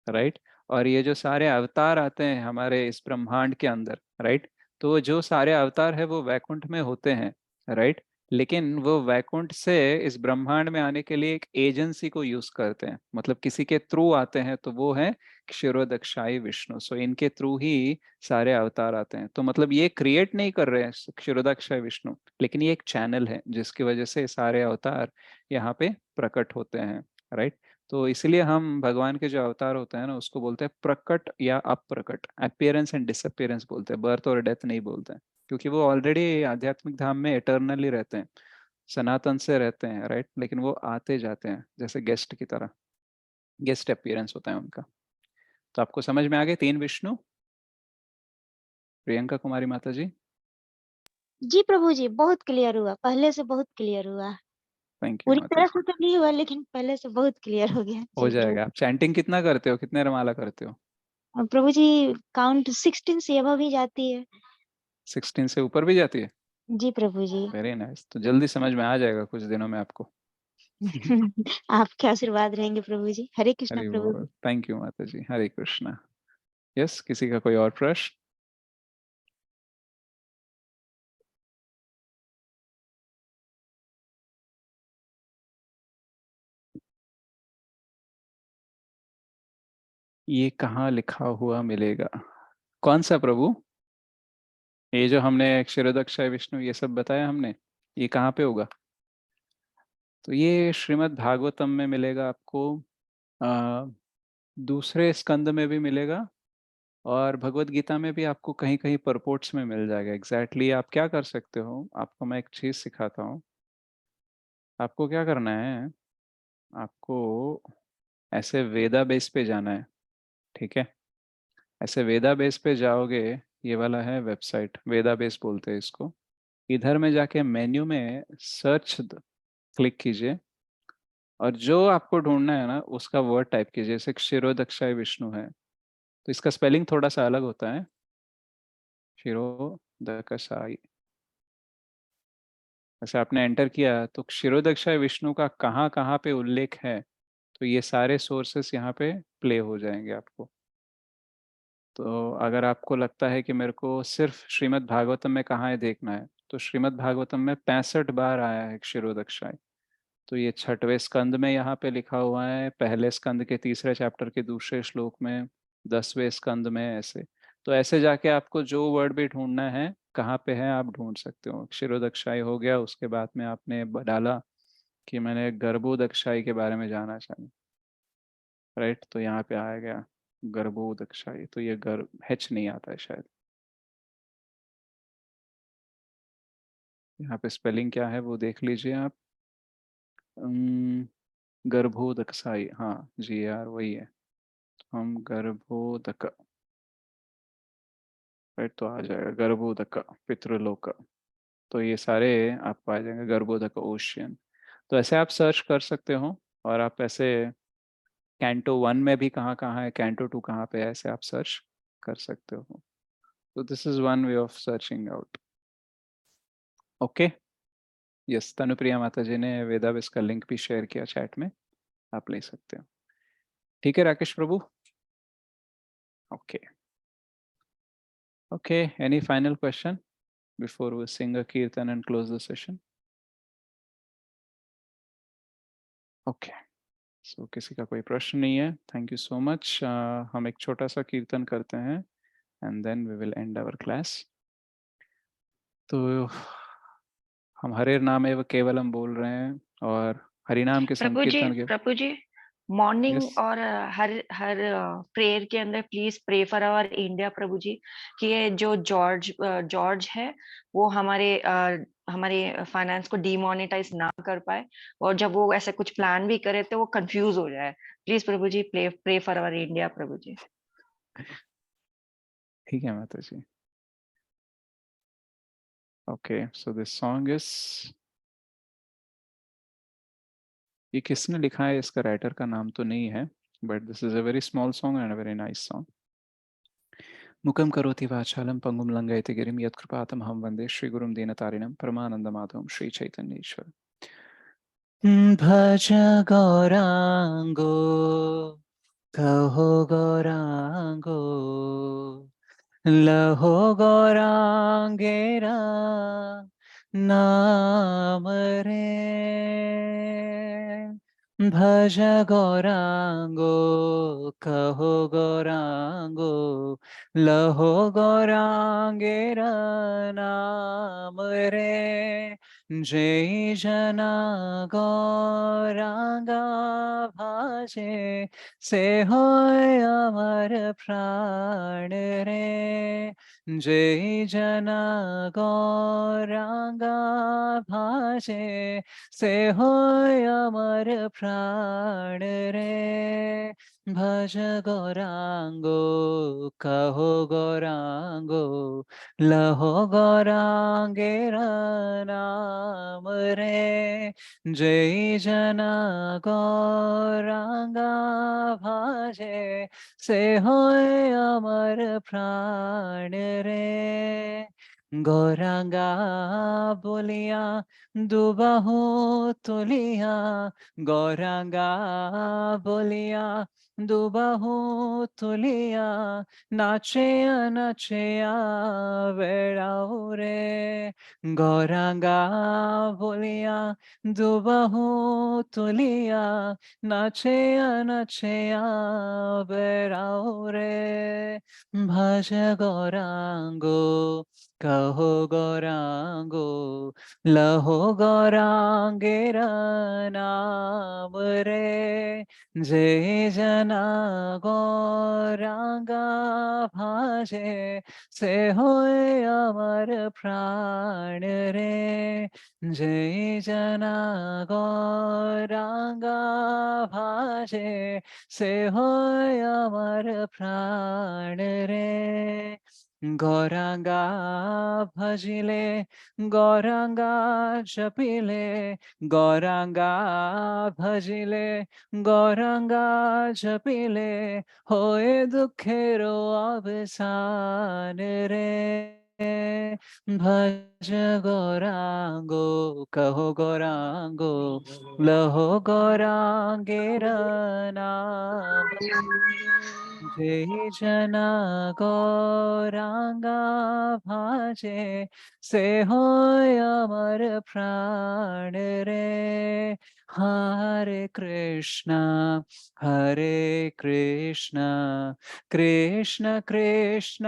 राइट, और ये जो सारे अवतार आते हैं हमारे इस ब्रह्मांड के अंदर, राइट, तो जो सारे अवतार है वो वैकुंठ में होते हैं, राइट, लेकिन वो वैकुंठ से इस ब्रह्मांड में आने के लिए एक एजेंसी को यूज करते हैं, मतलब किसी के थ्रू आते हैं, तो वो है क्षीरोदक्षायी विष्णु। सो इनके थ्रू ही सारे अवतार आते हैं। तो मतलब ये क्रिएट नहीं कर रहे हैं क्षीरोदक्षायी विष्णु, लेकिन ये एक चैनल है जिसकी वजह से सारे अवतार यहाँ पे प्रकट होते हैं, राइट। तो इसलिए हम भगवान के जो अवतार होते हैं ना, उसको बोलते हैं प्रकट या अप्रकट, अपियरेंस एंड डिसअपियरेंस बोलते हैं, बर्थ और डेथ नहीं बोलते हैं, क्योंकि वो ऑलरेडी आध्यात्मिक धाम में एटर्नली रहते हैं, सनातन से रहते हैं, राइट, लेकिन वो आते जाते हैं जैसे गेस्ट की तरह, गेस्ट अपियरेंस होता है उनका। तो आपको समझ में आ गए 3 विष्णु, प्रियंका कुमारी माता जी? जी प्रभु जी, बहुत क्लियर हुआ, पहले से बहुत क्लियर हुआ। थैंक यू पूरी माता तरह जी। से तो नहीं हुआ, लेकिन पहले से बहुत क्लियर हो गया। हो जी प्रभु। जाएगा। आप चैंटिंग कितना करते हो, कितने रमाला करते हो? प्रभु जी, काउंट 16 से अबव ही जाती है। 16 से ऊपर भी जाती है? जी प्रभु जी। वेरी नाइस, तो जल्दी समझ में आ जाएगा कुछ दिनों में आपको। आपके आशीर्वाद रहेंगे प्रभु जी। हरे कृष्णा हरि प्रभु बोल, जी। थैंक यू माता जी, हरे कृष्णा। यस, किसी का कोई और प्रश्न? ये कहाँ लिखा हुआ मिलेगा? कौन सा प्रभु? ये जो हमने क्षीरोदक्षाय विष्णु ये सब बताया हमने, ये कहाँ पे होगा? तो ये श्रीमद् भागवतम में मिलेगा आपको, आ, दूसरे स्कंद में भी मिलेगा, और भगवत गीता में भी आपको कहीं कहीं परपोर्ट्स में मिल जाएगा। एग्जैक्टली आप क्या कर सकते हो, आपको मैं एक चीज सिखाता हूँ। आपको क्या करना है, आपको ऐसे वेदा बेस पे जाना है, ठीक है? ऐसे वेदा बेस पे जाओगे, ये वाला है वेबसाइट, वेदा बेस बोलते हैं इसको। इधर में जाके मेन्यू में सर्च क्लिक कीजिए, और जो आपको ढूंढना है ना उसका वर्ड टाइप कीजिए। जैसे क्षीरोदक्षाय विष्णु है, तो इसका स्पेलिंग थोड़ा सा अलग होता है, क्षीरोदकशाई। ऐसे आपने एंटर किया तो क्षीरोदक्षाय विष्णु का कहाँ कहाँ पे उल्लेख है, तो ये सारे सोर्सेस यहाँ पे प्ले हो जाएंगे आपको। तो अगर आपको लगता है कि मेरे को सिर्फ श्रीमद् भागवतम में कहाँ है देखना है, तो श्रीमद् भागवतम में 65 बार आया है क्षीरोदक्षाय। तो ये 6वें स्कंद में यहाँ पे लिखा हुआ है, पहले स्कंद के 3रे चैप्टर के दूसरे श्लोक में, 10वें स्कंद में, ऐसे। तो ऐसे जाके आपको जो वर्ड भी ढूंढना है कहाँ पे है आप ढूंढ सकते हो। क्षीरोदक्षाई हो गया, उसके बाद में आपने डाला कि मैंने गर्भोदक्षाई के बारे में जाना चाहिए, राइट, तो यहाँ पे आ गया गर्भोदक्षाई। तो ये गर्भ हेच नहीं आता है शायद, यहाँ पे स्पेलिंग क्या है वो देख लीजिए आप। गर्भोदक साई, हाँ जी यार वही है। हम गर्भोदक, राइट, तो आ जाएगा गर्भोदक पितृलोक। तो ये सारे आपको आ जाएंगे, गर्भोदक ओशियन। तो ऐसे आप सर्च कर सकते हो, और आप ऐसे कैंटो 1 में भी कहाँ कहाँ है, कैंटो 2 कहाँ पे है, ऐसे आप सर्च कर सकते हो। तो this is one way of searching out. Okay, yes, Tanupriya माता जी ने वेदाविस का लिंक भी शेयर किया चैट में, आप ले सकते हो। ठीक है राकेश प्रभु, okay okay. Any final question before we sing a kirtan and close the session? Okay, so किसी का कोई प्रश्न नहीं है, थैंक यू सो मच। हम एक छोटा सा कीर्तन करते हैं and then we will end our class. तो हम हरे नाम एवं केवलम बोल रहे हैं, और हरिनाम के संकीर्तन के। प्रभु जी, मॉर्निंग यस, और हर हर प्रेयर के अंदर please pray for our India प्रभु जी, कि ये जो जॉर्ज है वो हमारे फाइनेंस को डिमोनेटाइज ना कर पाए, और जब वो ऐसे कुछ प्लान भी करे तो वो कंफ्यूज हो जाए। प्लीज प्रभु जी, प्रे फॉर आवर इंडिया प्रभु जी। ठीक है माता जी। Okay, so this song is, ये किसने लिखा है इसका राइटर का नाम तो नहीं है, but this is a very small song and a very nice song. मुखं करोति वाचालं पंगुं लंघयति गिरिं यत्कृपातमहं वन्दे श्रीगुरुं दीनतारिणं परमानन्दमाधवं श्रीचैतन्येश्वरम्। भज गौरांगो, कहो गौरांगो, लहो गौरांगेरा नाम रे। भज गौरांगो, कहो गौरांगो, लहो गौरांगेरा नाम रे। जय जना गौरांगा भाजे, से होय अमर प्राण रे। जय जना गौरांगा भाजे, से होय अमर प्राण रे। भज गौरांगो, कहो गौरांगो, लहो गौरांगेरा नाम रे। जय जना गौरांगा भाजे, से होय अमर प्राण रे। गौरांगा बोलिया दुबाहु तुलिया, गौरांगा बोलिया दुबाहु तुलिया, नाचे नाचे बेड़ाऊ रे। गौरांगा बोलिया दुबाहु तुलिया, नाचे नाचे बेड़ाऊ रे। भज गौरांगो, कहो गौरांगो, लहो गौरांगेरा नाम रे। जय जना गौरांगा भाजे, से होय अमर प्राण रे। जय जना गौरांगा भाजे, से होय अमर प्राण रे। गौरांगा भजिले, गौरांगा जपिले, गौरांगा भजिले, गौरांगा जपिले, होए दुखेरो अवसान रे। भज गौरांगो, कहो गौरांगो, लहो गौरांगेरा नाम। जय जना गौरांगा भाजे, से होय अमर प्राण रे। हरे कृष्णा, हरे कृष्णा, कृष्ण कृष्ण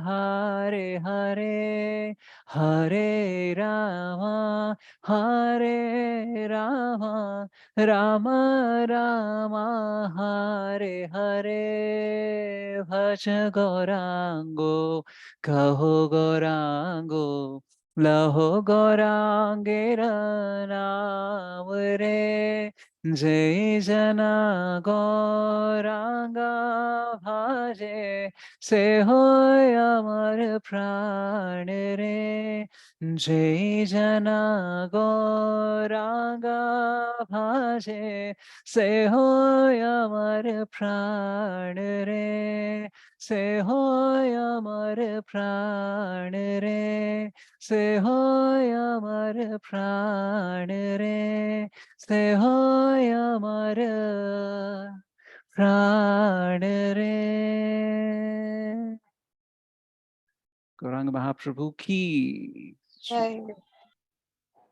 हरे हरे, हरे रामा, हरे रामा, राम राम हरे हरे। भज गौरांगो, कहो गौरांगो, लहो गौरांगेर नाम रे जय जना गौरांगा भाजे से हो अमर प्राण रे जय जना गौरांगा भाजे से हो अमर प्राण रे से हो अमर प्राण रे से हो अमर प्राण रे से हो अमर प्राण रे। गौरांग महाप्रभु की जय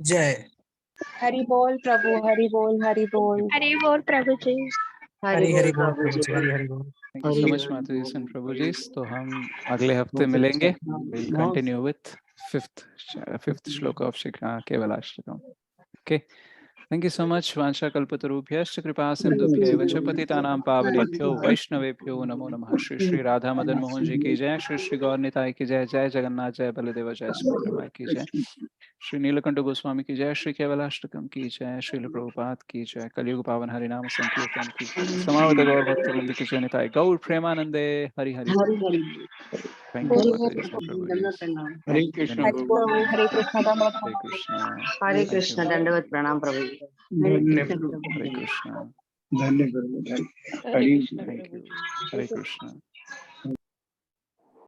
जय। हरि बोल प्रभु, हरि बोल, हरि बोल। हरि बोल प्रभु जी। हरि हरि बोल प्रभु जी, हरि हरि बोल। थैंक यू सो मच माता जी सन प्रभु जी। तो हम अगले हफ्ते मिलेंगे। Will continue with fifth shloka of Shri Kevalashtakam. Okay, thank you so much. वांछा कल्पतरुभ्यश्च कृपा सिंधुभ्यैव च पतितानां पावनेभ्यो वैष्णवेभ्यो नमो नमः। श्री श्री राधा मदन मोहन जी की जय। श्री श्री गौर निताई की जय। जय जगन्नाथ, जय बलदेव, जय सुभद्रा माई की जय। श्री नीलकंठ गोस्वामी की जय। श्री केवलाष्टकम की जय। श्रील प्रभुपाद की जय। कलयुग पावन हरिनाम संकीर्तन की जय। समावत गौर भक्त वृंद की जय। निताई गौर प्रेमानंदे हरि हरि बोल। थैंक यू माता जी सन प्रभु जी। हरे कृष्ण हरि प्रभु, हरे कृष्ण, दंडवत हरे कृष्णा। हरे Thank you, कृष्ण, Mother. दंडवत प्रणाम प्रभु जी। Hare Krishna. धन्यवाद। हरे Krishna Thank Prabhu you. Ji. Hare Krishna.